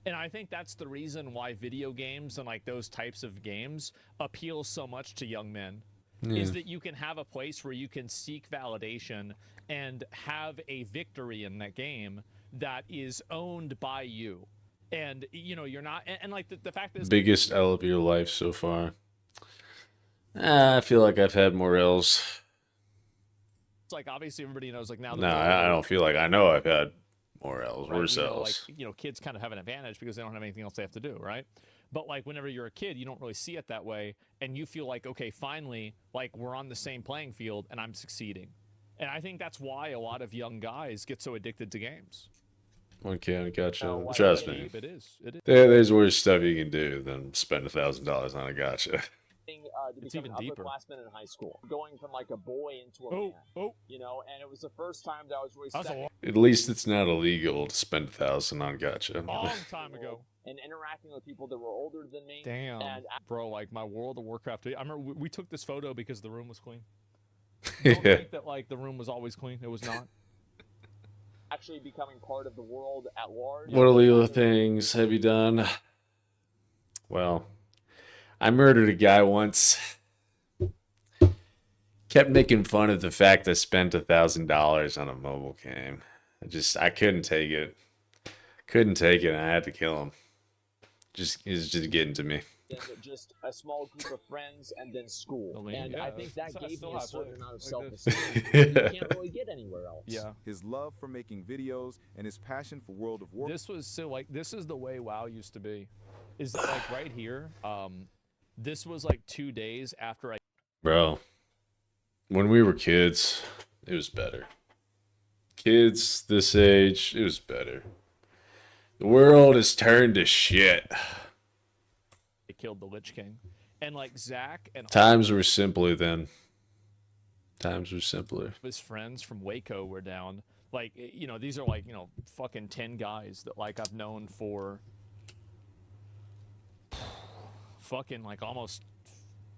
And I think that's the reason why video games and like those types of games appeal so much to young men. Is that you can have a place where you can seek validation and have a victory in that game that is owned by you. And, you're not... And like, the fact is...
Biggest L of your life so far. I feel like I've had more L's.
It's like, obviously, everybody knows, like, now...
No, I don't feel like... I know I've had more L's, worse L's.
Like, kids kind of have an advantage because they don't have anything else they have to do, right? But, like, whenever you're a kid, you don't really see it that way, and you feel like, okay, finally, like, we're on the same playing field, and I'm succeeding. And I think that's why a lot of young guys get so addicted to games.
Okay, gotcha. Trust me.
It is.
There's worse stuff you can do than spend $1,000 on a gotcha.
To become an upperclassman in high school, going from like a boy into a man, and it was the first time that I was really stepping.
At least it's not illegal to spend $1,000 on gotcha.
Long time ago.
And interacting with people that were older than me.
Damn, bro, like my World of Warcraft. I remember we took this photo because the room was clean. Don't think that like the room was always clean. It was not.
Actually becoming part of the world at large.
What illegal things have you done? Well, I murdered a guy once. Kept making fun of the fact I spent $1,000 on a mobile game. I couldn't take it. Couldn't take it, and I had to kill him. It was just getting to me.
Just a small group of friends and then school. And I think that gave me a certain amount of self-esteem you can't really get anywhere else.
Yeah.
His love for making videos and his passion for World of Warcraft.
This is the way WoW used to be. Is that like right here? This was like 2 days after I...
Bro, when we were kids, it was better. Kids this age, it was better. The world has turned to shit.
They killed the Lich King. And like Zach and...
Times were simpler then. Times were simpler.
His friends from Waco were down. Like, these are like, fucking 10 guys that like I've known for... fucking like almost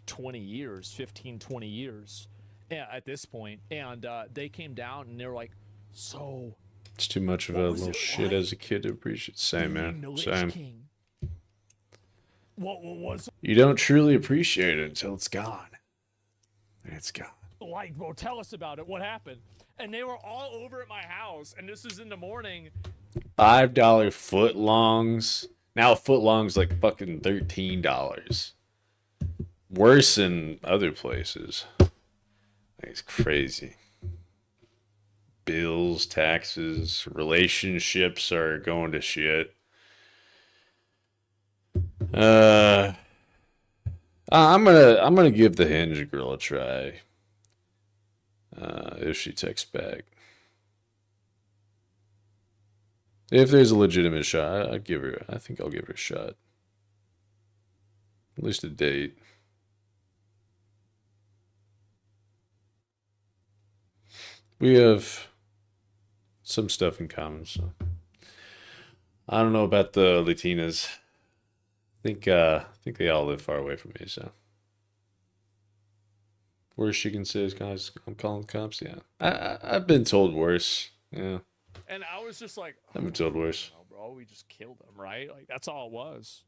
20 years, 15, 20 years at this point. And they came down and they were like, so...
It's too much of a little shit as a kid to appreciate. Same, man. Same.
What was...
You don't truly appreciate it until it's gone. And it's gone.
Like, bro, tell us about it. What happened? And they were all over at my house, and this was in the morning.
$5 footlongs. Now a footlong's like fucking $13. Worse in other places. It's crazy. Bills, taxes, relationships are going to shit. I I'm gonna give the Hinge girl a try. If she texts back. If there's a legitimate shot, I think I'll give her a shot. At least a date. We have some stuff in common, so I don't know about the Latinas. I think they all live far away from me, so. Worst she can say is, guys, I'm calling the cops. Yeah, I've been told worse. Yeah.
And I was just like,
I've been told worse.
No, bro, we just killed him, right? Like that's all it was.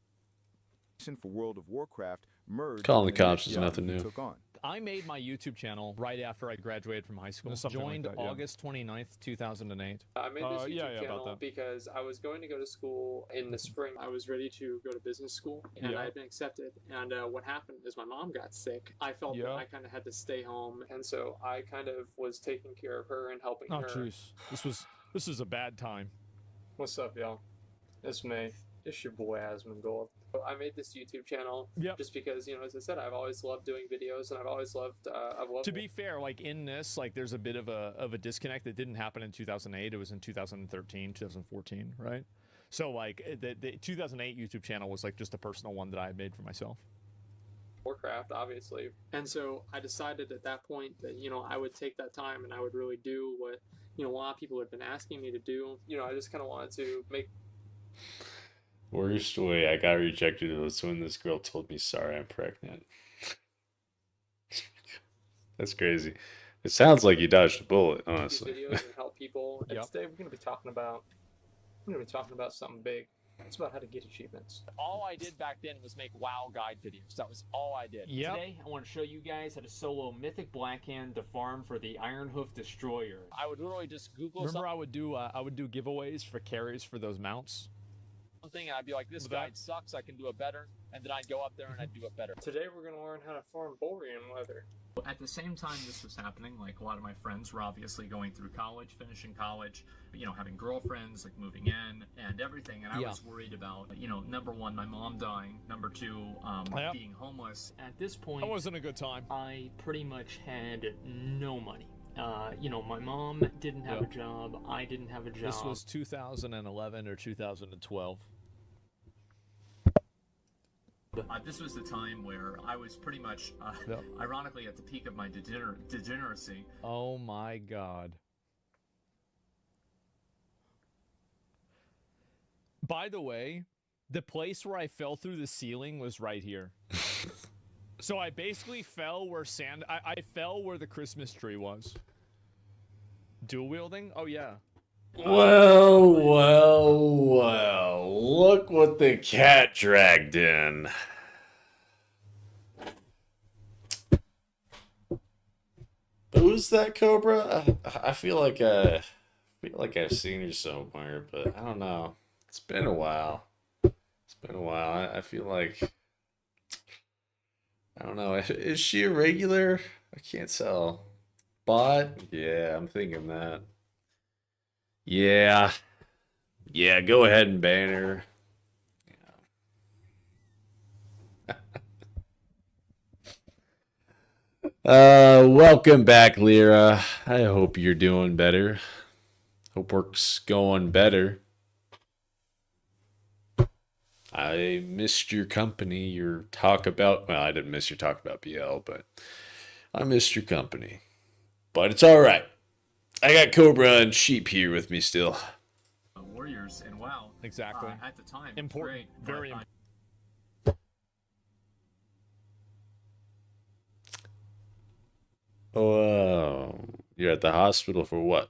For World of Warcraft merged.
Calling the cops is nothing new.
Took on.
I made my YouTube channel right after I graduated from high school. Joined like that, August 29th, 2008.
I made this YouTube channel because I was going to go to school in the spring. I was ready to go to business school, and I had been accepted. And what happened is my mom got sick. I felt that I kind of had to stay home, and so I kind of was taking care of her and helping her.
Oh, jeez. This is a bad time.
What's up, y'all? It's me. It's your boy Asmongold. I made this YouTube channel just because, you know, as I said, I've always loved doing videos, and I've always loved.
To be fair, like in this, like there's a bit of a disconnect that didn't happen in 2008. It was in 2013, 2014, right? So like the 2008 YouTube channel was like just a personal one that I had made for myself.
Warcraft, obviously, and so I decided at that point that, you know, I would take that time and I would really do what, you know, a lot of people had been asking me to do. You know, I just kind of wanted to make.
Worst way I got rejected was when this girl told me, sorry, I'm pregnant. That's crazy. It sounds like you dodged a bullet, honestly.
Videos and help people. And today we're going to be talking about something big. It's about how to get achievements.
All I did back then was make WoW guide videos. That was all I did.
Today, I want to show you guys how to solo Mythic Blackhand to farm for the Ironhoof Destroyer.
I would literally just Google
Remember I would do giveaways for carries for those mounts?
something and I'd be like, this guide sucks, I can do it better. And then I'd go up there and I'd do it better.
Today we're going to learn how to farm Borean leather.
At the same time this was happening, like a lot of my friends were obviously going through college, finishing college, you know, having girlfriends, like moving in and everything. And I was worried about, you know, number one, my mom dying. Number two, being homeless.
At this point,
that wasn't a good time.
I pretty much had no money. You know, my mom didn't have a job. I didn't have a job.
This was 2011 or 2012.
This was the time where I was pretty much, ironically, at the peak of my degeneracy.
Oh my God. By the way, the place where I fell through the ceiling was right here. So I basically fell where I fell where the Christmas tree was. Dual wielding? Oh yeah.
Well, look what the cat dragged in. Who's that Cobra? I feel like I've seen her somewhere, but I don't know. It's been a while. I feel like, I don't know. Is she a regular? I can't tell. Bot? Yeah, I'm thinking that. Yeah, go ahead and ban her. Welcome back, Lyra. I hope you're doing better. Hope work's going better. I missed your company, your talk about, well, I didn't miss your talk about BL, but I missed your company. But it's all right. I got Cobra and Sheep here with me still.
Warriors and WoW.
Exactly.
At the time.
Important.
Great,
Very important.
Oh, you're at the hospital for what?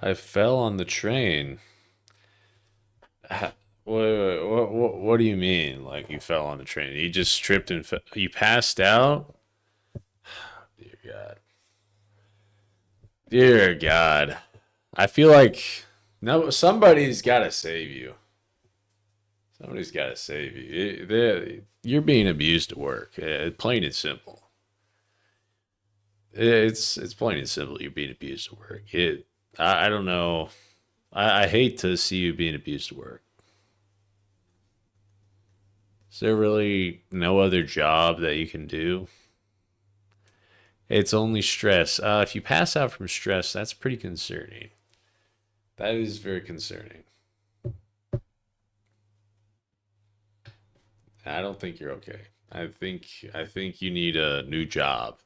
I fell on the train. What do you mean? Like you fell on the train? You just tripped and you passed out? Dear God. I feel like somebody's got to save you. Somebody's got to save you. You're being abused at work. Plain and simple. It's plain and simple. You're being abused at work. I don't know. I hate to see you being abused at work. Is there really no other job that you can do? It's only stress. If you pass out from stress, that's pretty concerning. That is very concerning. I don't think you're okay. I think you need a new job,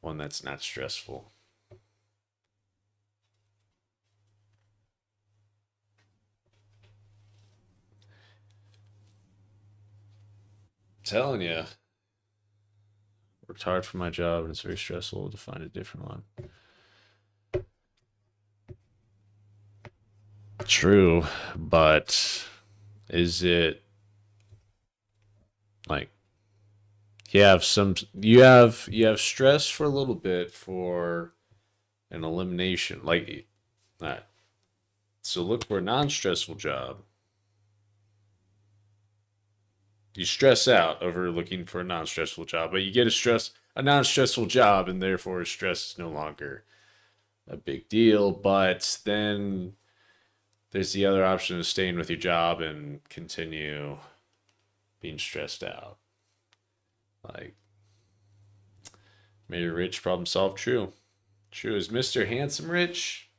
one that's not stressful. I'm telling you, worked hard for my job, and it's very stressful to find a different one. True, but is it like you have stress for a little bit for an elimination, like that. So look for a non-stressful job. You stress out over looking for a non-stressful job, but you get a non-stressful job, and therefore stress is no longer a big deal. But then there's the other option of staying with your job and continue being stressed out. Like, marry rich, problem solved. True. Is Mr. Handsome rich?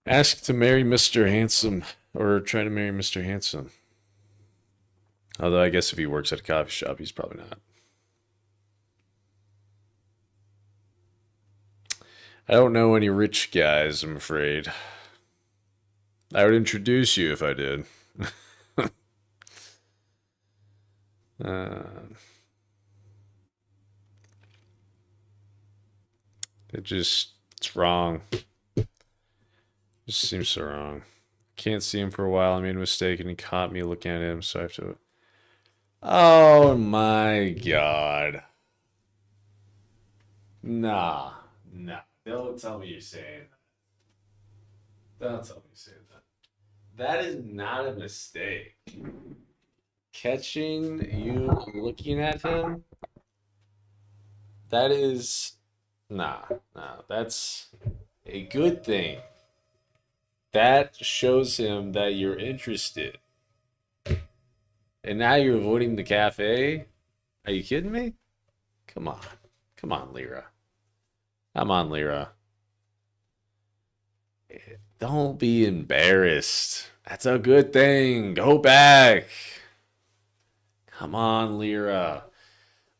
Ask to marry Mr. Handsome, or try to marry Mr. Handsome. Although I guess if he works at a coffee shop, he's probably not. I don't know any rich guys, I'm afraid. I would introduce you if I did. It's wrong. It just seems so wrong. Can't see him for a while. I made a mistake and he caught me looking at him, so I have to... Oh my god. Nah. Don't tell me you're saying that. Don't tell me you're saying that. That is not a mistake. Catching you looking at him, that is... Nah. That's a good thing. That shows him that you're interested. And now you're avoiding the cafe? Are you kidding me? Come on, Lyra. Come on, Lyra. Don't be embarrassed. That's a good thing. Go back. Come on, Lyra.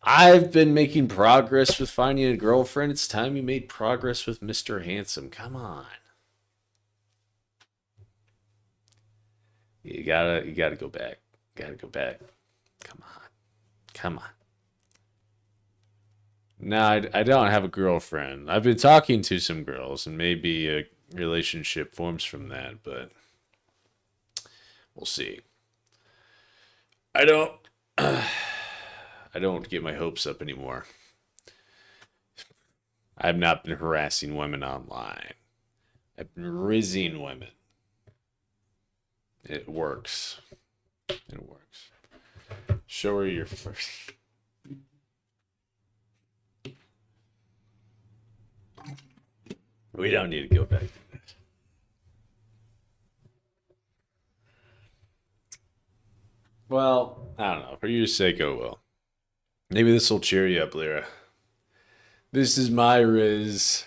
I've been making progress with finding a girlfriend. It's time you made progress with Mr. Handsome. Come on. You gotta go back. Gotta go back. Come on. No, I don't have a girlfriend. I've been talking to some girls, and maybe a relationship forms from that, but we'll see. I don't get my hopes up anymore. I've not been harassing women online. I've been rizzing women. It works. Show her your first. We don't need to go back to that. Well, I don't know. For your sake, oh well. Maybe this will cheer you up, Lyra. This is my Riz.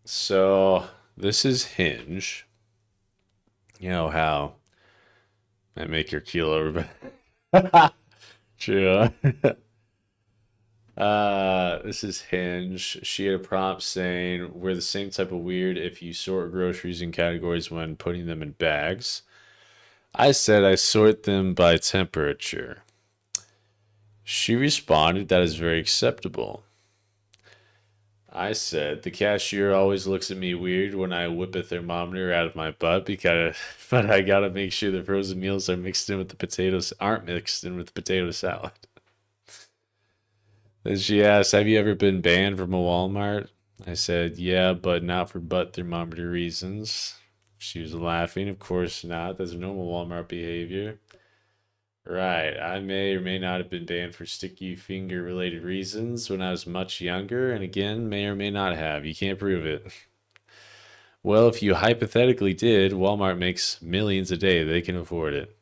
So, this is Hinge. You know how I make your keel over. True. This is Hinge. She had a prompt saying, we're the same type of weird if you sort groceries in categories when putting them in bags. I said I sort them by temperature. She responded, that is very acceptable. I said the cashier always looks at me weird when I whip a thermometer out of my butt because, but I gotta make sure the frozen meals are mixed in with the potatoes aren't mixed in with the potato salad. Then she asked, "Have you ever been banned from a Walmart?" I said, "Yeah, but not for butt thermometer reasons." She was laughing. "Of course not. That's normal Walmart behavior." Right. I may or may not have been banned for sticky finger related reasons when I was much younger, and again, may or may not have. You can't prove it. Well, if you hypothetically did, Walmart makes millions a day. They can afford it.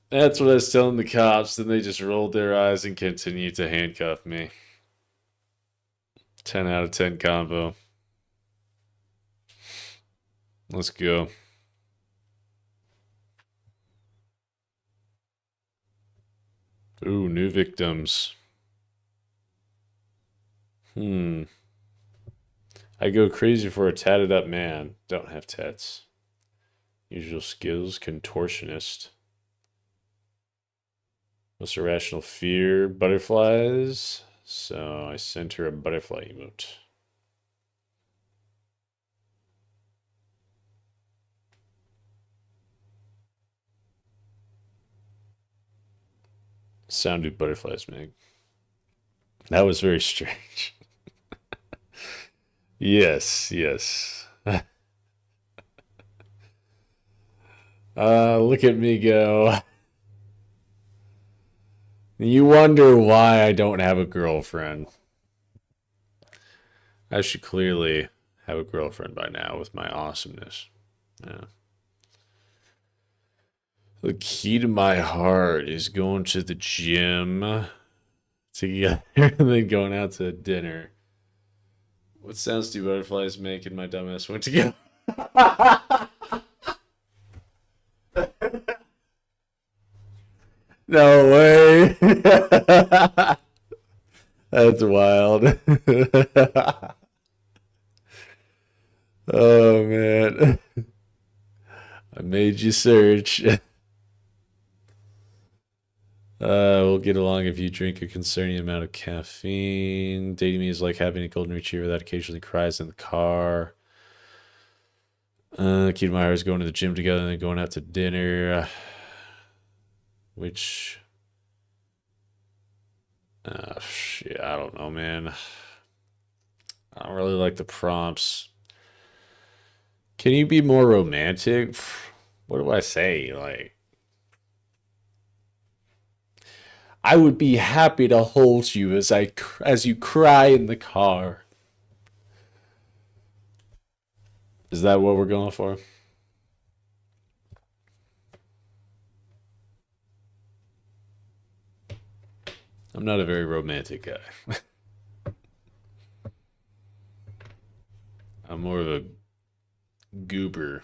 That's what I was telling the cops. Then they just rolled their eyes and continued to handcuff me. 10 out of 10 combo. Let's go. Ooh, new victims. I go crazy for a tatted up man. Don't have tats. Usual skills, contortionist. Most irrational fear, butterflies. So I sent her a butterfly emote. Sound do butterflies make. That was very strange. Yes. Look at me go. You wonder why I don't have a girlfriend. I should clearly have a girlfriend by now with my awesomeness. Yeah. The key to my heart is going to the gym together and then going out to dinner. What sounds do butterflies make? And my dumbass went together. No way. That's wild. Oh man. I made you search. We'll get along if you drink a concerning amount of caffeine. Dating me is like having a golden retriever that occasionally cries in the car. Keith Meyer is going to the gym together and then going out to dinner. Which, shit, I don't know, man. I don't really like the prompts. Can you be more romantic? What do I say? Like, I would be happy to hold you as you cry in the car. Is that what we're going for? I'm not a very romantic guy. I'm more of a goober.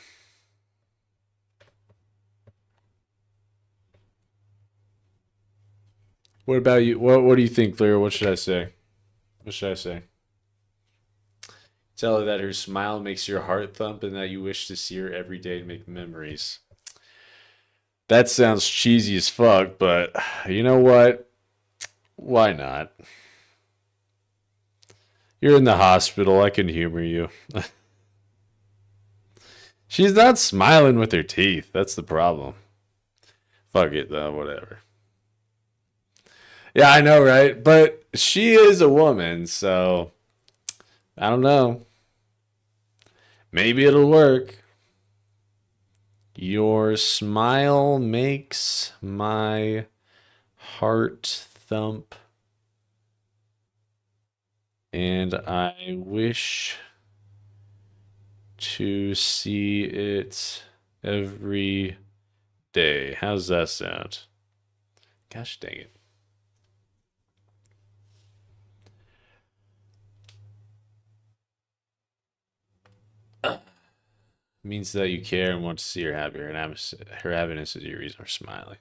What about you? What do you think, Claire? What should I say? What should I say? Tell her that her smile makes your heart thump and that you wish to see her every day to make memories. That sounds cheesy as fuck, but you know what? Why not? You're in the hospital. I can humor you. She's not smiling with her teeth. That's the problem. Fuck it, though. Whatever. Yeah, I know, right? But she is a woman, so I don't know. Maybe it'll work. Your smile makes my heart thump. And I wish to see it every day. How's that sound? Gosh dang it. Means that you care and want to see her happier, and her happiness is your reason for smiling.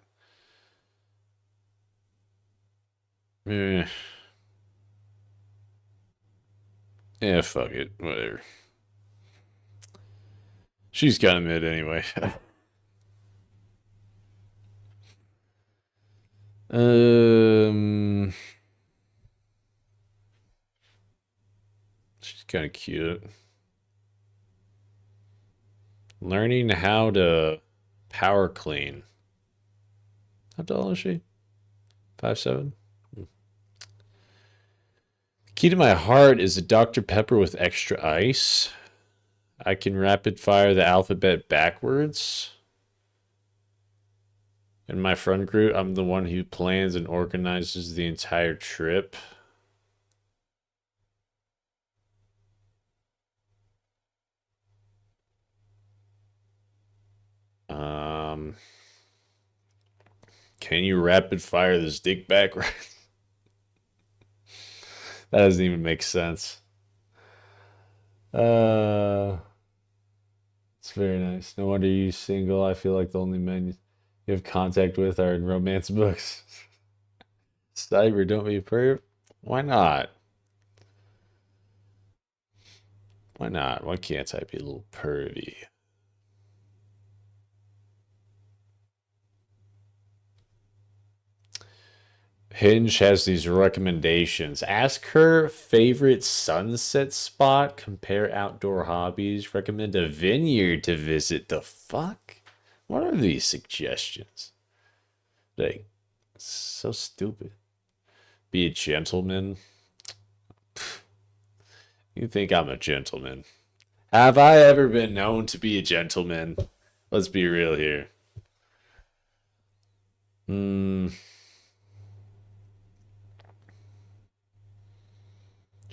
Yeah, fuck it. Whatever. She's kind of mid anyway. kind of cute. Learning how to power clean. How tall is she? 5'7"? Key to my heart is a Dr. Pepper with extra ice. I can rapid fire the alphabet backwards. In my friend group, I'm the one who plans and organizes the entire trip. Can you rapid fire this dick backwards? That doesn't even make sense. It's very nice. No wonder you're single. I feel like the only men you have contact with are in romance books. Cyber, don't be a perv. Why not? Why not? Why can't I be a little pervy? Hinge has these recommendations. Ask her favorite sunset spot, compare outdoor hobbies, recommend a vineyard to visit. The fuck? What are these suggestions? Like, so stupid. Be a gentleman. You think I'm a gentleman? Have I ever been known to be a gentleman? Let's be real here.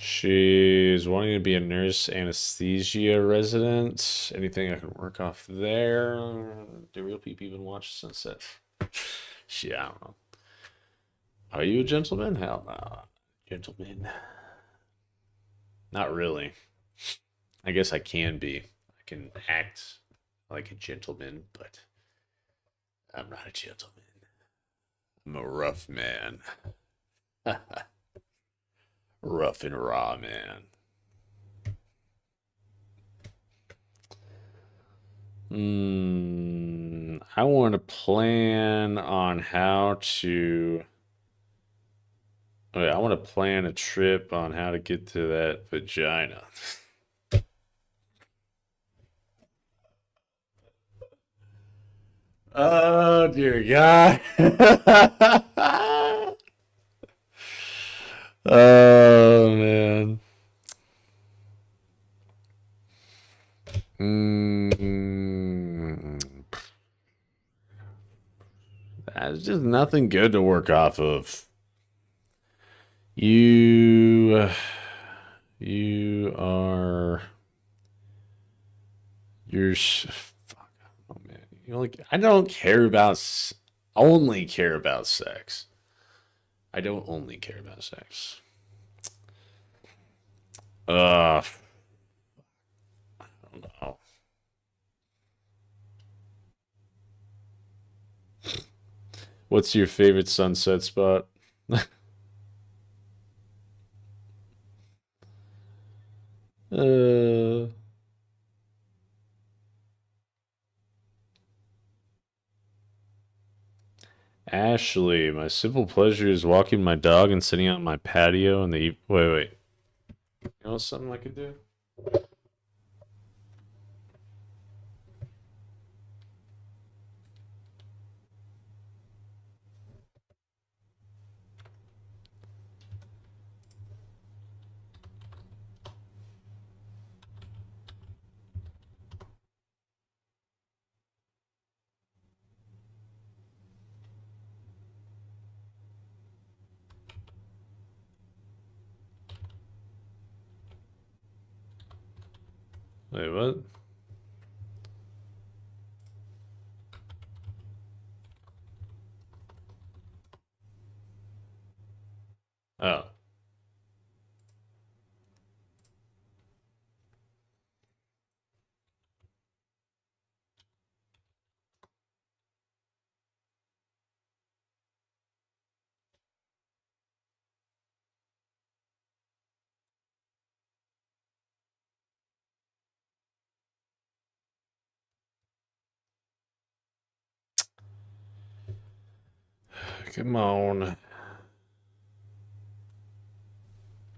She's wanting to be a nurse anesthesia resident. Anything I can work off there? Do real people even watch Sunset? Shit, I don't know. Are you a gentleman? Hell no. Gentleman. Not really. I guess I can be. I can act like a gentleman, but I'm not a gentleman. I'm a rough man. Rough and raw man. I want to plan on how to... I want to plan a trip on how to get to that vagina. Oh, dear God. Oh, man. That's just nothing good to work off of. You are... Fuck, oh, man. I don't care about... Only care about sex. I don't only care about sex. I don't know. What's your favorite sunset spot? Ashley, my simple pleasure is walking my dog and sitting on my patio in the... Wait. You know something I could do? Wait, what? Oh. Come on.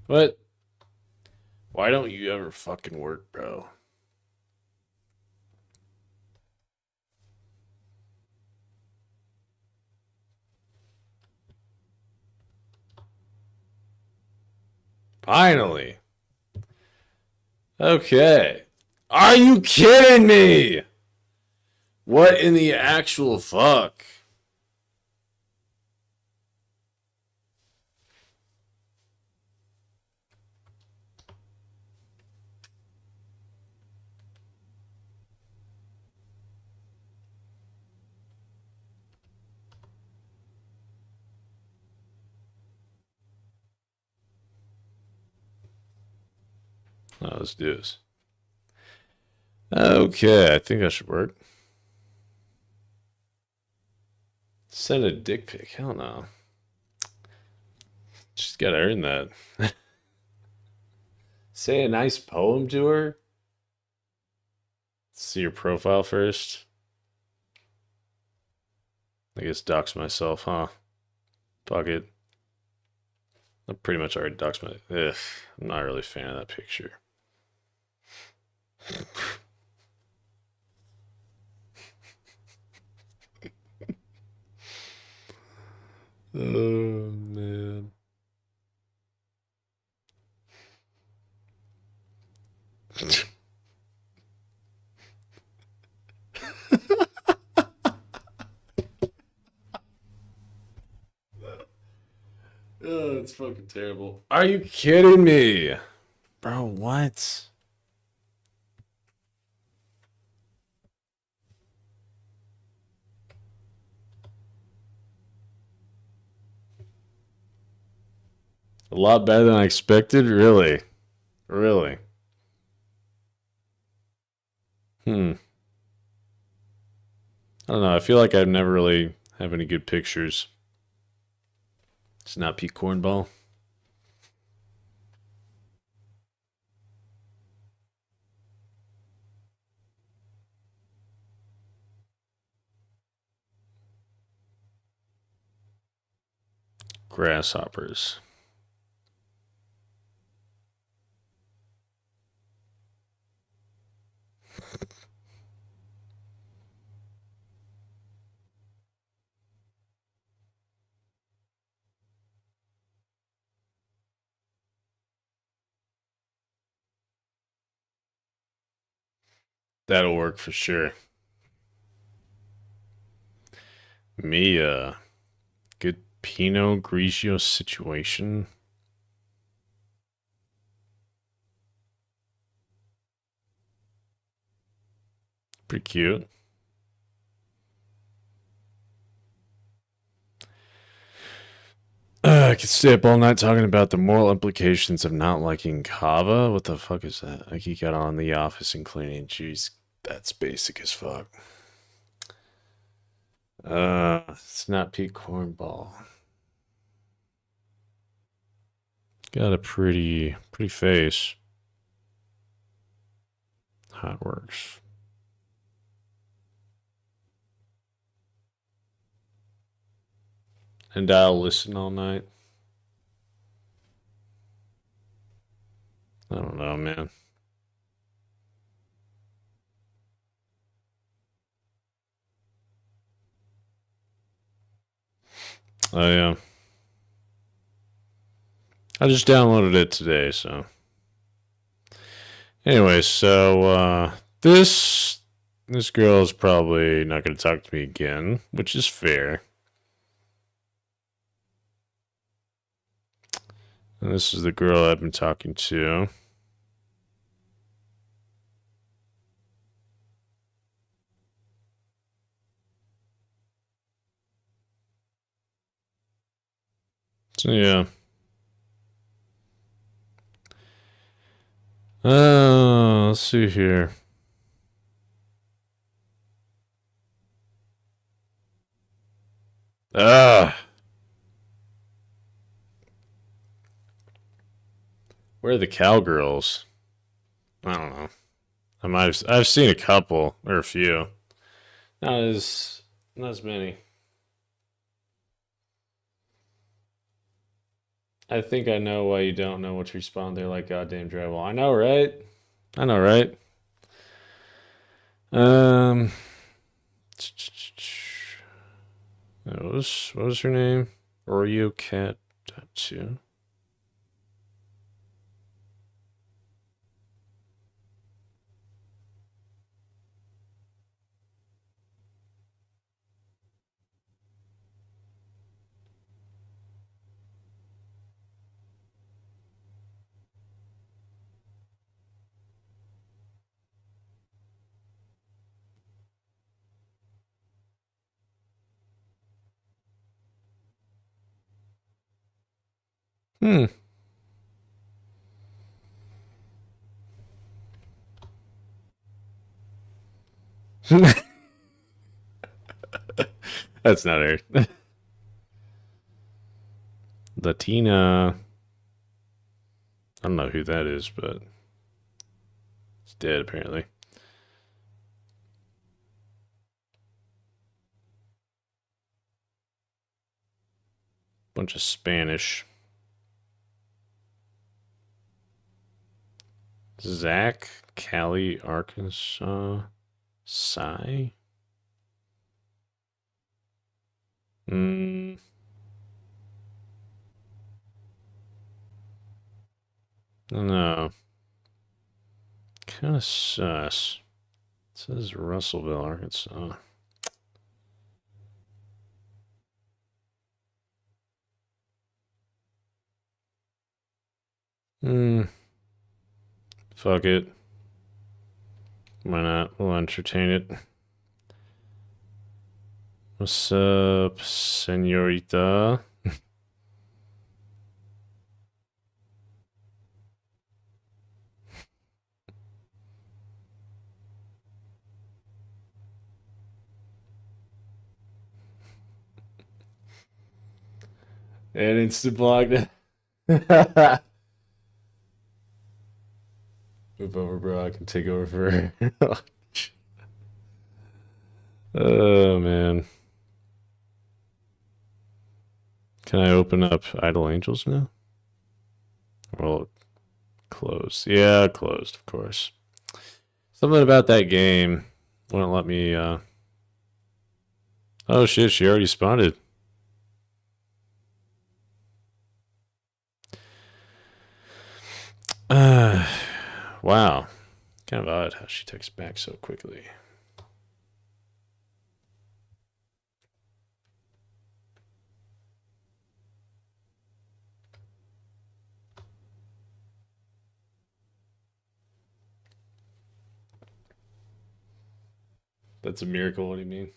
What? Why don't you ever fucking work, bro? Finally. Okay. Are you kidding me? What in the actual fuck? Oh, let's do this. Okay, I think that should work. Send a dick pic. Hell no. She's got to earn that. Say a nice poem to her. See your profile first. I guess dox myself, huh? Fuck it. I pretty much already doxed my... Ugh, I'm not really a fan of that picture. Oh, man. Oh, it's fucking terrible. Are you kidding me? Bro, what? A lot better than I expected? Really? Really? I don't know. I feel like I never really have any good pictures. It's not Pete Cornball. Grasshoppers. That'll work for sure. Me, good Pinot Grigio situation. Pretty cute. I could stay up all night talking about the moral implications of not liking kava. What the fuck is that? I geek out on The Office and cleaning. Jeez, that's basic as fuck. It's not Pete Cornball. Got a pretty face. How it works. And I'll listen all night. I don't know, man. Oh, yeah. I just downloaded it today, so. Anyway, so, this girl is probably not going to talk to me again, which is fair. And this is the girl I've been talking to. So, yeah. Let's see here. Where are the cowgirls? I don't know. I've seen a couple or a few. Not as many. I think I know why you don't know what to respond there like goddamn drywall. I know, right? I know, right? What was her name? Oreo Cat 2. Hmm. That's not her. Latina. I don't know who that is, but it's dead apparently. Bunch of Spanish. Zach, Cali, Arkansas, Cy. No. Kind of sus. It says Russellville, Arkansas. Fuck it. Why not? We'll entertain it. What's up, senorita? And instant blocked. Move over, bro. I can take over for her. Oh, man. Can I open up Idle Angels now? Well, closed. Yeah, closed, of course. Something about that game wouldn't let me, Oh, shit, she already spotted. Wow. Kind of odd how she texts back so quickly. That's a miracle. What do you mean?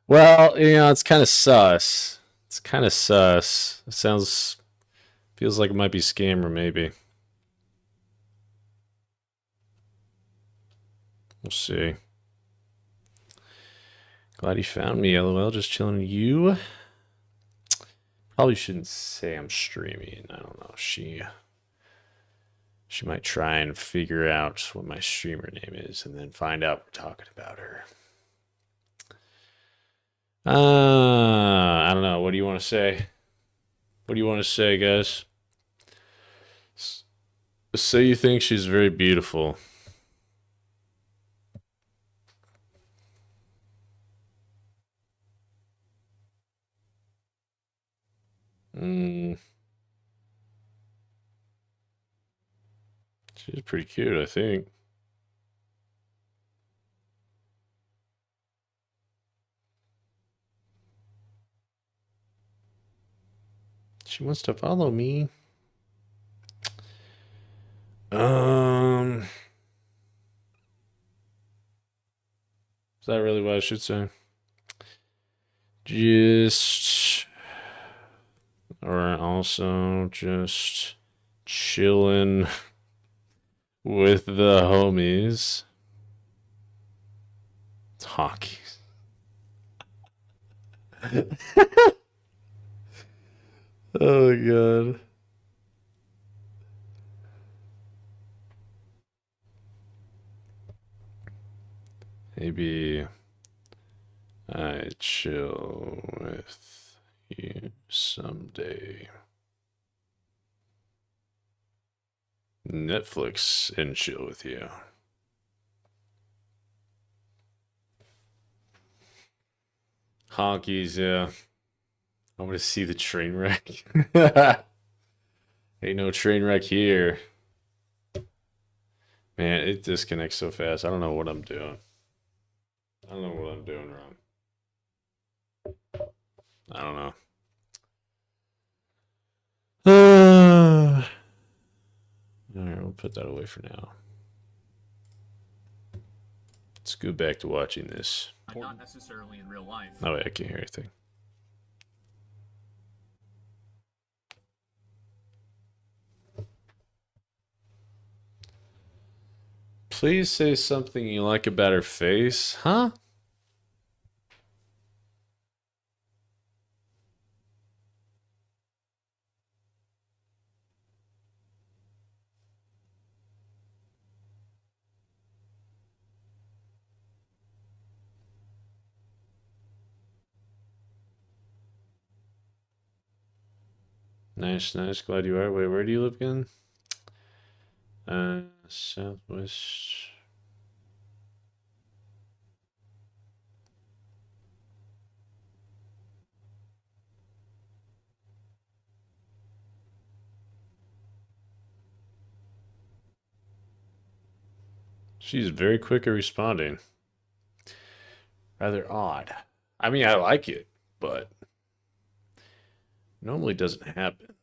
Well, it's kind of sus. It's kind of sus. It feels like it might be scammer, maybe. We'll see. Glad you found me, LOL. Just chilling. You probably shouldn't say I'm streaming. I don't know. She might try and figure out what my streamer name is and then find out we're talking about her. I don't know. What do you want to say? What do you want to say, guys? Say you think she's very beautiful. She's pretty cute, I think. She wants to follow me. Is that really what I should say? Or also just chilling with the homies. It's hockey. Oh my god. Maybe I chill with you someday. Netflix and chill with you. Honkies, yeah. I want to see the train wreck. Ain't no train wreck here. Man, it disconnects so fast. I don't know what I'm doing. I don't know what I'm doing wrong. I don't know. Alright, we'll put that away for now. Let's go back to watching this.
Not necessarily in real life.
Oh, wait, I can't hear anything. Please say something you like about her face. Huh? Nice, nice. Glad you are. Wait, where do you live again? Southwest. She's very quick at responding. Rather odd. I mean, I like it, but normally doesn't happen.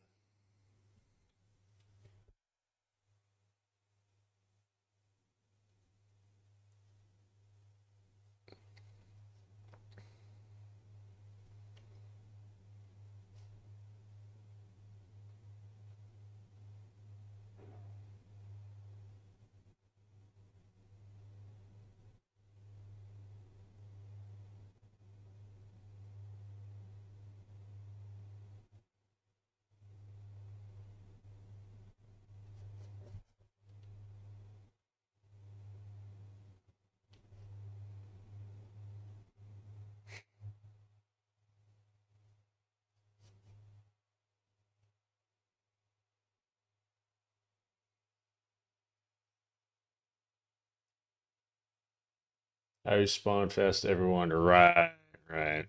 I respond fast to everyone. Right, right.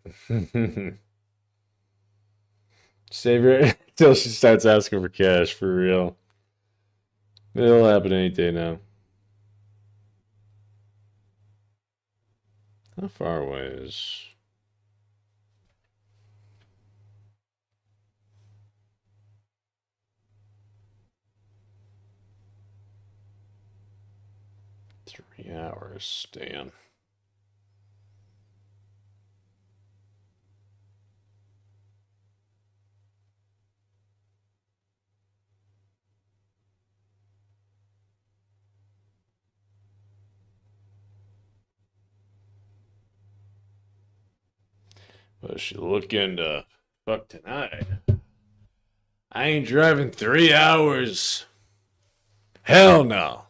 Save her until she starts asking for cash, for real. It'll happen any day now. How far away is... Three hours, damn. But she looking to fuck tonight. I ain't driving 3 hours. Hell no.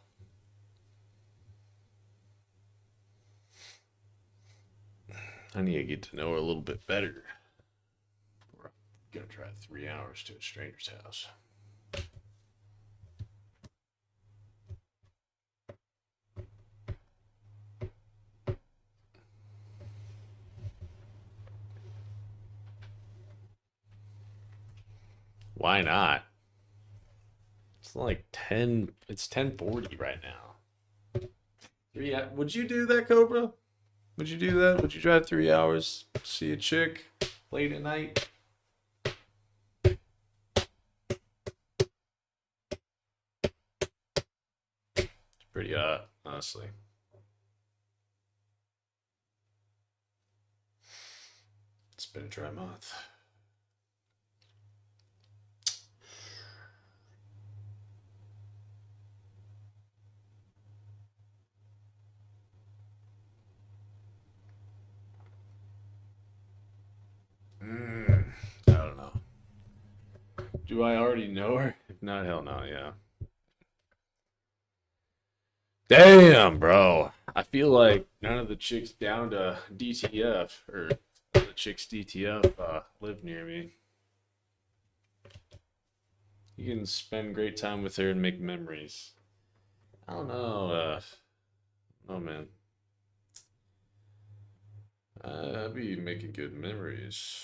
I need to get to know her a little bit better. We're gonna drive 3 hours to a stranger's house. Why not? It's like 10, it's 10:40 right now. Would you do that, Cobra? Would you do that? Would you drive 3 hours, see a chick late at night? It's pretty hot, honestly. It's been a dry month. I don't know. Do I already know her? If not, hell no, yeah. Damn, bro. I feel like none of the chicks down to DTF, or the chicks DTF, live near me. You can spend great time with her and make memories. I don't know. Oh man. I'd be making good memories.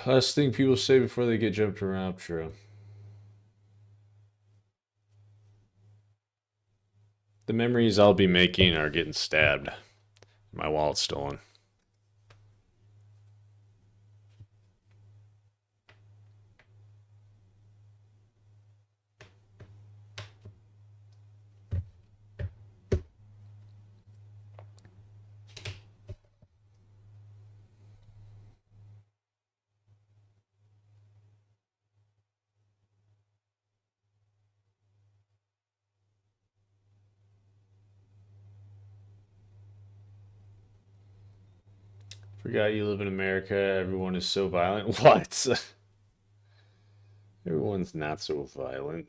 Last thing people say before they get jumped around, true. The memories I'll be making are getting stabbed. My wallet's stolen. Forgot you live in America. Everyone is so violent. What? Everyone's not so violent.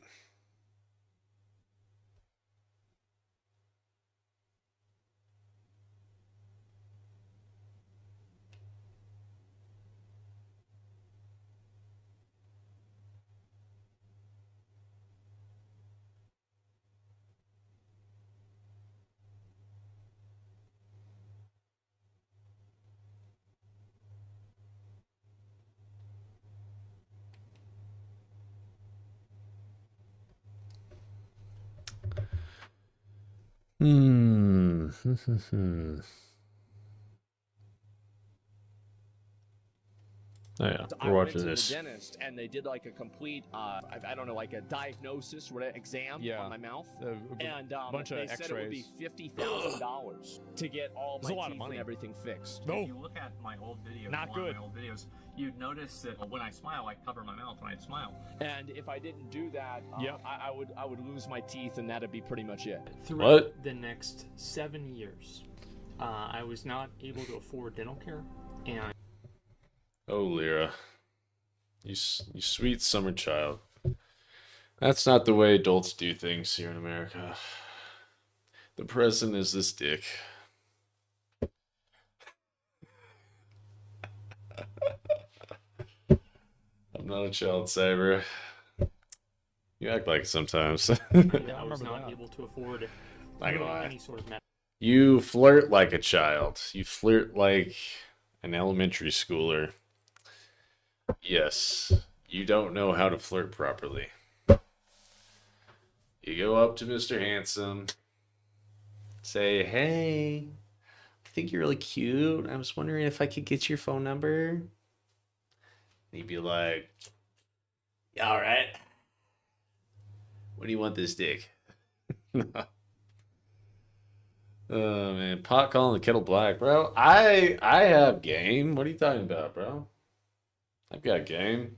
Hmm. Oh yeah, we're watching this.
I went to the dentist and they did like a complete, I don't know, like a diagnosis or exam on my mouth. And bunch of they said it would be $50,000 to get all my teeth and everything fixed.
If you look at my old videos,
Not good.
my old videos, you'd notice that when I smile, I cover my mouth when I smile.
And if I didn't do that, I would lose my teeth, and that'd be pretty much it.
Throughout the next 7 years, I was not able to afford dental care, and
Oh, Lyra. You sweet summer child. That's not the way adults do things here in America. The president is this dick. I'm not a child saver. You act like it sometimes.
I was not able to afford
Not gonna lie.
any sort of medical.
You flirt like a child. You flirt like an elementary schooler. Yes, you don't know how to flirt properly. You go up to Mr. Handsome, say, "Hey, I think you're really cute. I was wondering if I could get your phone number." And he'd be like, "Yeah, all right. What do you want this dick?" Oh man, pot calling the kettle black, bro. I have game. What are you talking about, bro? I've got game.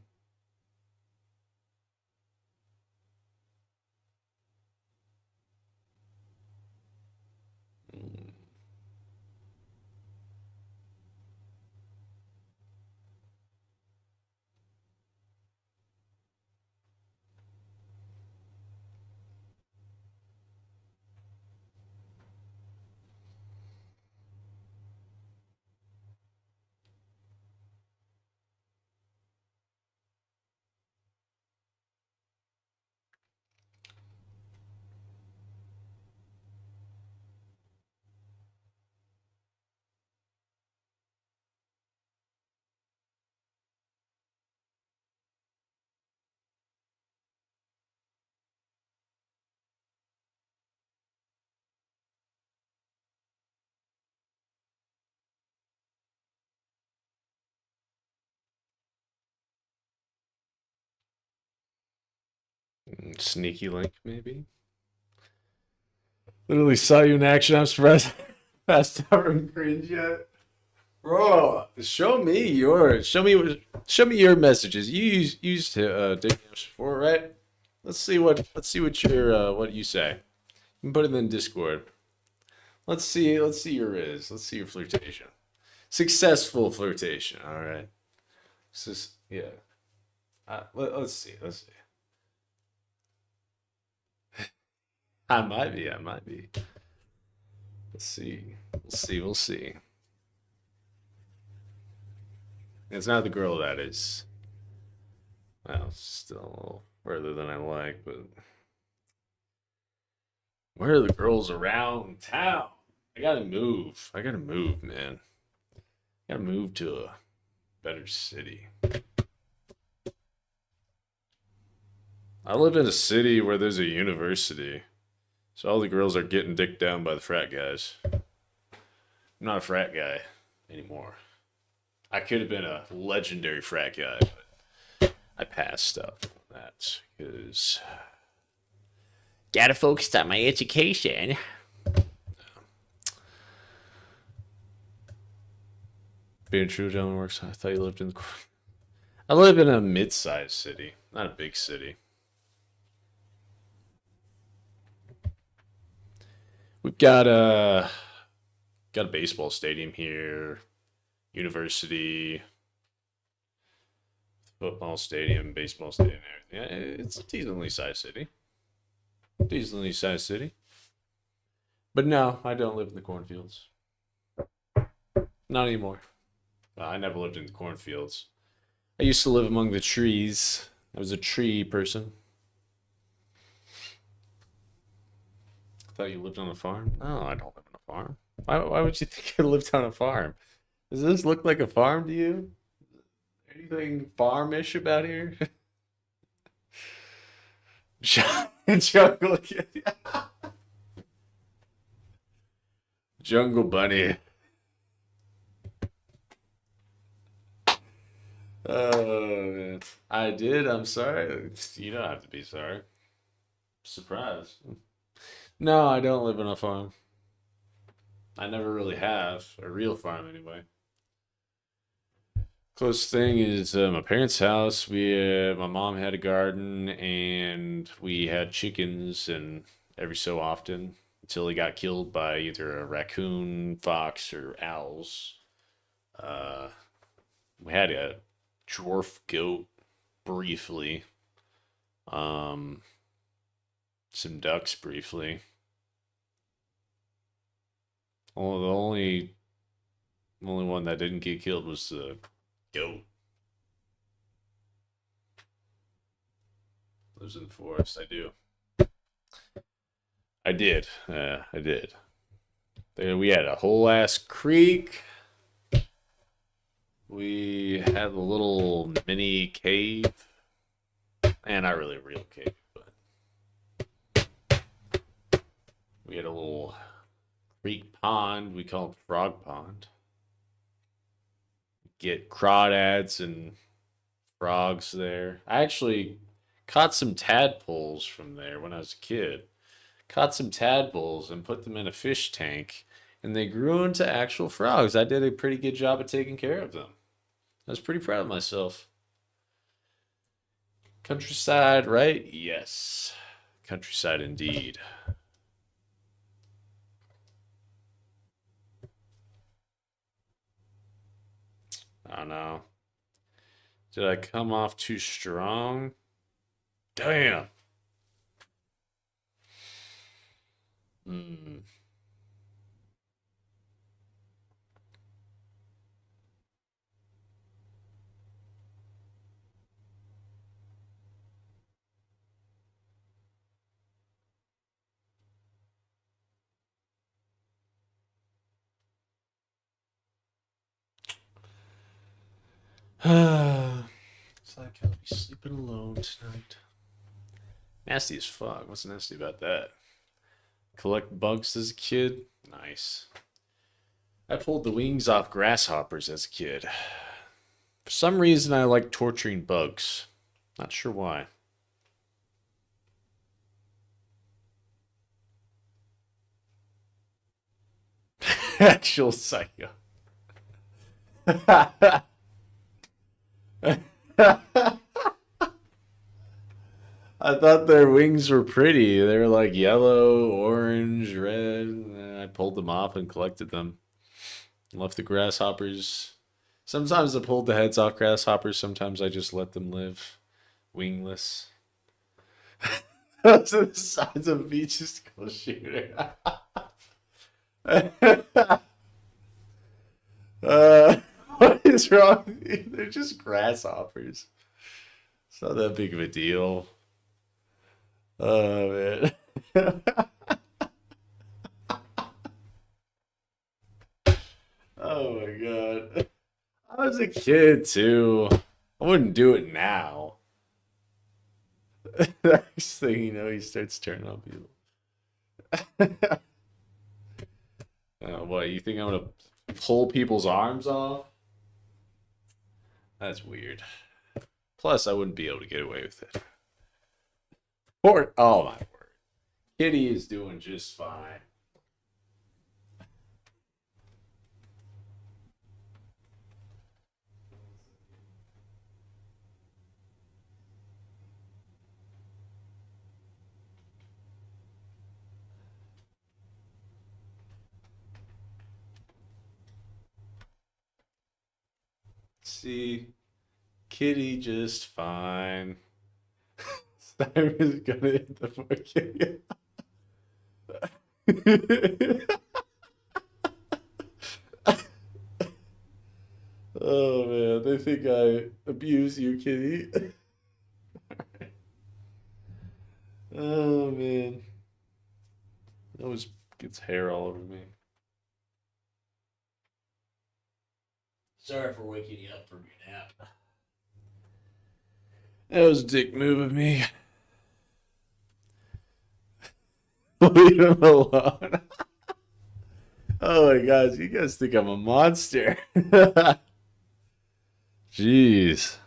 Sneaky link, maybe. Literally saw you in action. I'm surprised. Fast hour and cringe yet. Bro, show me yours. Show me your messages. You used to dating apps before, right? Let's see what your what you say. You can put it in Discord. Let's see your riz. Let's see your flirtation. Successful flirtation. All right. Yeah. Let's see. I might be. Let's see. We'll see. It's not the girl that is. Well, still a little further than I like, but where are the girls around town? I gotta move, man. I gotta move to a better city. I live in a city where there's a university, so all the girls are getting dicked down by the frat guys. I'm not a frat guy anymore. I could have been a legendary frat guy, but I passed up on that because gotta focus on my education. Being true, gentleman works. I thought you lived in the. I live in a mid-sized city, not a big city. We've got a baseball stadium here, university, football stadium, baseball stadium, everything. Yeah, it's a decently sized city. But no, I don't live in the cornfields. Not anymore. I never lived in the cornfields. I used to live among the trees. I was a tree person. I thought you lived on a farm. No, I don't live on a farm. Why would you think I lived on a farm? Does this look like a farm to you? Anything farmish about here? Jungle Kid. Jungle Bunny. Oh, man. I did. I'm sorry. You don't have to be sorry. Surprise. No, I don't live on a farm. I never really have. A real farm, anyway. Close thing is my parents' house. My mom had a garden, and we had chickens, and every so often, until he got killed by either a raccoon, fox, or owls. We had a dwarf goat briefly. Some ducks briefly. The only one that didn't get killed was the goat. Lives in the forest. I do. I did. I did. We had a whole ass creek. We had a little mini cave. And not really a real cave, but we had a little creek pond. We call it Frog Pond. Get crawdads and frogs there. I actually caught some tadpoles from there when I was a kid. Caught some tadpoles and put them in a fish tank, and they grew into actual frogs. I did a pretty good job of taking care of them. I was pretty proud of myself. Countryside, right? Yes. Countryside indeed. I don't know. Did I come off too strong? Damn. It's like I'll be sleeping alone tonight. Nasty as fuck. What's nasty about that? Collect bugs as a kid? Nice. I pulled the wings off grasshoppers as a kid. For some reason, I like torturing bugs. Not sure why. Actual psycho. I thought their wings were pretty. They were like yellow, orange, red. And I pulled them off and collected them. Left the grasshoppers. Sometimes I pulled the heads off grasshoppers. Sometimes I just let them live wingless. Those are the size of a beach school shooter. What is wrong with you? They're just grasshoppers. It's not that big of a deal. Oh, man. Oh, my God. I was a kid, too. I wouldn't do it now. The next thing you know, he starts turning on people. What, you think I'm going to pull people's arms off? That's weird. Plus, I wouldn't be able to get away with it. Oh my word. Kitty is doing just fine. See, Kitty just fine. Simon's gonna hit the fucking. Oh man, they think I abuse you, Kitty. Oh man, that always gets hair all over me. Sorry for waking you up from your nap. That was a dick move of me. Leave him alone. Oh my gosh, you guys think I'm a monster. Jeez.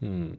Hmm.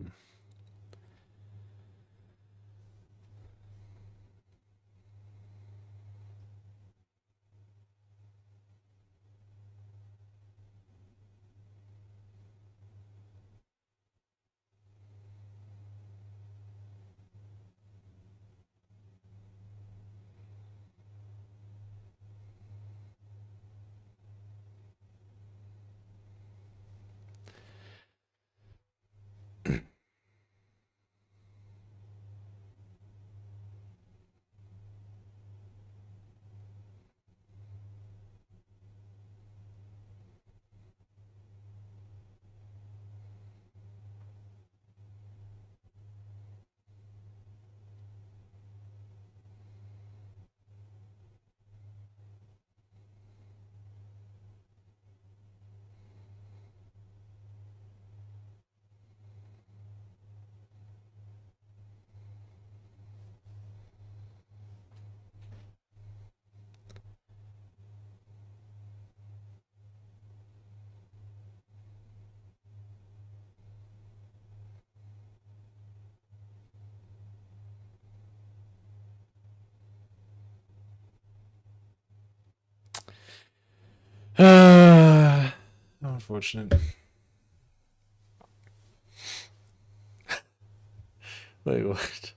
Unfortunate. Wait, what?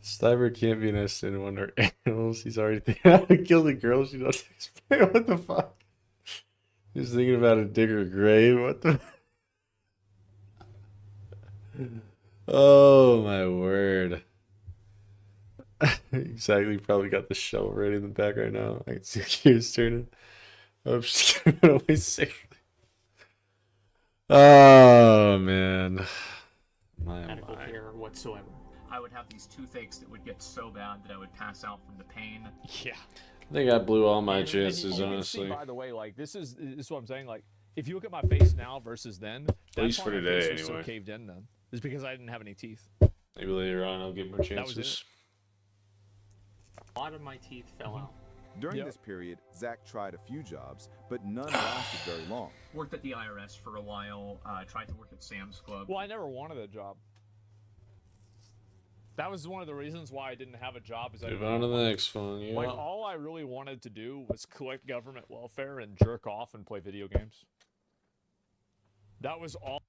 Stiver can't be nice to anyone or animals. He's already thinking how to kill the girl she doesn't expect. What the fuck? He's thinking about a digger grave. What the? Oh my word. Exactly. Probably got the shovel right in the back right now. I can see the gears turning. I'm just giving away safely. Oh man.
Medical care whatsoever. I would have these toothaches that would get so bad that I would pass out from the pain.
Yeah.
I think I blew all my
And
chances,
you can
honestly.
see, by the way, like this is what I'm saying. Like if you look at my face now versus then,
At least for today,
was
anyway.
so caved in then. It's because I didn't have any teeth.
Maybe later on I'll get more chances.
A lot of my teeth fell out.
During this period, Zach tried a few jobs, but none lasted very long.
Worked at the IRS for a while, tried to work at Sam's Club.
Well, I never wanted a job. That was one of the reasons why I didn't have a job. Is
Move on to the next one. Yeah.
Like, all I really wanted to do was collect government welfare and jerk off and play video games. That was all.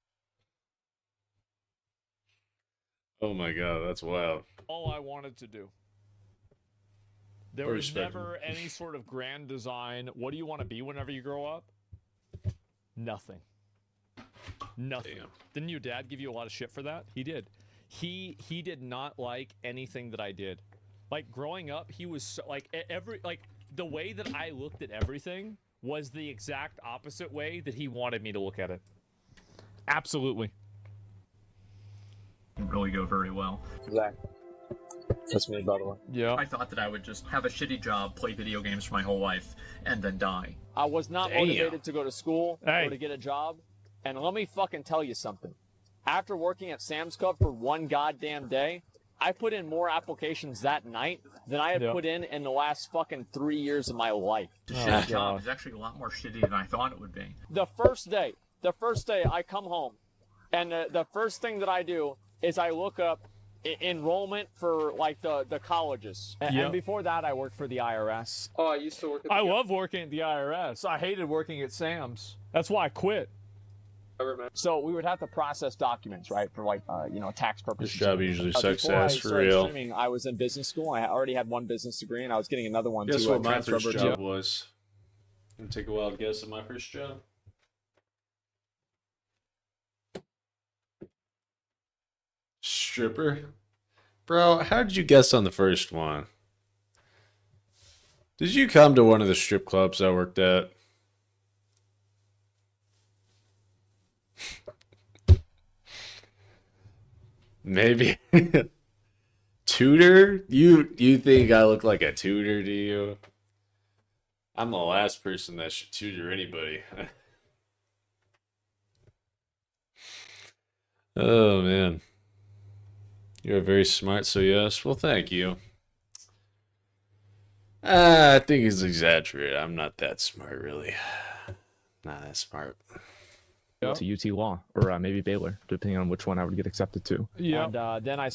Oh my god, that's wild.
All I wanted to do. There was never any sort of grand design. What do you want to be whenever you grow up? Nothing. Nothing.
Damn.
Didn't your dad give you a lot of shit for that? He did. He did not like anything that I did. Like, growing up, he was so, like, the way that I looked at everything was the exact opposite way that he wanted me to look at it. Absolutely.
Didn't really go very well.
Zach. That's me, by the way.
Yeah.
I thought that I would just have a shitty job, play video games for my whole life, and then die.
I was not motivated to go to school or to get a job. And let me fucking tell you something. After working at Sam's Club for one goddamn day, I put in more applications that night than I had put in the last fucking 3 years of my life.
The shitty job is actually a lot more shitty than I thought it would be.
The first day I come home, and the first thing that I do is I look up enrollment for like the colleges. And before that, I worked for the IRS.
Oh, I used to work at the
I love working at the IRS. I hated working at Sam's. That's why I quit.
So we would have to process documents, right, for like tax purposes.
This job usually sucks
Before
ass
I
for
started
real.
streaming, I was in business school. I already had one business degree, and I was getting another one.
Guess
to
what my
transfer
first
over
job
to.
was? Gonna take a wild guess at my first job. Stripper? Bro, how did you guess on the first one? Did you come to one of the strip clubs I worked at? Maybe. Tutor? You think I look like a tutor, do you? I'm the last person that should tutor anybody. Oh, man. You're very smart, so yes. Well, thank you. I think it's exaggerated. I'm not that smart, really. Not that smart.
To UT Law or maybe Baylor, depending on which one I would get accepted to.
Yeah.
And then I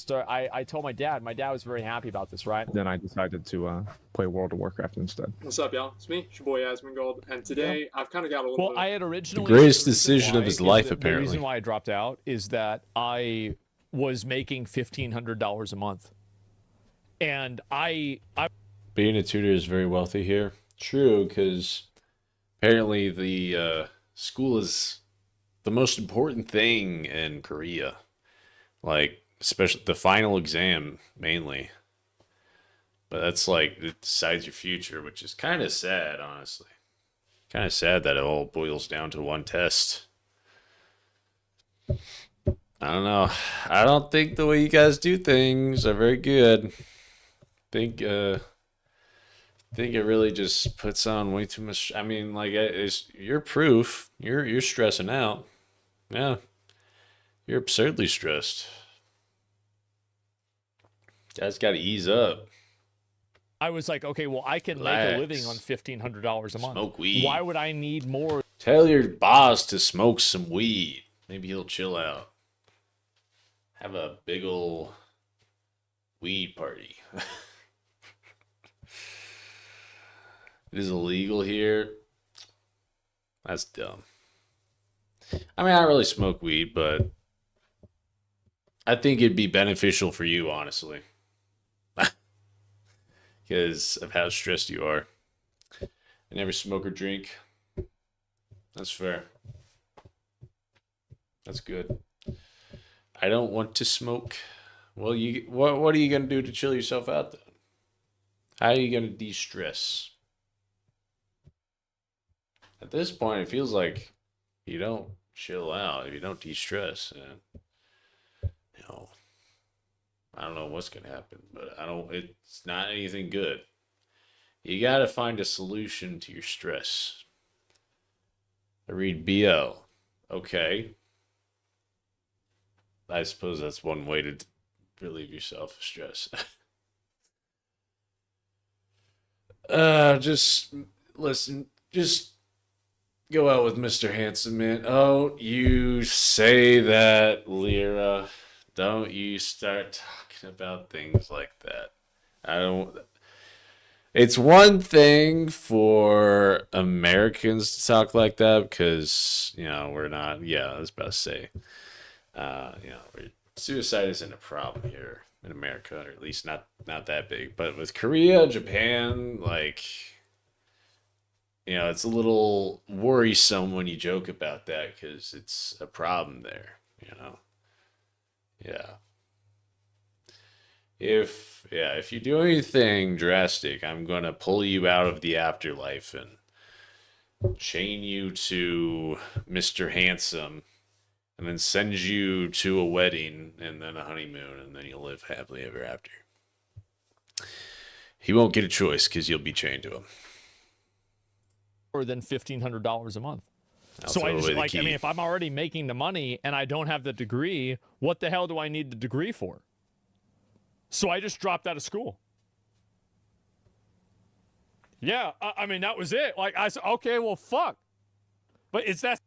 told my dad. My dad was very happy about this, right? Then I decided to play World of Warcraft instead.
What's up, y'all? It's me, it's your boy Asmongold, and today I've kind of got a little.
Well, I had originally
the greatest decision of his life,
the
apparently.
reason why I dropped out is that I was making $1,500 a month, and I
being a tutor is very wealthy here. True, because apparently the school is the most important thing in Korea. Like, especially the final exam, mainly. But that's like, it decides your future, which is kind of sad, honestly. Kind of sad that it all boils down to one test. I don't know. I don't think the way you guys do things are very good. Think it really just puts on way too much. I mean, like, it's your proof. You're stressing out. Yeah, you're absurdly stressed. Guys, got to ease up.
I was like, okay, well, I can
Relax.
make a living on $1,500 a month.
Smoke weed.
Why would I need more?
Tell your boss to smoke some weed. Maybe he'll chill out. Have a big ol' weed party. It is illegal here. That's dumb. I mean, I don't really smoke weed, but I think it'd be beneficial for you, honestly. Because of how stressed you are. I never smoke or drink. That's fair. That's good. I don't want to smoke. Well, what are you gonna do to chill yourself out then? How are you gonna de-stress? At this point, it feels like you don't chill out if you don't de-stress. And, I don't know what's gonna happen, but it's not anything good. You gotta find a solution to your stress. I read BL. Okay. I suppose that's one way to relieve yourself of stress. Just listen. Just go out with Mr. Handsome, man. Oh, you say that, Lyra. Don't you start talking about things like that. I don't. It's one thing for Americans to talk like that because, we're not. Yeah, I was about to say. Suicide isn't a problem here in America, or at least not that big. But with Korea, Japan, it's a little worrisome when you joke about that because it's a problem there. Yeah. If you do anything drastic, I'm gonna pull you out of the afterlife and chain you to Mr. Handsome, and then send you to a wedding and then a honeymoon, and then you'll live happily ever after. He won't get a choice because you'll be chained to him.
More than $1,500 a month. So I just if I'm already making the money and I don't have the degree, what the hell do I need the degree for? So I just dropped out of school. Yeah, that was it. I said, okay, well, fuck. But it's that.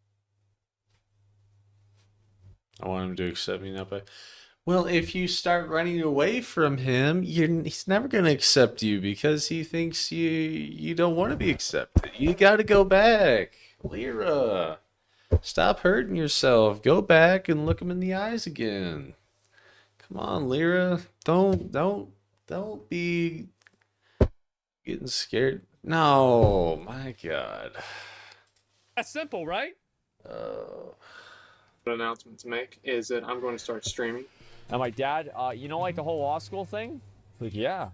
I want him to accept me now, but well, if you start running away from him, he's never going to accept you because he thinks you don't want to be accepted. You got to go back. Lyra, stop hurting yourself. Go back and look him in the eyes again. Come on, Lyra. Don't be getting scared. No, my God.
That's simple, right?
Announcement to make is that I'm going to start streaming.
And my dad, the whole law school thing? Like, yeah.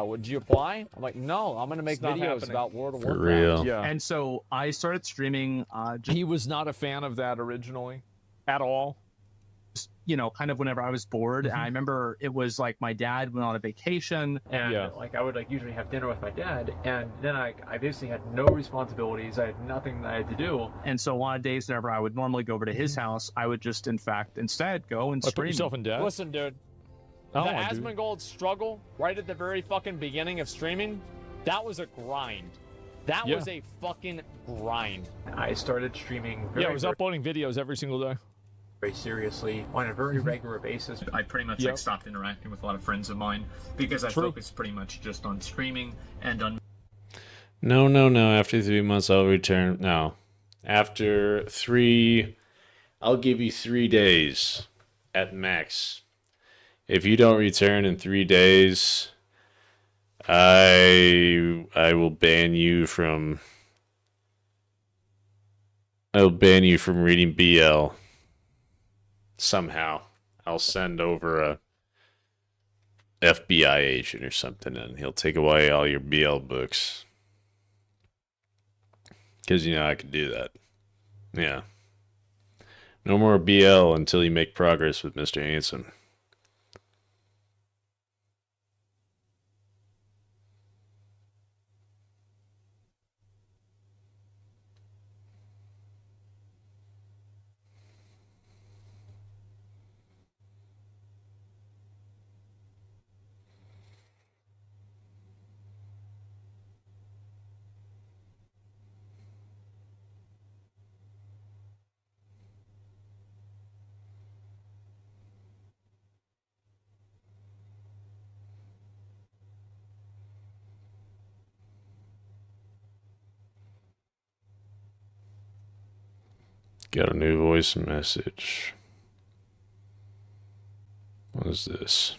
Would you apply? I'm like, no, I'm going to make videos about World of Warcraft.
For real.
Yeah.
And so I started streaming.
He was not a fan of that originally at all.
Kind of whenever I was bored. I remember it was like my dad went on a vacation.
And I would usually have dinner with my dad, and then I basically had no responsibilities. I had nothing that I had to do.
And so on days whenever I would normally go over to his house, I would just instead go and stream.
Put yourself in debt.
Listen, dude. The Asmongold struggle right at the very fucking beginning of streaming, that was a grind. That was a fucking grind.
I started streaming
I was uploading videos every single day.
Very seriously on a very regular basis. I pretty much stopped interacting with a lot of friends of mine because I focused pretty much just on streaming and on.
No. After 3 months, I'll return. No, after 3, I'll give you 3 days at max. If you don't return in 3 days, I will ban you from. I'll ban you from reading BL. Somehow, I'll send over a FBI agent or something, and he'll take away all your BL books. Because, I could do that. Yeah. No more BL until you make progress with Mr. Handsome. Got a new voice message. What is this?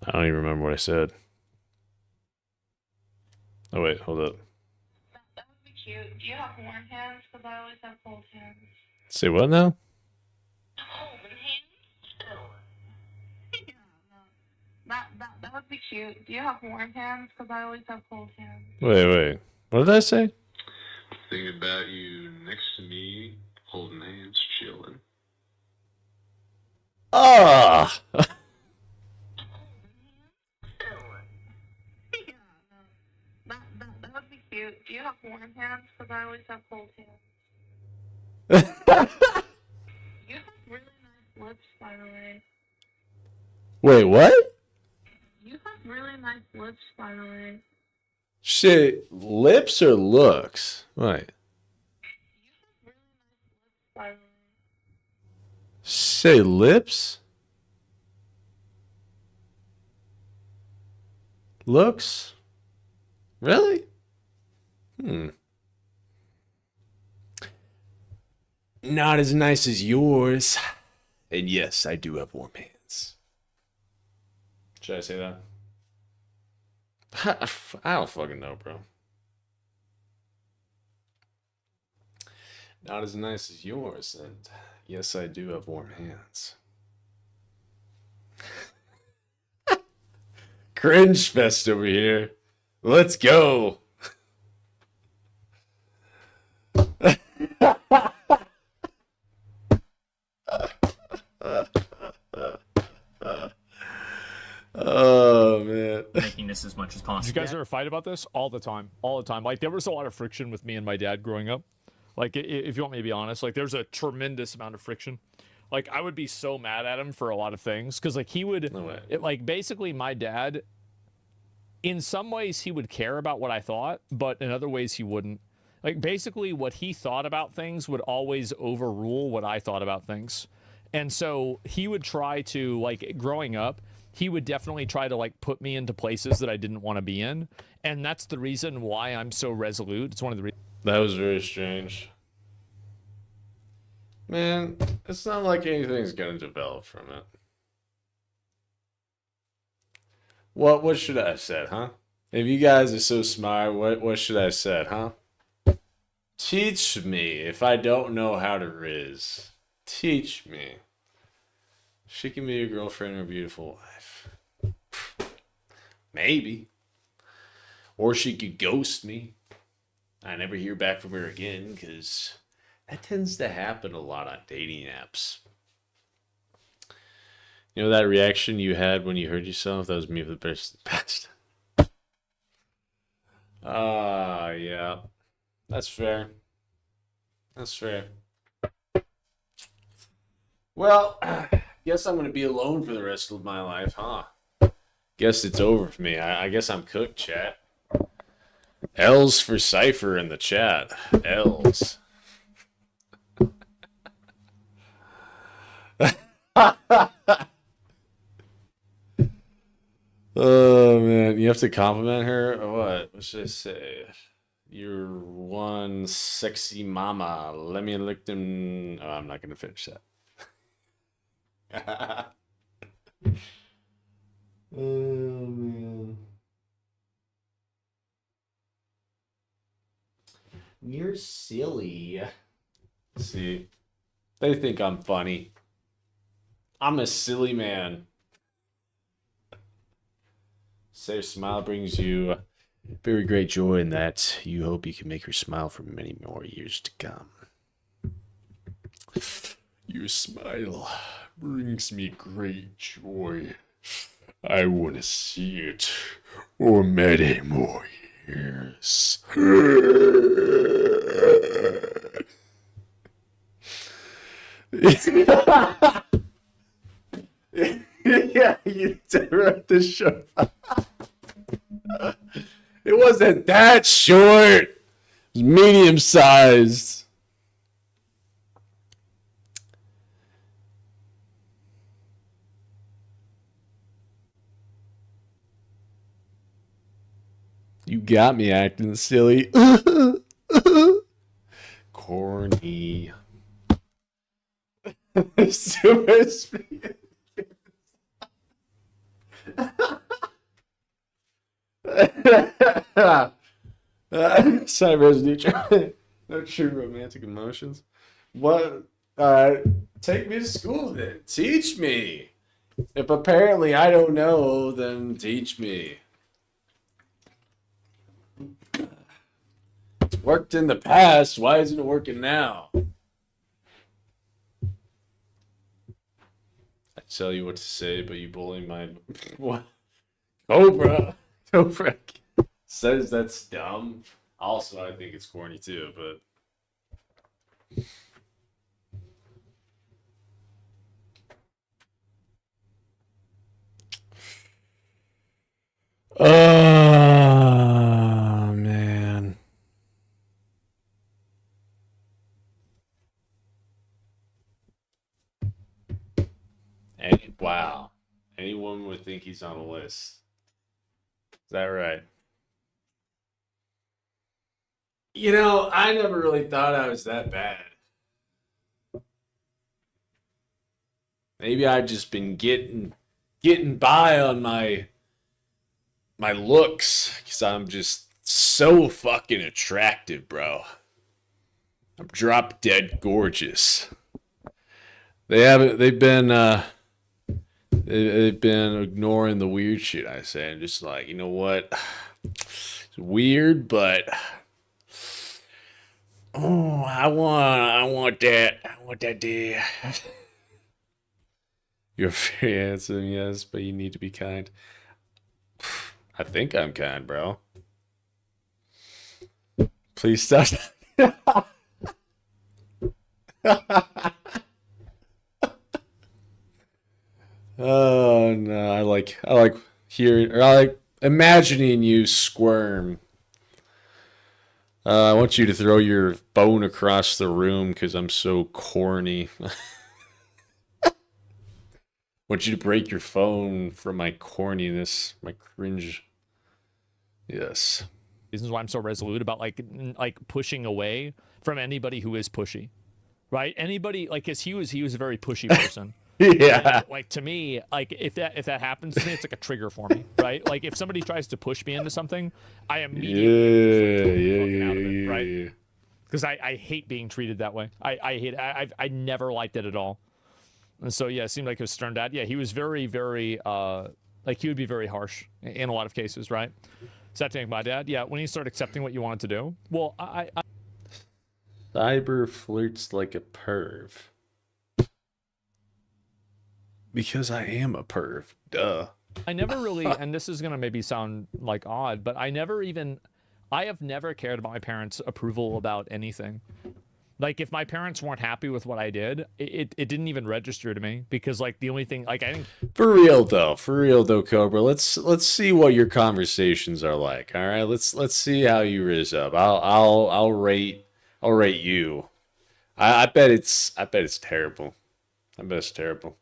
I don't even remember what I said. Oh, wait, hold up.
That would be cute. Do you have warm hands? Because I always have cold hands.
Say what now?
Cold hands? That would be cute. Do you have warm hands? Because I always have cold hands.
Wait. What did I say?
Thinking about you next to me, holding hands, chilling.
Ah!
That would be cute. Do you have warm hands? Because I always have cold hands. You have really nice lips, by the way.
Wait, what?
You have really nice lips, by the way.
Shit, lips or looks? Wait.
By the way.
Say lips? Looks? Really? Not as nice as yours. And yes, I do have warm hands. Should I say that? I don't fucking know, bro. Not as nice as yours, and yes, I do have warm hands. Cringe fest over here. Let's go. Oh man,
making this as much as possible.
Did you guys ever fight about this? All the time. Like, there was a lot of friction with me and my dad growing up. Like, if you want me to be honest, like, there's a tremendous amount of friction. Like, I would be so mad at him for a lot of things, because, like, he would, basically my dad, in some ways he would care about what I thought, but in other ways he wouldn't. Like, basically what he thought about things would always overrule what I thought about things. And so he would try to, like, growing up, he would definitely try to, like, put me into places that I didn't want to be in. And that's the reason why I'm so resolute. It's one of the reasons.
That was very strange. Man, it's not like anything's gonna develop from it. What should I have said, huh? If you guys are so smart, what should I have said, huh? Teach me if I don't know how to riz. Teach me. She can be your girlfriend or beautiful wife. Maybe. Or she could ghost me. I never hear back from her again, because that tends to happen a lot on dating apps. You know that reaction you had when you heard yourself? That was me for the best. Yeah. That's fair. That's fair. Well, guess I'm going to be alone for the rest of my life, huh? Guess it's over for me. I guess I'm cooked, chat. L's for Cypher in the chat. L's. Oh, man. You have to compliment her? Or what? What should I say? You're one sexy mama. Let me lick them. Oh, I'm not going to finish that. Oh, man. You're silly. See, they think I'm funny. I'm a silly man. Say smile brings you very great joy, in that you hope you can make her smile for many more years to come. Your smile brings me great joy. I want to see it for many more years. Yeah, you interrupt the show. It wasn't that short. It was medium sized. You got me acting silly. Corny. Super speed. Cyber's neutral. No true romantic emotions. What? Take me to school then. Teach me. If apparently I don't know, then teach me. It's worked in the past. Why isn't it working now? I tell you what to say, but you bully my what? Cobra says that's dumb. Also, I think it's corny too, but. Oh, man. Wow. Anyone would think he's on a list. Is that right? You know, I never really thought I was that bad. Maybe I've just been getting by on my looks because I'm just so fucking attractive, bro. I'm drop dead gorgeous. They've been ignoring the weird shit I say. I'm just like, you know what? It's weird, but oh, I want that dick. You're very handsome, yes, but you need to be kind. I think I'm kind, bro. Please stop. Oh no, I like hearing, or I like imagining you squirm. I want you to throw your phone across the room because I'm so corny. Want you to break your phone from my corniness, my cringe. Yes.
Reasons why I'm so resolute about like pushing away from anybody who is pushy, right? Anybody like, cause he was a very pushy person.
Yeah.
And, like to me, like if that happens to me, it's like a trigger for me, right? Like if somebody tries to push me into something, I immediately right? Because I hate being treated that way. I hate. I never liked it at all. And so yeah, it seemed like his stern dad. Yeah, he was very like he would be very harsh in a lot of cases, right? Sat down with my dad. Yeah, when he started accepting what you wanted to do. Well, I
Cyber flirts like a perv. Because I am a perv. Duh.
I never really, and this is gonna maybe sound like odd, but I have never cared about my parents' approval about anything. Like if my parents weren't happy with what I did, it didn't even register to me because like the only thing like I think
For real though, Cobra. Let's see what your conversations are like. All right, let's see how you riz up. I'll rate you. I bet it's terrible. I bet it's terrible.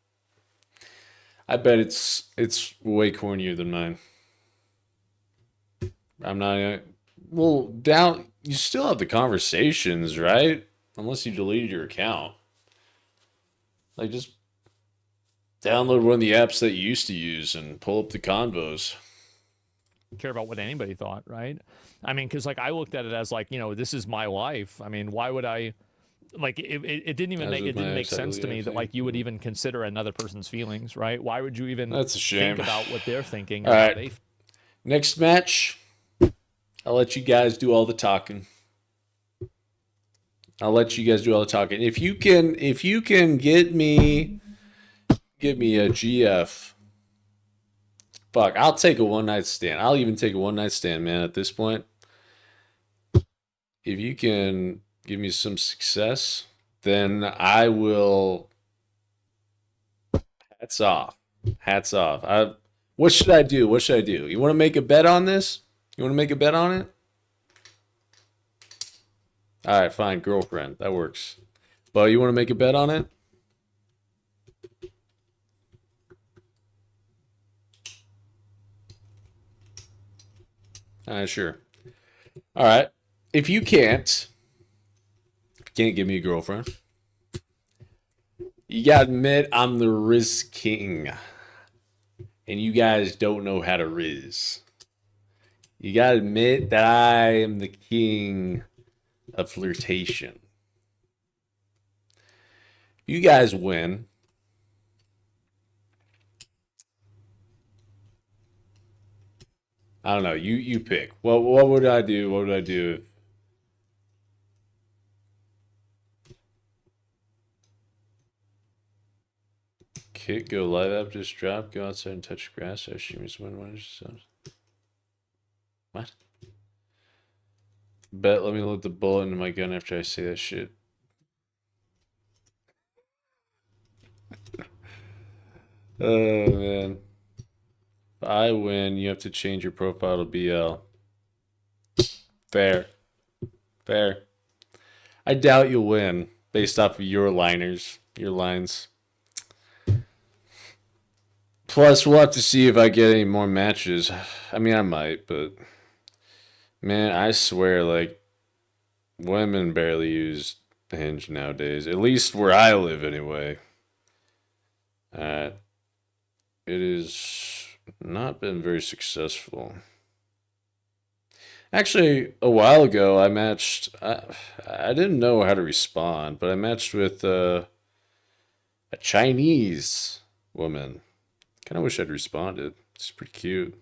I bet it's way cornier than mine. I'm not. Well, down. You still have the conversations, right? Unless you deleted your account. Like, just download one of the apps that you used to use and pull up the convos.
Care about what anybody thought, right? I mean, because like I looked at it as like, you know, this is my life. I mean, why would I? Like it didn't even make sense to me that like you would even consider another person's feelings, right? Why would you even
That's a shame.
think about what they're thinking?
All right. Next match, I'll let you guys do all the talking. If you can get me a GF. Fuck, I'll take a one night stand. I'll even take a one night stand, man, at this point. If you can give me some success, then I will. Hats off. What should I do? You want to make a bet on this? You want to make a bet on it? All right, fine, girlfriend. That works. But you want to make a bet on it? Sure. All right. If you can't give me a girlfriend, you gotta admit I'm the Riz King. And you guys don't know how to Riz. You gotta admit that I am the king of flirtation. You guys win. I don't know. You pick. What would I do? What would I do? Kit, go live app, just drop, go outside and touch grass. I assume it's when. What? Bet, let me load the bullet into my gun after I say that shit. Oh, man. If I win, you have to change your profile to BL. Fair. Fair. I doubt you'll win based off of your liners, your lines. Plus, we'll have to see if I get any more matches. I mean, I might, but man, I swear, like, women barely use Hinge nowadays. At least where I live, anyway. It has not been very successful. Actually, a while ago, I matched. I didn't know how to respond, but I matched with a Chinese woman. Kind of wish I'd responded. It's pretty cute.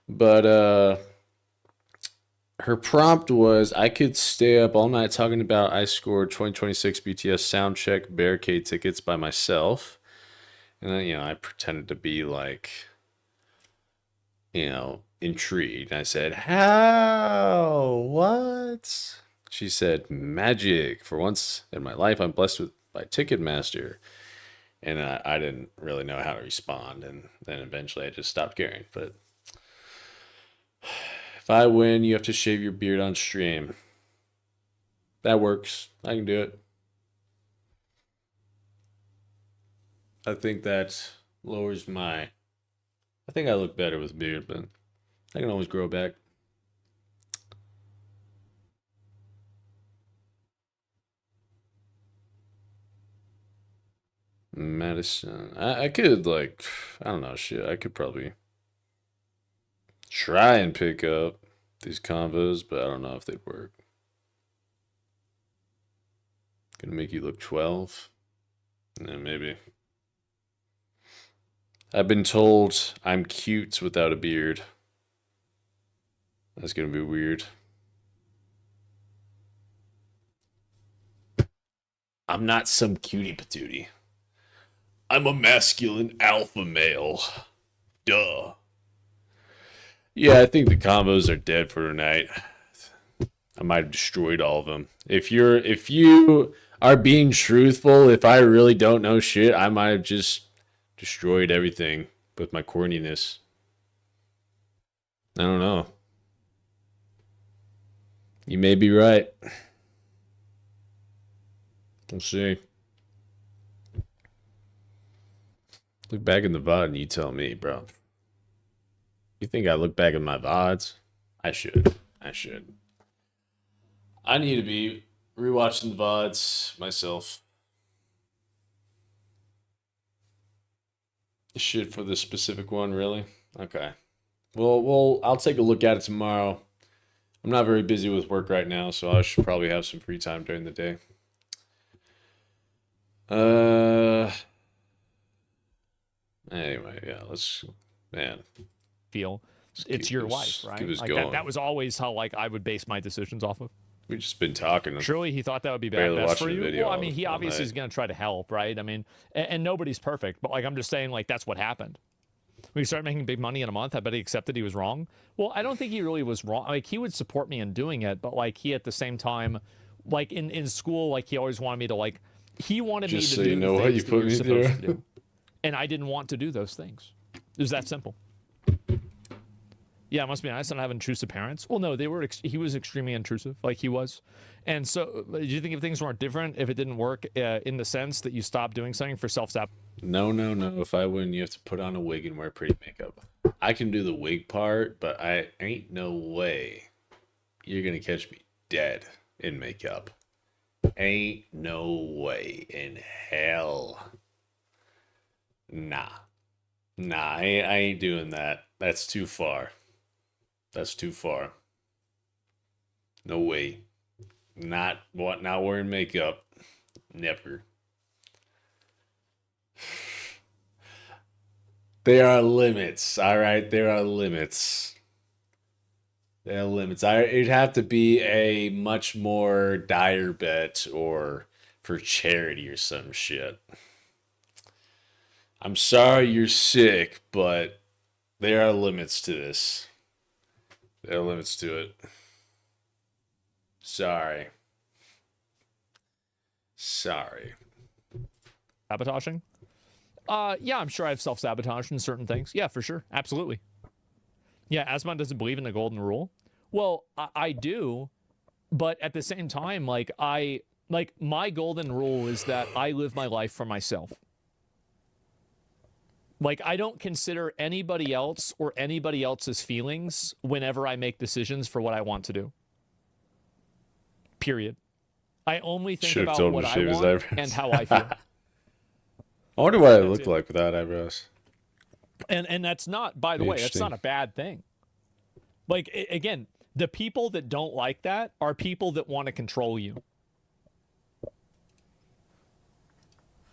But her prompt was, I could stay up all night talking about I scored 2026 BTS soundcheck barricade tickets by myself. And then, you know, I pretended to be like, you know, intrigued. I said, how? What? She said, magic. For once in my life, I'm blessed by Ticketmaster. And I didn't really know how to respond. And then eventually I just stopped caring. But if I win, you have to shave your beard on stream. That works. I can do it. I think that lowers my... I think I look better with beard, but I can always grow back. Madison. I could, like, I don't know, shit. I could probably try and pick up these combos, but I don't know if they'd work. Gonna make you look 12? Yeah, maybe. I've been told I'm cute without a beard. That's gonna be weird. I'm not some cutie patootie. I'm a masculine alpha male. Duh. Yeah, I think the combos are dead for tonight. I might have destroyed all of them. If you are being truthful, if I really don't know shit, I might have just destroyed everything with my corniness. I don't know. You may be right. We'll see. Look back in the VOD and you tell me, bro. You think I look back at my VODs? I should. I need to be rewatching the VODs myself. Shit for this specific one, really? Okay. Well, I'll take a look at it tomorrow. I'm not very busy with work right now, so I should probably have some free time during the day. Anyway, yeah,
feel it's your life, right? Like that was always how like I would base my decisions off of.
We've just been talking.
Surely he thought that would be best for you. Well, I mean, he obviously is going to try to help, right? I mean, and nobody's perfect, but like I'm just saying, like that's what happened. When he started making big money in a month, I bet he accepted he was wrong. Well, I don't think he really was wrong. Like he would support me in doing it, but like he at the same time, like in school, like he always wanted me to like he wanted
just
me to
so
do
you know
the
what
things
you put me
supposed
through.
to do. And I didn't want to do those things. It was that simple. Yeah, I must be honest. I don't have intrusive parents. Well, no, he was extremely intrusive, like he was. And so, do you think if things weren't different, if it didn't work in the sense that you stopped doing something for self-sabotage?
No. If I win, you have to put on a wig and wear pretty makeup. I can do the wig part, but I ain't no way you're gonna catch me dead in makeup. Ain't no way in hell. Nah, I ain't doing that. That's too far. No way. Not wearing makeup. Never. There are limits, all right? There are limits. It'd have to be a much more dire bet or for charity or some shit. I'm sorry you're sick, but there are limits to this. There are limits to it. Sorry.
Sabotaging? Yeah, I'm sure I've self-sabotaged in certain things. Yeah, for sure. Absolutely. Yeah, Asmon doesn't believe in the golden rule. Well, I do, but at the same time, like, my golden rule is that I live my life for myself. Like, I don't consider anybody else or anybody else's feelings whenever I make decisions for what I want to do. Period. I only think about what I want and how I feel.
I wonder what I look like without eyebrows.
And that's not, by the way, that's not a bad thing. Like, again, the people that don't like that are people that want to control you.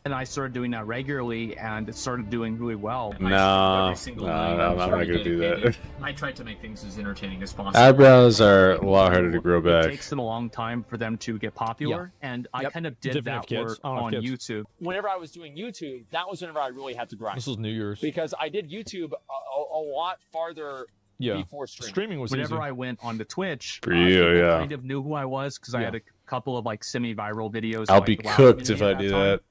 And I started doing that regularly, and it started doing really well.
No, I'm not going to do that.
I tried to make things as entertaining as possible.
Eyebrows are a lot harder to grow back.
It takes them a long time for them to get popular, and I kind of did that work on YouTube.
Whenever I was doing YouTube, that was whenever I really had to grind.
This was New Year's.
Because I did YouTube a lot farther before streaming.
Streaming was
Whenever I went on the Twitch,
for you,
people kind of knew who I was because I had a couple of like semi-viral videos.
I'll be cooked if I do that.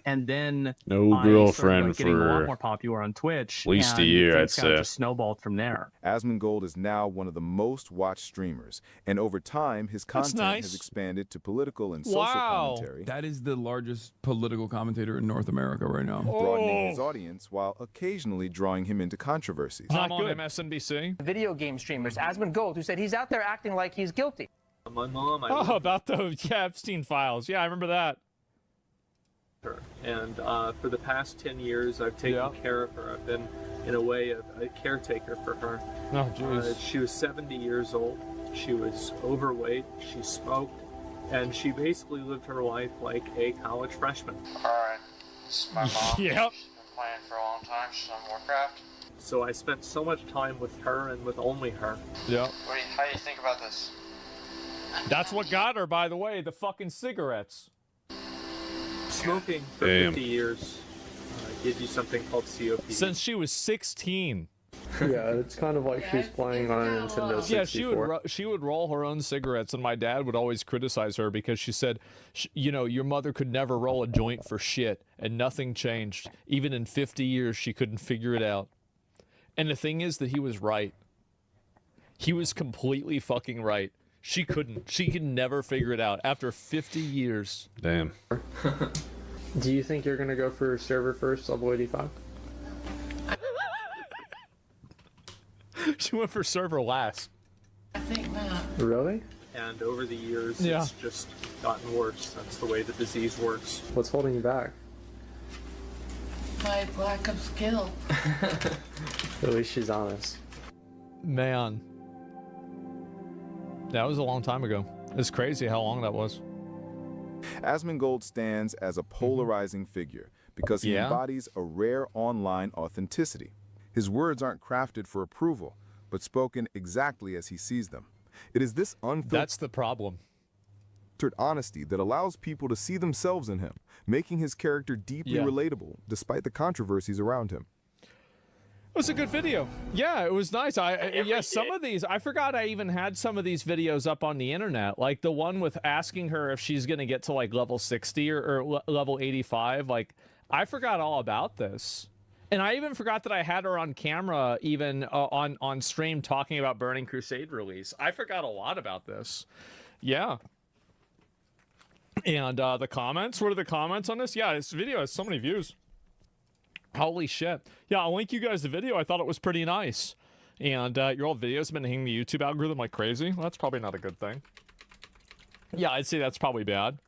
And then
no girlfriend
getting a lot
for
more popular on Twitch.
At least a year, I'd say.
Just snowballed from there.
Asmongold is now one of the most watched streamers, and over time, his content has expanded to political and social commentary.
That is the largest political commentator in North America right now.
Broadening his audience while occasionally drawing him into controversies.
I'm on MSNBC.
Video game streamers, Asmongold, who said he's out there acting like he's guilty.
My mom.
About those Epstein files. Yeah, I remember that.
And for the past 10 years, I've taken care of her. I've been, in a way, a caretaker for her.
Oh, jeez.
She was 70 years old. She was overweight. She smoked. And she basically lived her life like a college freshman.
Alright. This is my mom.
Yep.
She's been playing for a long time. She's on Warcraft.
So I spent so much time with her and with only her.
Yeah.
How do you think about this?
That's what got her, by the way, the fucking cigarettes.
Smoking for 50 years gives you something called COPD.
Since she was 16.
Yeah, it's kind of like she's playing on a Nintendo 64.
Yeah, she would roll her own cigarettes, and my dad would always criticize her because she said, you know, your mother could never roll a joint for shit, and nothing changed. Even in 50 years, she couldn't figure it out. And the thing is that he was right. He was completely fucking right. She couldn't. She could never figure it out after 50 years.
Damn.
Do you think you're going to go for server first, level 85?
She went for server last.
I think not.
Really?
And over the years, it's just gotten worse. That's the way the disease works.
What's holding you back?
My lack of skill.
At least she's honest.
Man. That was a long time ago. It's crazy how long that was.
Asmongold stands as a polarizing figure because he embodies a rare online authenticity. His words aren't crafted for approval, but spoken exactly as he sees them. It is this unfiltered
That's the problem.
honesty that allows people to see themselves in him, making his character deeply relatable despite the controversies around him.
It was a good video. Yeah, it was nice. Some of these, I forgot I even had some of these videos up on the internet. Like the one with asking her if she's going to get to like level 60 or level 85. Like, I forgot all about this. And I even forgot that I had her on camera, even on stream, talking about Burning Crusade release. I forgot a lot about this. Yeah. And the comments, what are the comments on this? Yeah, this video has so many views. Holy shit. Yeah, I'll link you guys the video. I thought it was pretty nice. And your old videos have been hitting the YouTube algorithm like crazy. Well, that's probably not a good thing. Yeah, I'd say that's probably bad.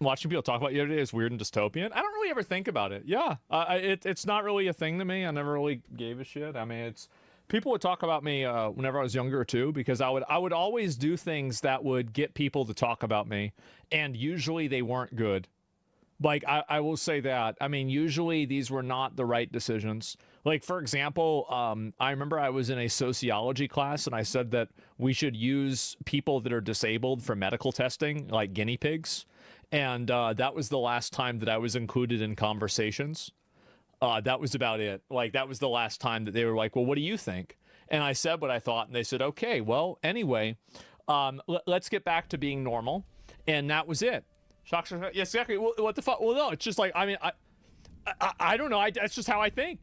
Watching people talk about you today is weird and dystopian. I don't really ever think about it. Yeah, it's not really a thing to me. I never really gave a shit. I mean, it's people would talk about me whenever I was younger too, because I would always do things that would get people to talk about me, and usually they weren't good. Like, I will say that. I mean, usually these were not the right decisions. Like, for example, I remember I was in a sociology class, and I said that we should use people that are disabled for medical testing, like guinea pigs. And that was the last time that I was included in conversations. That was about it. Like, that was the last time that they were like, well, what do you think? And I said what I thought, and they said, okay, well, anyway, Let's get back to being normal. And that was it. Shock. Yes, exactly. Well, what the fuck? Well, no, it's just like, I mean, I don't know. That's just how I think.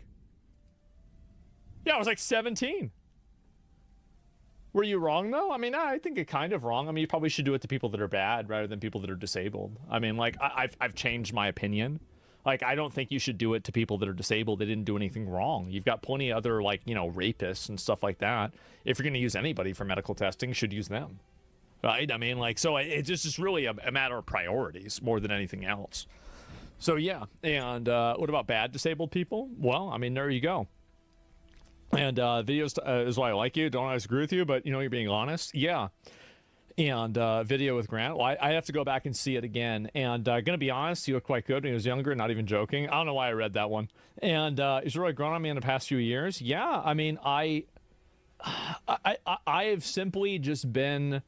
Yeah, I was like 17. Were you wrong, though? I mean, I think you're kind of wrong. I mean, you probably should do it to people that are bad rather than people that are disabled. I mean, like, I've changed my opinion. Like, I don't think you should do it to people that are disabled. They didn't do anything wrong. You've got plenty of other, like, you know, rapists and stuff like that. If you're going to use anybody for medical testing, you should use them. Right? I mean, like, so it's just really a matter of priorities more than anything else. So, yeah. And what about bad disabled people? Well, I mean, there you go. And videos is why I like you. Don't always agree with you, but, you know, you're being honest. Yeah. And video with Grant. Well, I have to go back and see it again. And gonna be honest, he looked quite good when he was younger. Not even joking. I don't know why I read that one. And he's really grown on me in the past few years. Yeah, I mean, I have simply just been.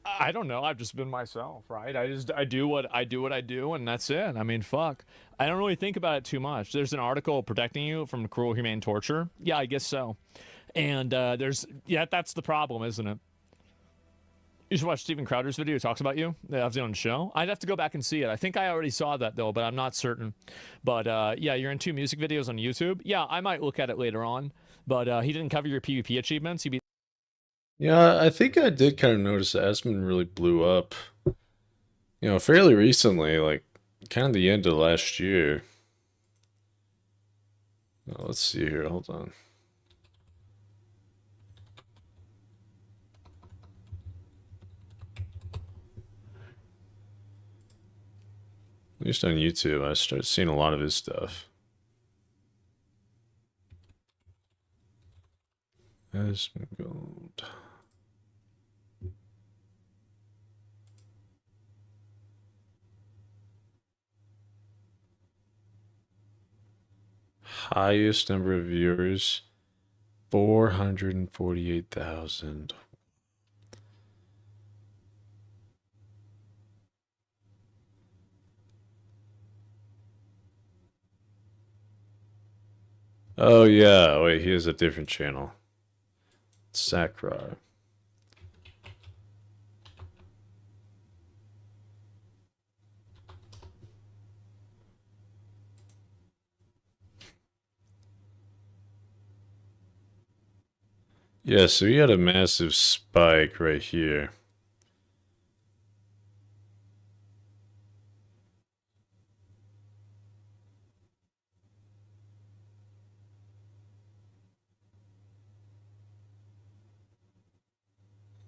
I don't know. I've just been myself, right? I do what I do, and that's it. I mean, fuck. I don't really think about it too much. There's an article protecting you from cruel, humane torture. Yeah, I guess so. And that's the problem, isn't it? You should watch Steven Crowder's video. He talks about you. That's on the show. I'd have to go back and see it. I think I already saw that, though, but I'm not certain. But, yeah, you're into music videos on YouTube. Yeah, I might look at it later on. But he didn't cover your PvP achievements.
Yeah, I think I did kind of notice that Asmund really blew up, you know, fairly recently, like, kind of the end of last year. Let's see here. Hold on. At least on YouTube, I started seeing a lot of his stuff. Asmongold. Highest number of viewers, 448,000. Oh yeah, wait, he has a different channel. Sakura. Yeah, so he had a massive spike right here.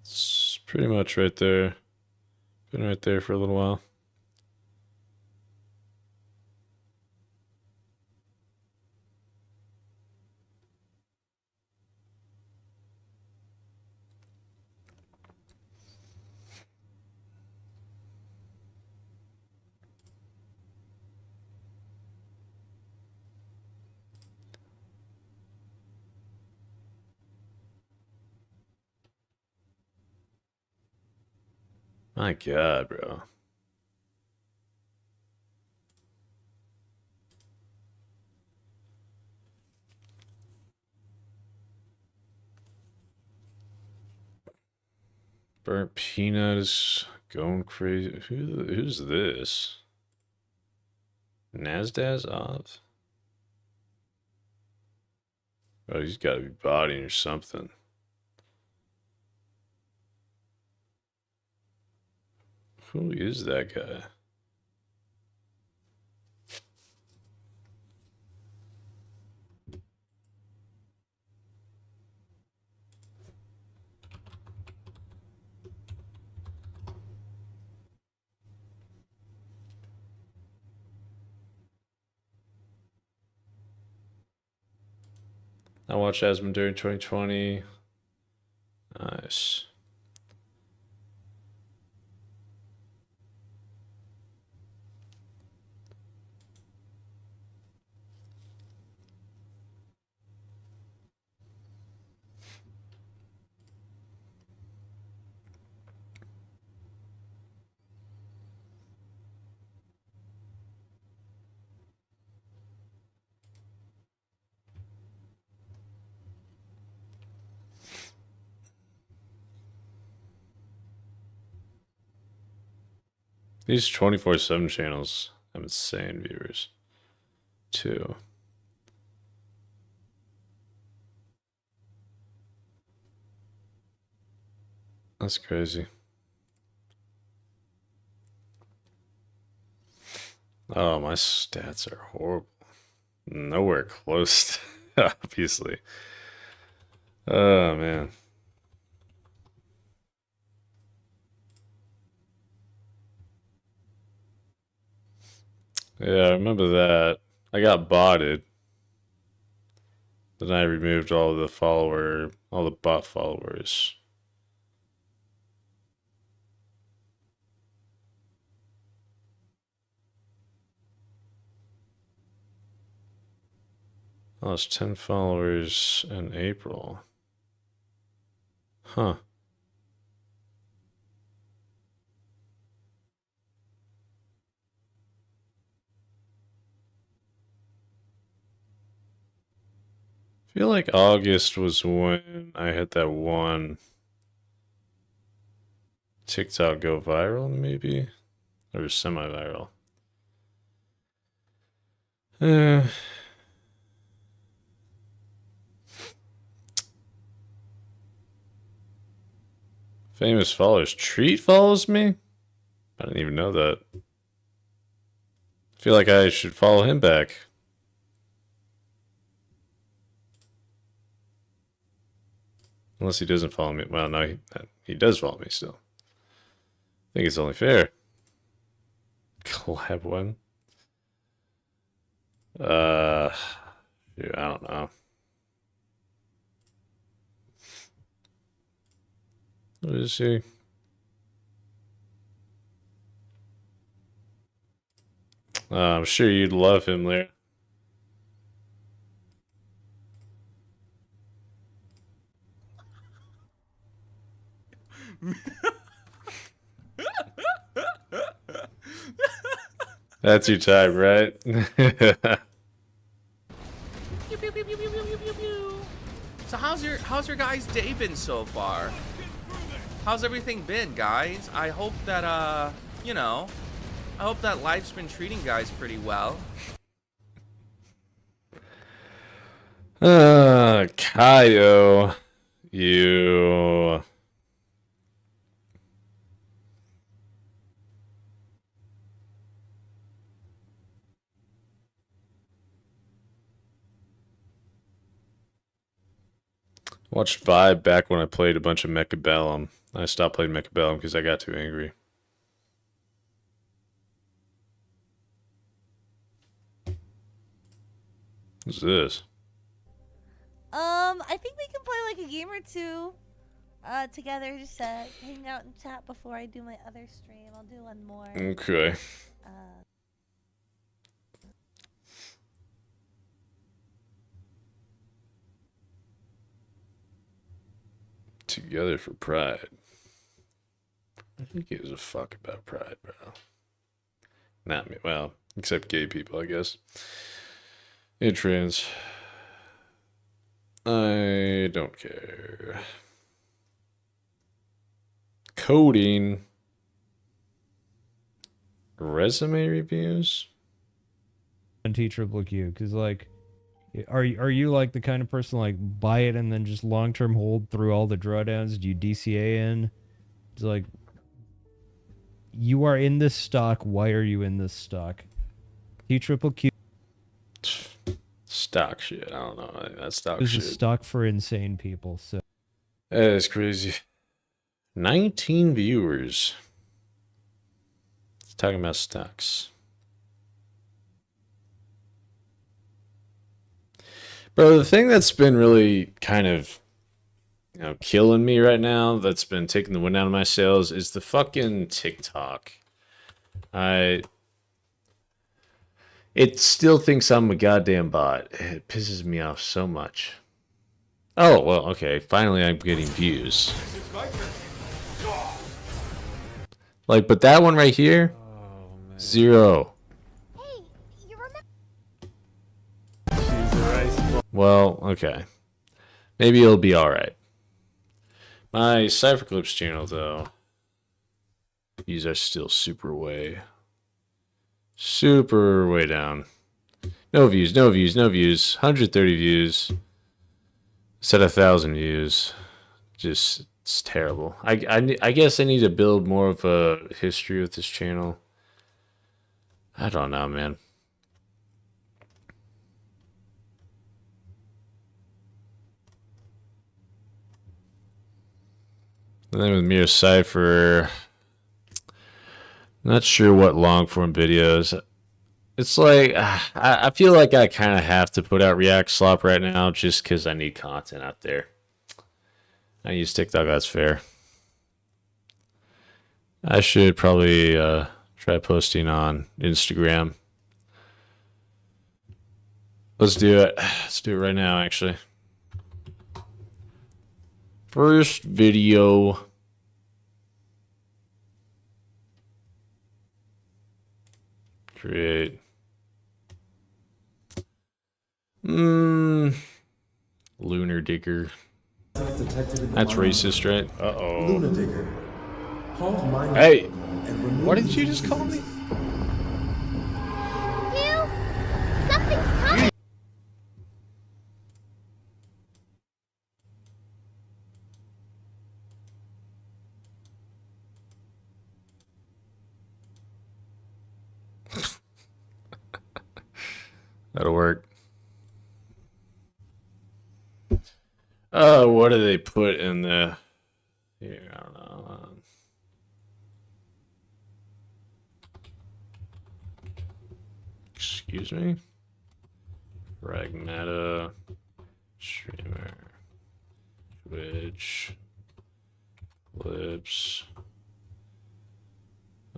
It's pretty much right there. Been right there for a little while. My God, bro. Burnt peanuts going crazy. Who's this? Nasdaq's off. Oh, he's got to be bodying or something. Who is that guy? I watched Asmund during 2020. Nice. These 24/7 channels have insane viewers, too. That's crazy. Oh, my stats are horrible. Nowhere close, obviously. Oh, man. Yeah, I remember that. I got botted. Then I removed all the bot followers. I lost 10 followers in April. Huh. I feel like August was when I had that one TikTok go viral, maybe? Or semi-viral. Famous followers. Treat follows me? I didn't even know that. I feel like I should follow him back. Unless he doesn't follow me. Well, no, he does follow me still. I think it's only fair. Collab one. Yeah, I don't know. What is he? I'm sure you'd love him there. That's your type, right?
So how's your guys' day been so far? How's everything been, guys? I hope that you know, I hope that life's been treating guys pretty well.
Kaio, you. Watched Vibe back when I played a bunch of Mechabellum. I stopped playing Mechabellum because I got too angry. What's this?
I think we can play like a game or two together, just hang out and chat before I do my other stream. I'll do one more.
Okay. Together for pride. Who gives a fuck about pride, bro? Not me. Well, except gay people, I guess. And trans. I don't care. Coding. Resume reviews?
And T-Triple-Q, because like, are you like the kind of person like buy it and then just long-term hold through all the drawdowns? Do you DCA in? It's like, you are in this stock. Why are you in this stock? T-Triple-Q.
Stock shit. I don't know. That's stock
This
shit.
is stock for insane people. So
That is crazy. 19 viewers. It's talking about stocks. Bro, the thing that's been really kind of, killing me right now, that's been taking the wind out of my sails, is the fucking TikTok. It still thinks I'm a goddamn bot. It pisses me off so much. Oh, well, okay. Finally, I'm getting views. Like, but that one right here, 0. Well, okay. Maybe it'll be alright. My Cypherclips channel, though, Views are still super way down. No views, no views, no views. 130 views. Said 1,000 views. Just, it's terrible. I guess I need to build more of a history with this channel. I don't know, man. And then with Mir Cypher, not sure what long form videos. It's like, I feel like I kind of have to put out React Slop right now just because I need content out there. I use TikTok, that's fair. I should probably try posting on Instagram. Let's do it. Let's do it right now, actually. First video. Create. Lunar Digger. That's racist, right? Uh-oh. Lunar Digger. Hey! What did you just call me?
Something's coming.
That'll work. What do they put in the... Here, I don't know. Excuse me? Pragmata. Streamer. Twitch. Clips.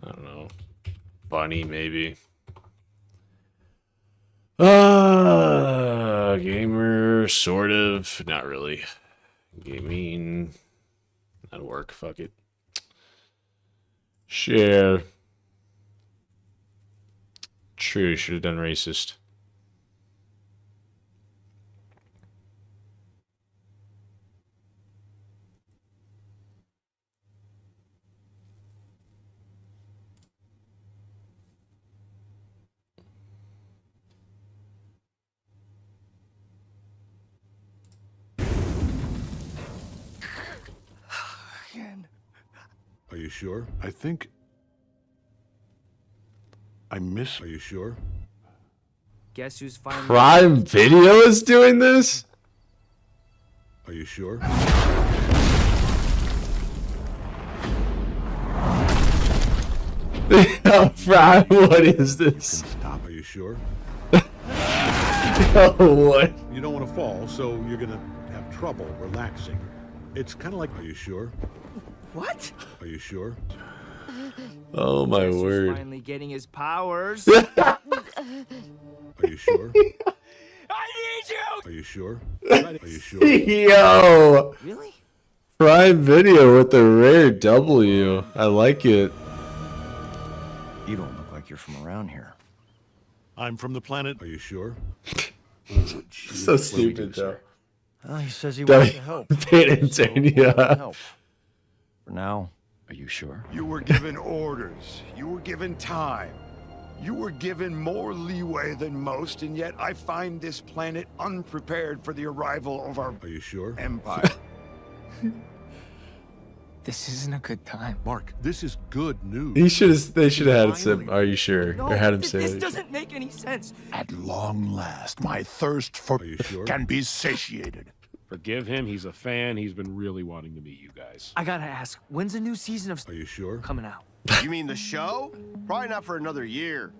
I don't know. Bunny, maybe. Gamer, sort of. Not really. Gaming. That'll work. Fuck it. Share. True, should have done racist.
Are you sure? I think I miss. Are you sure?
Guess who's finally...
Prime Video is doing this?
Are you sure?
Prime, what is this?
Stop. Are you sure?
Oh, what?
You don't want to fall, so you're gonna have trouble relaxing. It's kind of like. Are you sure?
What?
Are you sure?
Oh my
Guess who's
word.
finally getting his powers.
Are you sure?
I need you!
Are you sure? Are you sure?
Yo!
Really?
Prime Video with the rare W. I like it.
You don't look like you're from around here.
I'm from the planet. Are you sure?
So stupid, though.
Oh, he says he wants to help.
Help.
For now, are you sure?
You were given orders. You were given time. You were given more leeway than most, and yet I find this planet unprepared for the arrival of our...
Are you sure?
Empire.
This isn't a good time.
Mark, this is good news.
They should have had it said, "Are you sure?"
No,
or had him say
this
it.
doesn't make any sense.
At long last, my thirst for...
Are you sure?
Can be satiated.
Forgive him. He's a fan. He's been really wanting to meet you guys.
I gotta ask, when's a new season of...
Are you sure?
Coming out?
You mean the show? Probably not for another year.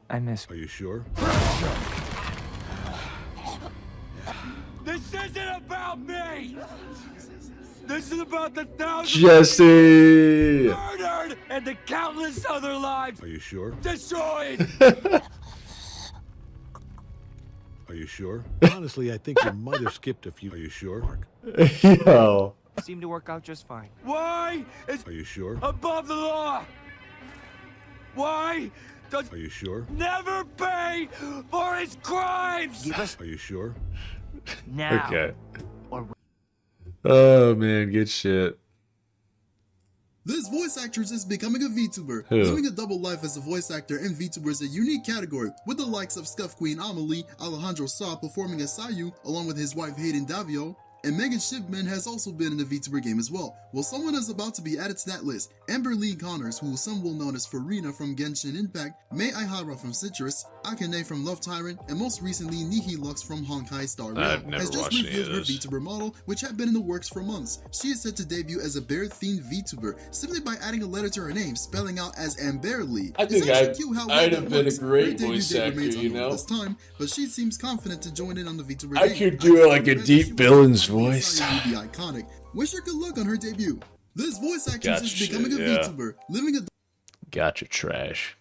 I miss...
Are you sure?
This isn't about me! This is about the thousands
Jesse!
murdered and the countless other lives
Are you sure?
destroyed!
Are you sure? Honestly, I think you might have skipped a few. Are you sure? Mark.
Yo.
Seemed to work out just fine. Why is...
Are you sure?
above the law? Why does...
Are you sure?
never pay for his crimes?
Give us...
Are you sure?
Now.
Okay.
Or...
Oh man, good shit.
This voice actress is becoming a VTuber.
Who?
Living a double life as a voice actor and VTuber is a unique category, with the likes of Scuff Queen Amelie, Alejandro Sa performing as Sayu, along with his wife Hayden Davio, and Megan Shipman has also been in the VTuber game as well. Well, someone is about to be added to that list. Amber Lee Connors, who some will know as Farina from Genshin Impact, Mei Aihara from Citrus, Akane from Love Tyrant, and most recently Nihilux from Honkai Star Rail,
I've never
has just
watched any of
revealed her
those.
VTuber model, which had been in the works for months. She is set to debut as a bear-themed VTuber, simply by adding a letter to her name, spelling out as Amber Lee.
I think
It's actually cute how well
I'd
that
have been a
works.
great
Her debut
voice
date
actor,
remains
you
unknown
know?
at this time, but she seems confident to join in on the VTuber
I
game.
could do like a deep villain's voice.
Be iconic. Wish her good luck on her debut. This voice actress is
Gotcha,
becoming a
yeah.
VTuber, living a
Gotcha trash.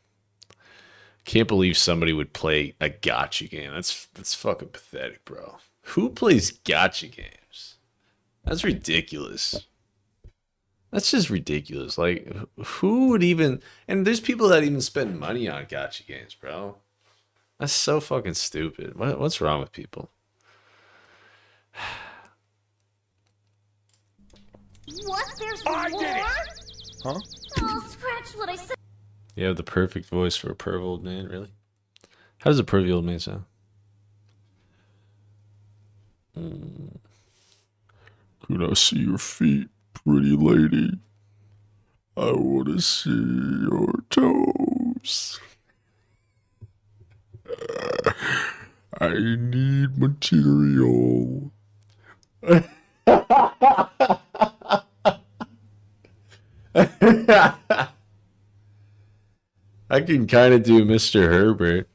Can't believe somebody would play a gotcha game. That's fucking pathetic, bro. Who plays gotcha games? That's ridiculous. That's just ridiculous. Like, who would even... And there's people that even spend money on gotcha games, bro. That's so fucking stupid. What's wrong with people?
What? There's
I
more?
did it!
Huh?
Oh, scratch what I said.
You have the perfect voice for a perv old man, really? How does a pervy old man sound?
Could I see your feet, pretty lady? I want to see your toes. I need material.
I can kind of do Mr. Herbert.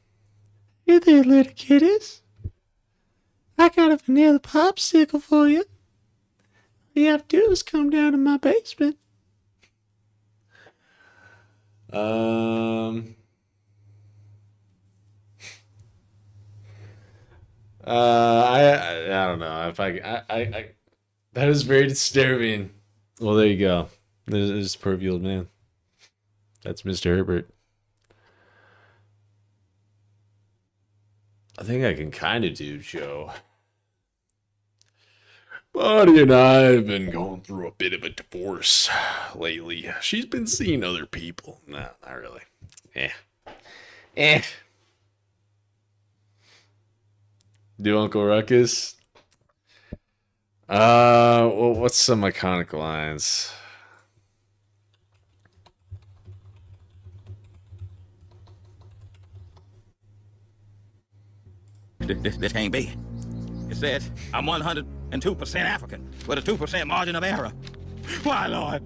You there, little kiddies? I got a vanilla popsicle for you. All you have to do is come down to my basement. I don't know if I that is very disturbing. Well, there you go. There's pervy old man. That's Mr. Herbert. I think I can kind of do Joe. Buddy and I have been going through a bit of a divorce lately. She's been seeing other people. No, not really. Do Uncle Ruckus? Well, what's some iconic lines?
This can't be. It says I'm 102% African with a 2% margin of error. Why, Lord?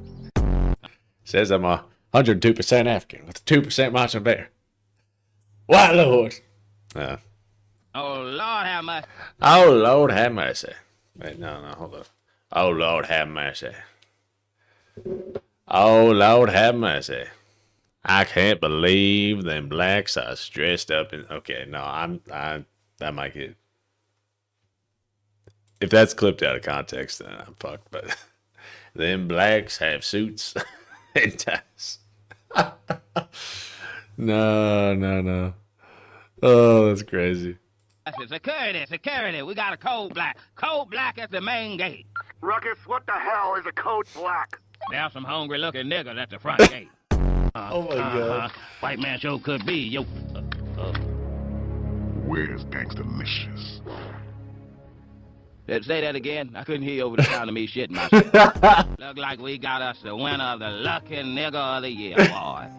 Says I'm 102% African with a 2% margin of error. Why, Lord?
Oh, Lord have mercy.
Oh, Lord have mercy. Wait, no, hold on. Oh, Lord have mercy. Oh, Lord have mercy. I can't believe them blacks are dressed up in... Okay, no, that might get... If that's clipped out of context, then I'm fucked. But them blacks have suits and ties. No. Oh, that's crazy.
Security. We got a code black. Code black at the main gate.
Ruckus, what the hell is a code black?
There's some hungry-looking niggas at the front gate.
Oh, my God.
White man sure could be. Yo.
Where's Gangstalicious?
Say that again. I couldn't hear you over the sound of me shitting myself. Look like we got us the winner of the Lucky Nigga of the Year award.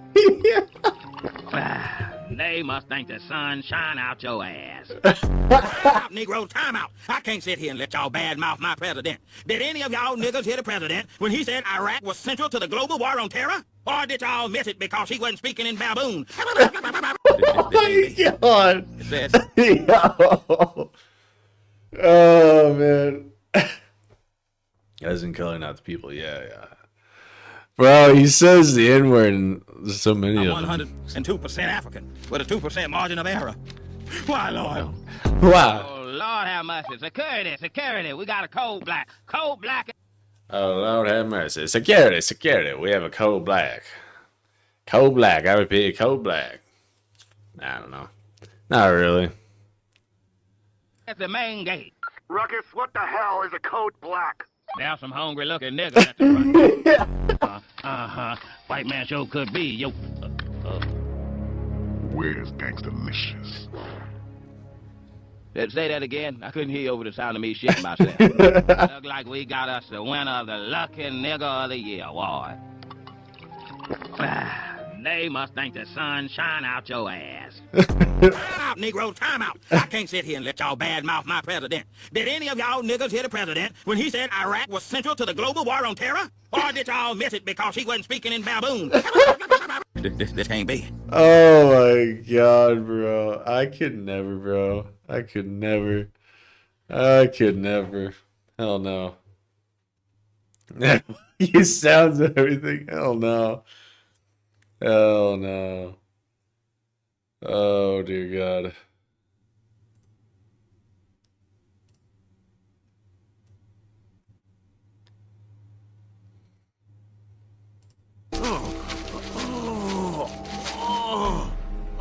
They must think the sun shine out your ass. Time out, Negro, time out. I can't sit here and let y'all badmouth my president. Did any of y'all niggas hear the president when he said Iraq was central to the global war on terror? Or did y'all miss it because he wasn't speaking in baboon?
Oh, my God. Yo. Oh, man. As in calling out the people. Yeah. Bro, he says the N-word and there's so many of them.
102% African with a 2% margin of error. Why, Lord?
Wow.
Oh, Lord have mercy. Security. We got a code black. Code black.
Oh, Lord have mercy. Security. We have a code black. Code black. I repeat, code black. I don't know. Not really.
At the main gate.
Ruckus, what the hell is a code black?
There's some hungry-looking niggas at the front gate. White man sure could be. Yo.
Where's Gangstalicious?
Say that again. I couldn't hear you over the sound of me shitting myself. Look like we got us the winner of the Lucky Nigga of the Year award. They must think the sun shine out your ass. Time out, Negro, time out. I can't sit here and let y'all badmouth my president. Did any of y'all niggas hear the president when he said Iraq was central to the global war on terror? Or did y'all miss it because he wasn't speaking in baboon? This can't be.
Oh my god, bro. I could never, bro. I could never. Hell no. He sounds and everything. Hell no. Hell no. Oh dear God.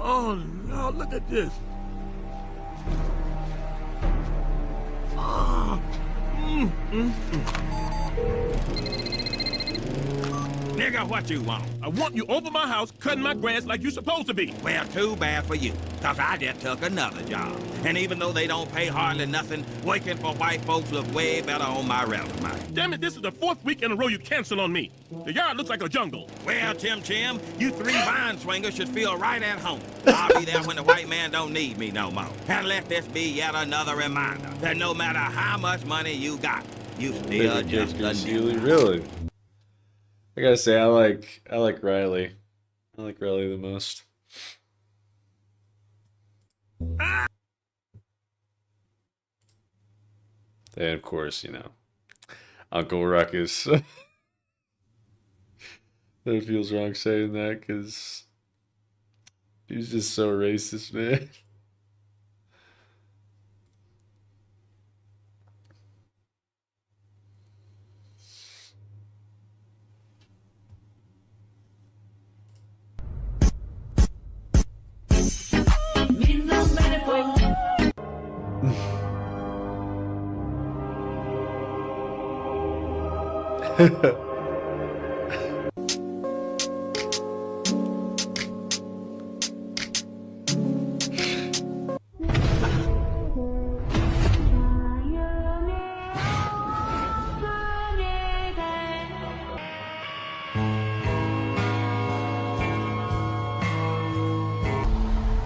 Oh no, look at this.
Nigga, what you want?
I want you over my house cutting my grass like you supposed to be.
Well, too bad for you, cause I just took another job. And even though they don't pay hardly nothing, working for white folks look way better on my resume.
Damn it, this is the 4th week in a row you cancel on me. The yard looks like a jungle.
Well, Chim, you 3 vine swingers should feel right at home. I'll be there when the white man don't need me no more. And let this be yet another reminder that no matter how much money you got, you still just a nigga.
Really? I gotta say, I like Riley. I like Riley the most. And of course, you know, Uncle Ruckus. That feels wrong saying that because he was just so racist, man.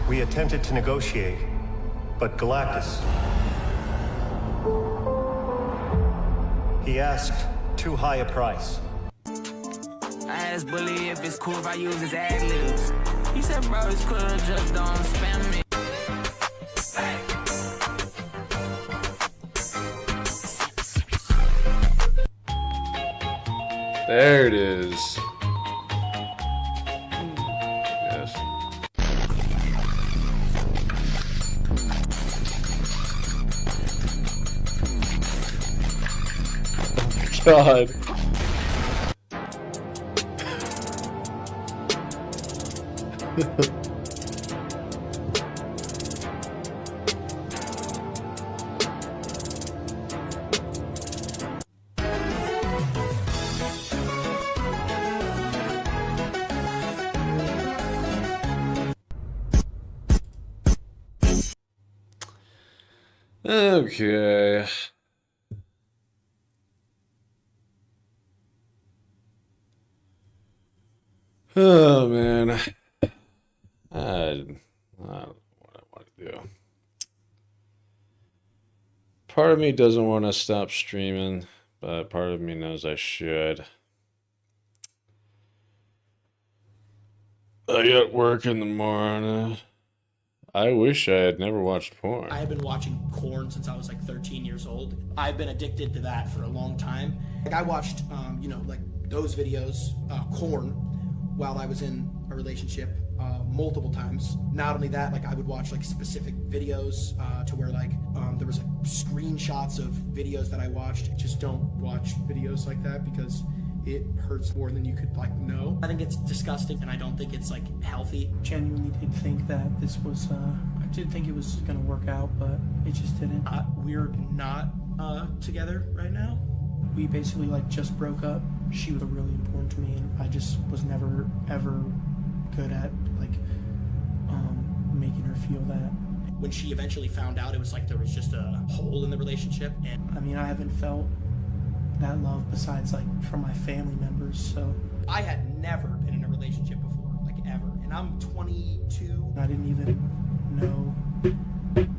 We attempted to negotiate, but Galactus, he asked too high a price.
I asked Bully if it's cool if I use his ad libs. He said, bro, it's cool, just don't spam me.
There it is. Yes. God. Okay. Oh man, I don't know what I want to do. Part of me doesn't want to stop streaming, but part of me knows I should. I got work in the morning. I wish I had never watched porn.
I have been watching porn since I was like 13 years old. I've been addicted to that for a long time. Like I watched, you know, like those videos, porn, while I was in a relationship multiple times. Not only that, like I would watch like specific videos to where like there was like screenshots of videos that I watched. Just don't watch videos like that because it hurts more than you could like know. I think it's disgusting and I don't think it's like healthy.
Genuinely did think that this was, I did think it was gonna work out, but it just didn't.
We're not together right now.
We basically like just broke up. she was really important to me, and I just was never ever good at like making her feel that.
When she eventually found out, it was like there was just a hole in the relationship. And
I mean, I haven't felt that love besides like from my family members. So
I had never been in a relationship before, like ever. And I'm 22.
I didn't even know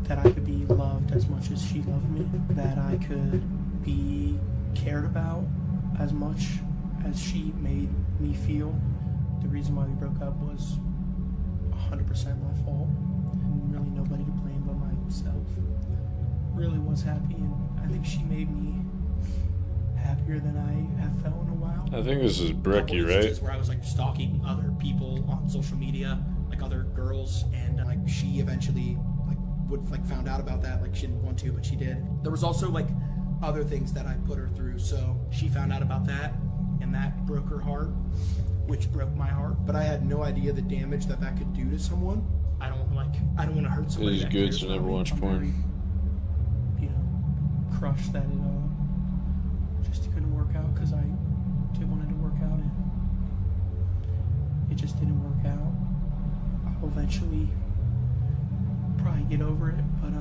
that I could be loved as much as she loved me, that I could be cared about as much as she made me feel. The reason why we broke up was 100% my fault. Really nobody to blame but myself. Really was happy, and I think she made me happier than I have felt in a while.
I think this is Bricky, right?
Where I was like stalking other people on social media, like other girls, and like she eventually found out about that. Like she didn't want to, but she did. There was also like other things that I put her through, so she found out about that, and that broke her heart, which broke my heart. But I had no idea the damage that could do to someone. I don't want to hurt somebody.
It is good to never watch porn.
You know, crushed that it just couldn't work out because I did want it to work out, and it just didn't work out. I'll eventually probably get over it, but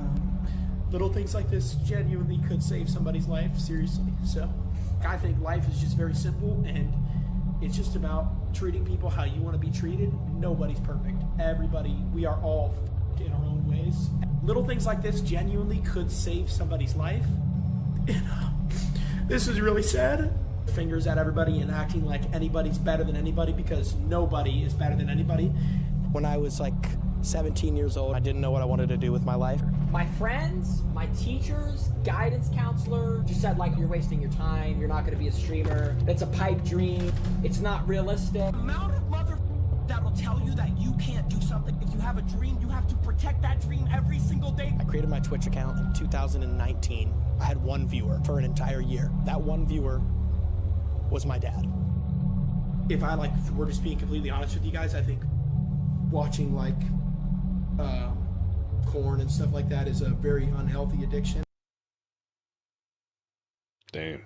little things like this genuinely could save somebody's life, seriously. So I think life is just very simple, and it's just about treating people how you want to be treated. Nobody's perfect. Everybody, we are all in our own ways. Little things like this genuinely could save somebody's life. This is really sad. Fingers at everybody and acting like anybody's better than anybody, because nobody is better than anybody. When I was like 17 years old, I didn't know what I wanted to do with my life.
My friends, my teachers, guidance counselor just said, like, you're wasting your time, you're not going to be a streamer, it's a pipe dream, it's not realistic.
The amount of mother that'll tell you that you can't do something. If you have a dream, you have to protect that dream every single day. I created my Twitch account in 2019. I had one viewer for an entire year. That one viewer was my dad. If I were just being completely honest with you guys, I think watching corn and stuff like that is a very unhealthy addiction.
Damn.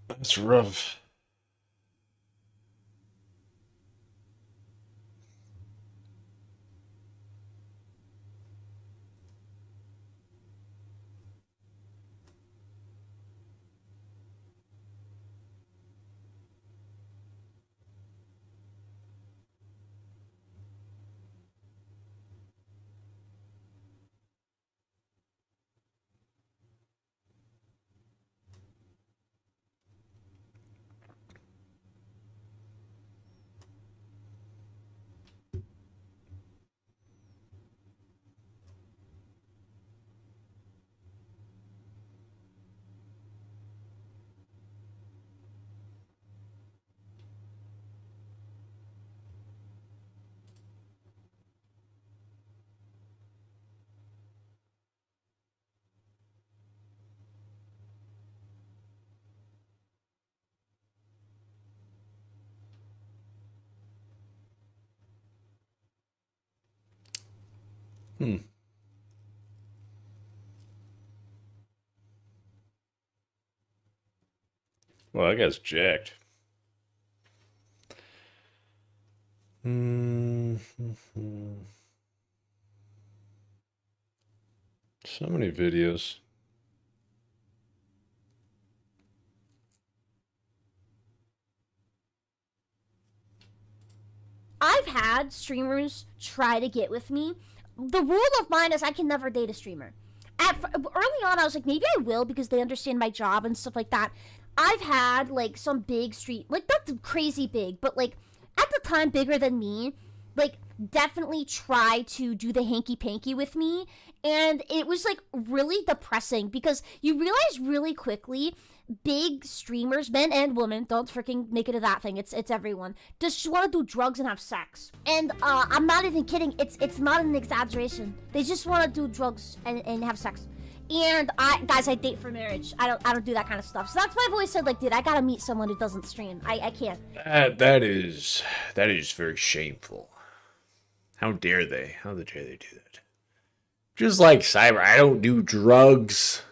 That's rough. Well, that guy's jacked. So many videos.
I've had streamers try to get with me. The rule of mine is I can never date a streamer. Early on, I was like, maybe I will because they understand my job and stuff like that. I've had some big not crazy big, but at the time bigger than me, definitely try to do the hanky-panky with me. And it was really depressing because you realize really quickly big streamers, men and women, don't freaking make it a that thing, it's everyone, just want to do drugs and have sex. And I'm not even kidding, it's not an exaggeration. They just want to do drugs and have sex. And I date for marriage. I don't do that kind of stuff. So that's why I've always said, dude, I gotta meet someone who doesn't stream. I can't.
That is very shameful. How dare they? How dare they do that? Just like Cyber, I don't do drugs.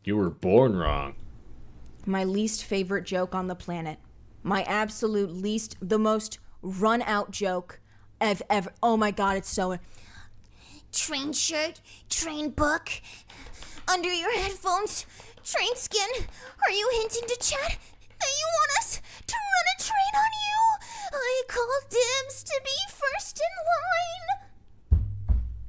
You were born wrong.
My least favorite joke on the planet. My absolute least, the most run out joke I've ever. Oh my god, it's so.
Train shirt, train book, under your headphones, train skin. Are you hinting to chat that you want us to run a train on you? I call dibs to be first in line.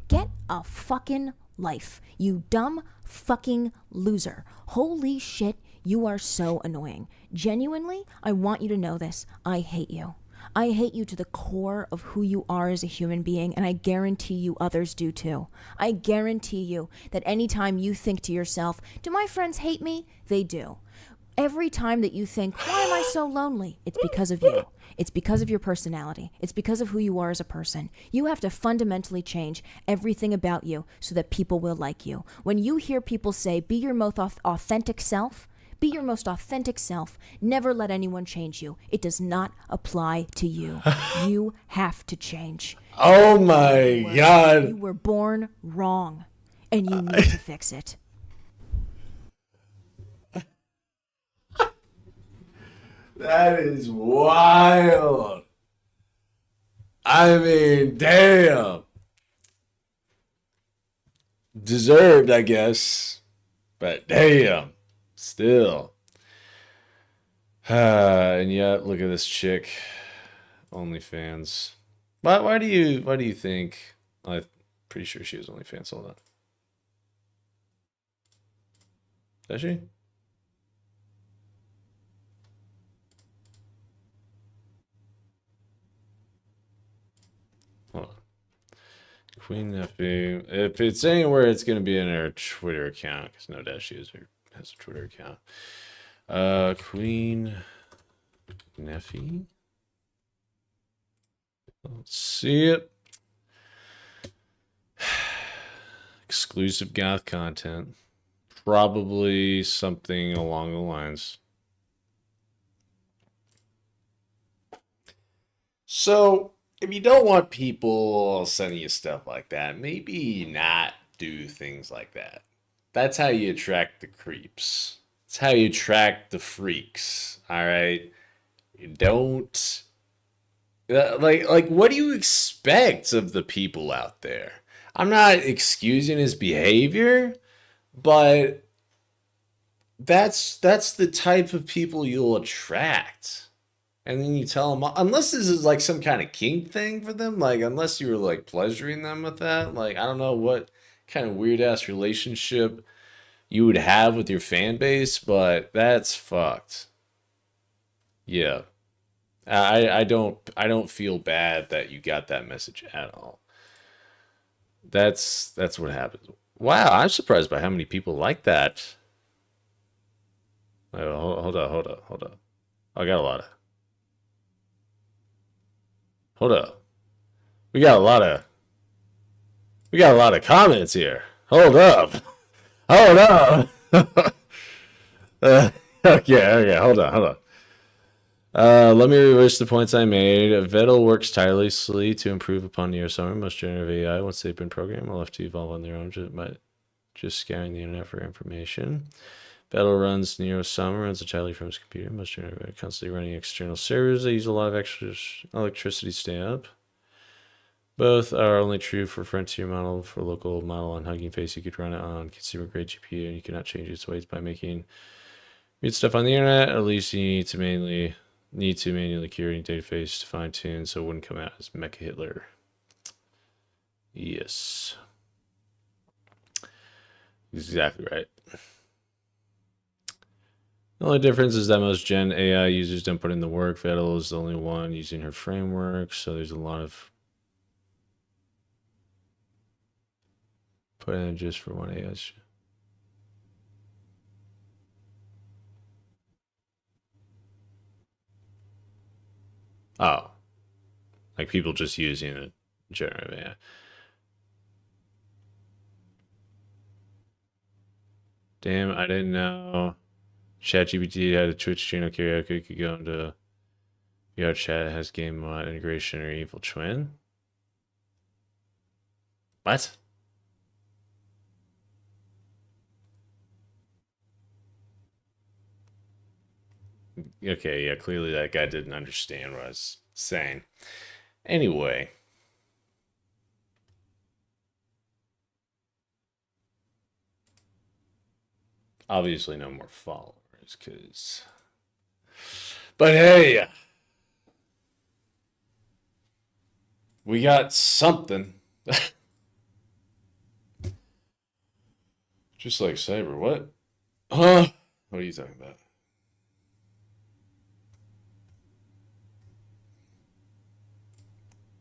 Get a fucking life, you dumb fucking loser. Holy shit, you are so annoying. Genuinely, I want you to know this. I hate you. I hate you to the core of who you are as a human being, and I guarantee you others do too. I guarantee you that anytime you think to yourself, do my friends hate me? They do. Every time that you think, why am I so lonely? It's because of you. It's because of your personality. It's because of who you are as a person. You have to fundamentally change everything about you so that people will like you. When you hear people say, be your most authentic self, be your most authentic self. Never let anyone change you. It does not apply to you. You have to change.
Oh my God.
You were born wrong, and you need to fix it.
That is wild. I mean, damn. Deserved, I guess. But damn. Still. And yet, look at this chick. OnlyFans. Why do you think? I'm pretty sure she was OnlyFans. Hold on. Does she? Hold on. Queen Nephew. If it's anywhere, it's gonna be in her Twitter account, because no doubt she has a Twitter account. Queen Nephew. Let's see it. Exclusive goth content. Probably something along the lines. So, if you don't want people sending you stuff like that, maybe not do things like that. That's how you attract the creeps. That's how you attract the freaks. All right? You don't... Like, what do you expect of the people out there? I'm not excusing his behavior, but that's the type of people you'll attract. And then you tell them, unless this is like some kind of kink thing for them, like unless you were like pleasuring them with that, like I don't know what kind of weird ass relationship you would have with your fan base, but that's fucked. Yeah. I don't feel bad that you got that message at all. That's what happens. Wow, I'm surprised by how many people like that. Hold up. I got a lot of. Hold up. We got a lot of comments here. Hold up. Okay, hold on. Let me reverse the points I made. Vettel works tirelessly to improve upon Neo Summer. Most generative AI, once they've been programmed, will have to evolve on their own, just scanning the internet for information. Vettel runs Neo Summer, runs entirely from his computer. Most generative AI constantly running external servers. They use a lot of extra electricity to stay up. Both are only true for Frontier model. For local model on Hugging Face, you could run it on consumer grade GPU, and you cannot change its weights by making read stuff on the internet. At least you need to manually curate your database to fine tune so it wouldn't come out as Mecha Hitler. Yes. Exactly right. The only difference is that most Gen AI users don't put in the work. Vettel is the only one using her framework, so there's a lot of put in just for one AI. Oh. Like people just using it generative AI. Damn, I didn't know ChatGPT had a Twitch channel karaoke could go into VR chat. It has game mod integration or evil twin. What? Okay, yeah, clearly that guy didn't understand what I was saying. Anyway. Obviously no more followers, because... But hey! We got something. Just like Saber, what? Huh? What are you talking about?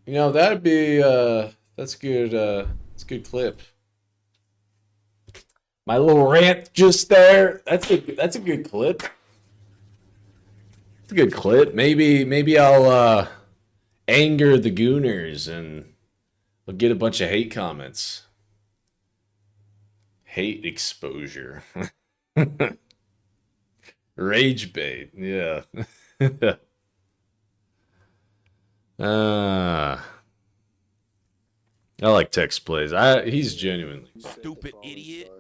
You know, that'd be, that's good, it's a good clip. My little rant just there, that's a good clip. It's a good clip. Maybe I'll, anger the gooners and we'll get a bunch of hate comments. Hate exposure. Rage bait, yeah. I like text plays. He's genuinely
Stupid idiot.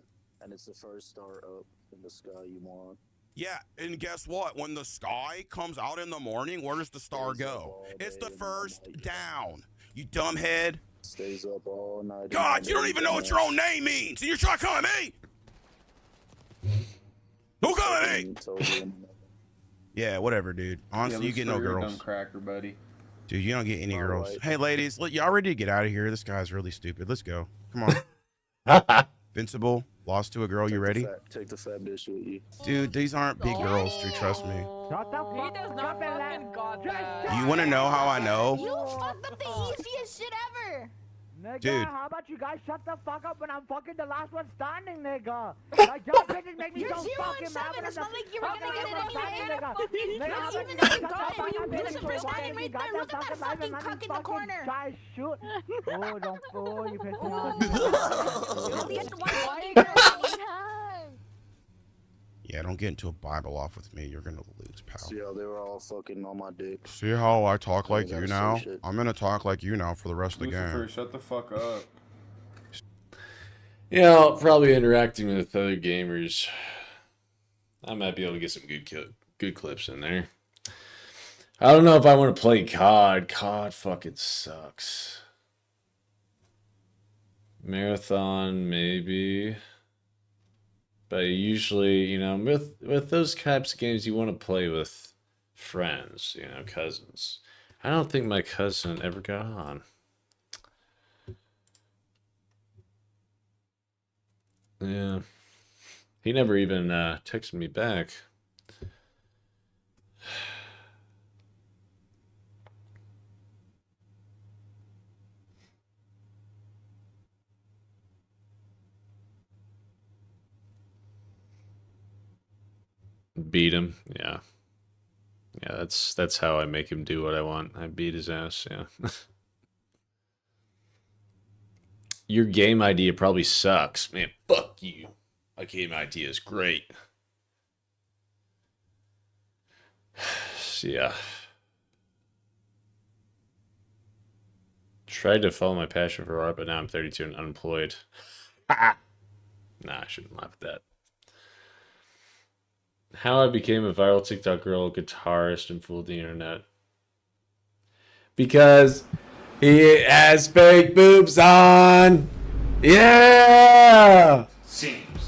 And it's the first star up in the sky you want.
Yeah, and guess what? When the sky comes out in the morning, where does the star go? It's the first down. You dumbhead.
Stays up all night.
God, you don't even know what your own name means, and you're trying to come at me? Don't come at me! Yeah, whatever, dude. Honestly, you get no girls.
Cracker, buddy.
Dude, you don't get any girls. Right. Hey, ladies, look, y'all ready to get out of here? This guy's really stupid. Let's go. Come on. Invincible, lost to a girl. You ready?
Take the fat bitch with you.
Dude, these aren't big girls, dude. Trust me.
Shut the fuck up.
You want to know how I know?
You fucked up the easiest shit ever.
Nigga,
dude.
How about you guys shut the fuck up when I'm fucking the last one standing, nigga? Like, y'all bitches make me
You're
so
0
fucking
and
mad
7.
when
It's
I'm
not like you were gonna get it anyway.
Nigga, how about
Even
you
if you
shut
got
the
it, you
fuck up,
Lucifer
bitch?
standing right there. Look at that fucking cuck in the corner.
Guys, shoot. Oh, don't fool. You piss me off.
You'll be at the one fucking
Yeah, don't get into a Bible off with me. You're gonna lose, pal.
See how they were all fucking on my dick.
See how I talk like you
gotta
now?
say shit.
I'm gonna talk like you now for the rest of the
Lucifer,
game.
shut the fuck up.
Yeah, probably interacting with other gamers. I might be able to get some good clips in there. I don't know if I want to play COD. COD fucking sucks. Marathon, maybe. But usually, you know, with those types of games, you want to play with friends, you know, cousins. I don't think my cousin ever got on. Yeah. He never even texted me back. Beat him, yeah. Yeah, that's how I make him do what I want. I beat his ass, yeah. Your game idea probably sucks. Man, fuck you. My game idea is great. So, yeah. Tried to follow my passion for art, but now I'm 32 and unemployed. Nah, I shouldn't laugh at that. How I became a viral TikTok girl, guitarist, and fooled the internet. Because he has fake boobs on. Yeah!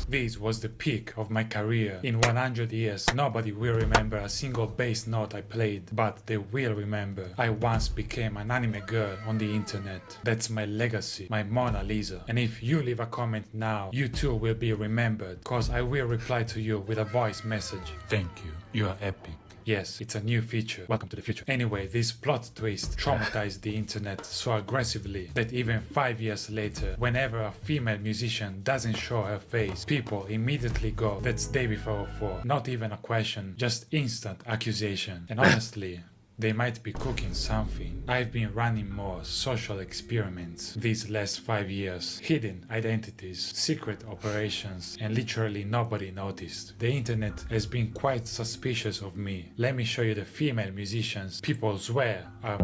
This was the peak of my career. In 100 years, nobody will remember a single bass note I played, but they will remember I once became an anime girl on the internet. That's my legacy, my Mona Lisa. And if you leave a comment now, you too will be remembered, cause I will reply to you with a voice message. Thank you, you are epic. Yes, it's a new feature. Welcome to the future. Anyway, this plot twist traumatized the internet so aggressively that even 5 years later, whenever a female musician doesn't show her face, people immediately go, that's Davey 404. Not even a question, just instant accusation. And honestly, they might be cooking something. I've been running more social experiments these last 5 years. Hidden identities, secret operations, and literally nobody noticed. The internet has been quite suspicious of me. Let me show you the female musicians people swear are...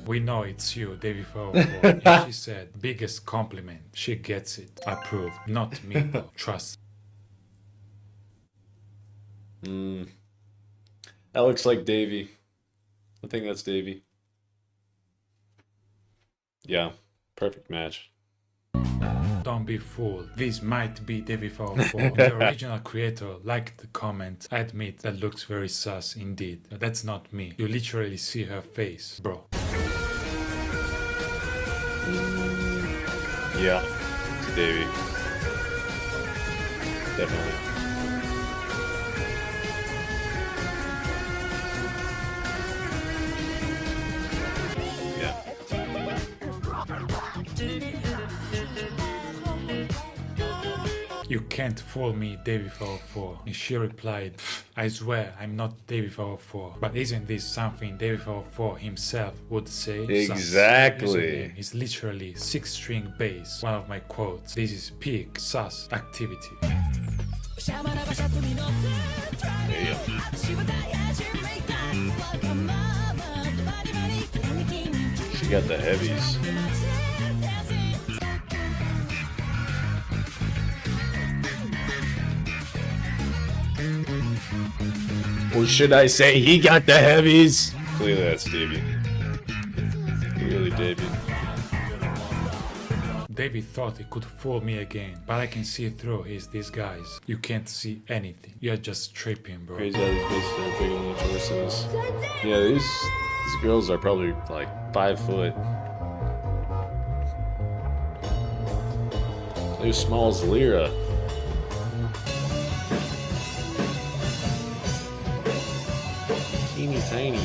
We know it's you, Davey 404. And she said, biggest compliment. She gets it. Approved. Not me though. Trust.
That looks like Davey. I think that's Davey. Yeah, perfect match.
Don't be fooled. This might be Davey 404. The original creator liked the comment. I admit that looks very sus indeed. But that's not me. You literally see her face, bro.
Yeah, it's Davey. Definitely.
You can't fool me, Davey 404. And she replied, I swear I'm not Davey 404. But isn't this something Davey 404 himself would say?
Exactly.
Sus. Is literally 6-string bass. One of my quotes. This is peak sus activity.
She got the heavies. Or should I say he got the heavies? Clearly that's Davey. Clearly Davey.
Davey thought he could fool me again, but I can see through his disguise. You can't see anything. You're just tripping, bro.
Crazy how these bitches are big on the torsos. Yeah, these girls are probably like 5 foot. They're as small as Lyra. Teeny tiny.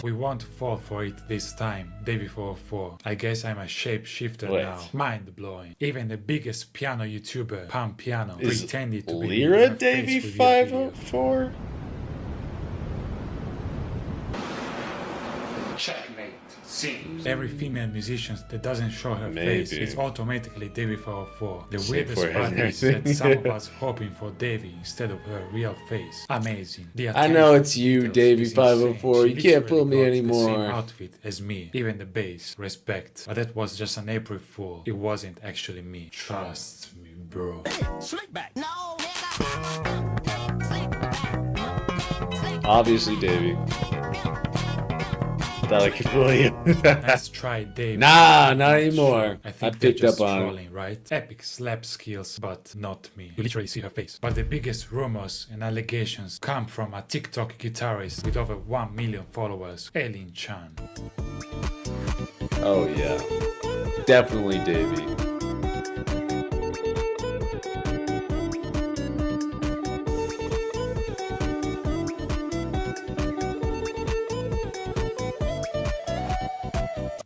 We won't fall for it this time, Davey 404. I guess I'm a shapeshifter now. Mind blowing. Even the biggest piano YouTuber, Pam Piano, pretended to be
Lyra Davey 504?
Checkmate. Seems. Every female musician that doesn't show her face is automatically Davey 404. The weirdest part is that some of us hoping for Davey instead of her real face. Amazing.
I know it's you, Davey 504. You can't fool me anymore.
The same outfit as me. Even the bass. Respect. But that was just an April Fool. It wasn't actually me. Trust me, bro.
Obviously, Davey. Thought I could fool you.
Let's try Davey.
Nah, not anymore.
I think
picked
just
up on
trolling, right? Epic slap skills, but not me. You literally see her face. But the biggest rumors and allegations come from a TikTok guitarist with over 1 million followers, Elin Chan.
Oh yeah, definitely Davey.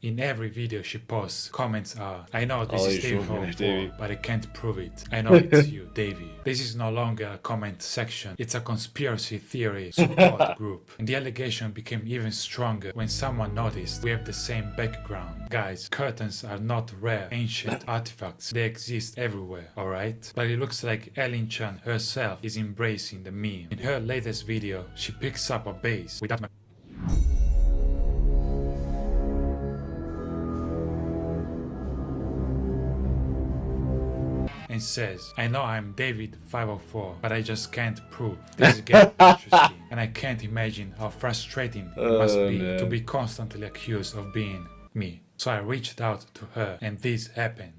In every video she posts, comments are, I know this is Davey 404, but I can't prove it. I know it's you, Davey. This is no longer a comment section. It's a conspiracy theory support group. And the allegation became even stronger when someone noticed we have the same background. Guys, curtains are not rare, ancient artifacts. They exist everywhere, alright? But it looks like Elin Chan herself is embracing the meme. In her latest video, she picks up a bass without and says, I know I'm David 504, but I just can't prove. This is getting interesting, and I can't imagine how frustrating it must be to be constantly accused of being me. So I reached out to her, and this happened.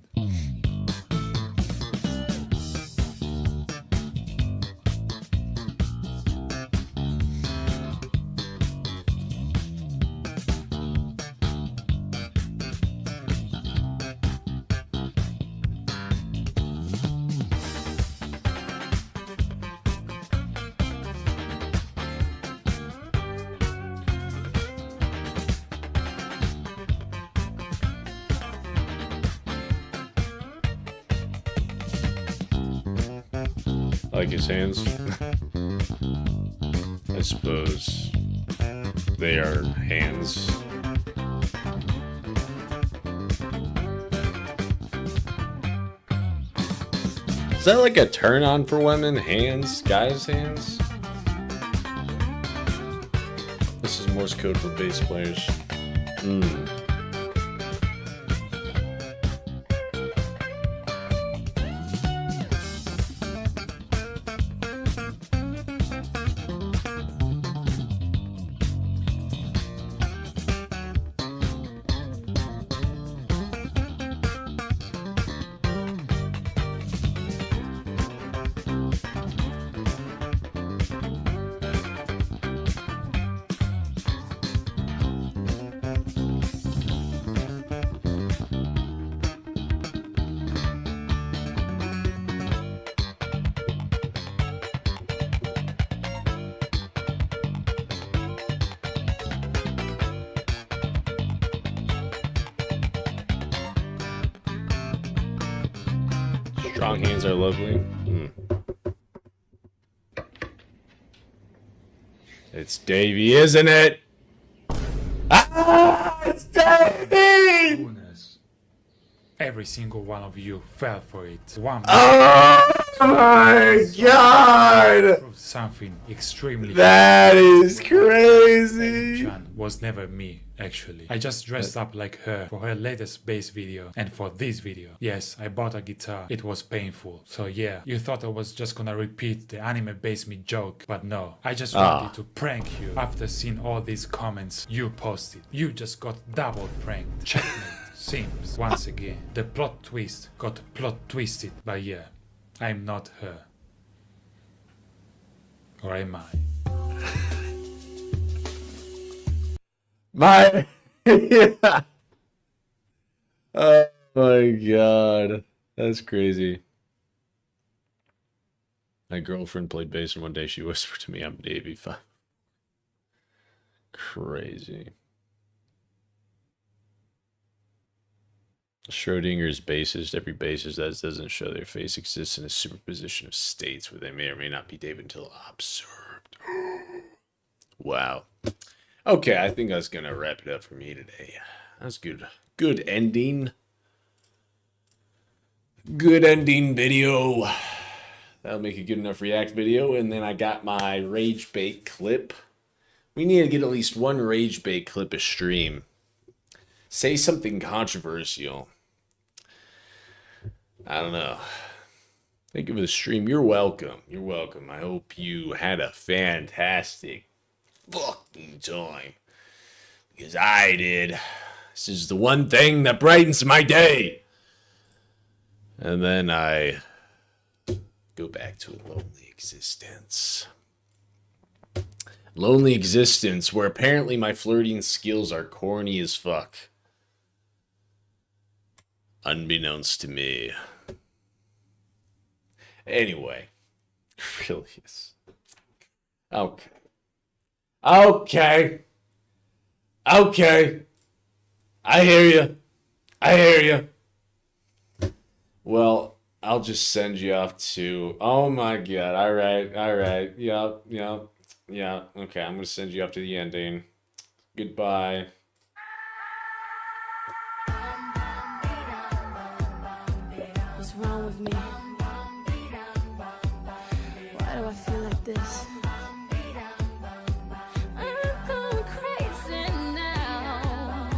Like his hands? I suppose they are hands. Is that like a turn on for women? Hands? Guys' hands? This is Morse code for bass players. Strong hands are lovely. It's Davey, isn't it? Ah, it's Davey!
Every single one of you fell for it. One
Oh my god!
something extremely.
That is crazy.
Chan was never me, actually. I just dressed up like her for her latest bass video and for this video. Yes, I bought a guitar. It was painful. So yeah, you thought I was just gonna repeat the anime base me joke, but no. I just wanted to prank you. After seeing all these comments you posted, you just got double pranked. Checkmate. Seems once again the plot twist got plot twisted, but yeah, I'm not her. Or am I?
My yeah. Oh my god. That's crazy. My girlfriend played bass and one day she whispered to me, I'm Davey 5. Crazy. Schrodinger's bassist. Every bassist that doesn't show their face exists in a superposition of states where they may or may not be David until observed. Wow. Okay, I think that's gonna wrap it up for me today. That's good. Good ending. Good ending video. That'll make a good enough react video. And then I got my rage bait clip. We need to get at least one rage bait clip a stream. Say something controversial. I don't know. Think of a stream. You're welcome. You're welcome. I hope you had a fantastic fucking time. Because I did. This is the one thing that brightens my day. And then I go back to a lonely existence. Lonely existence where apparently my flirting skills are corny as fuck. Unbeknownst to me. Anyway. Really is. Okay. Okay. Okay. I hear you. I hear you. Well, I'll just send you off to... Oh my god. Alright. Alright. Yep. Yep. Yeah. Okay. I'm going to send you off to the ending. Goodbye.
What's wrong with me? Why do I feel like this? I'm going crazy now.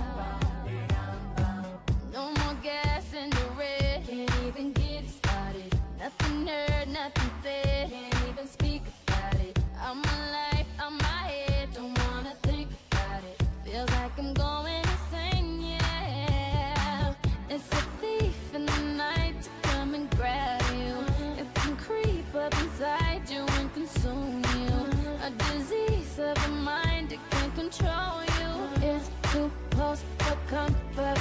No more gas in the red. Can't even get it started. Nothing heard, nothing said. Can't even speak about it. I'm alive, I'm my head. Don't wanna think about it. Feels like I'm going insane, yeah. It's a thief in the night to come and grab you. It can creep up inside you and consume you. A disease of the mind, it can control you. It's too close for comfort.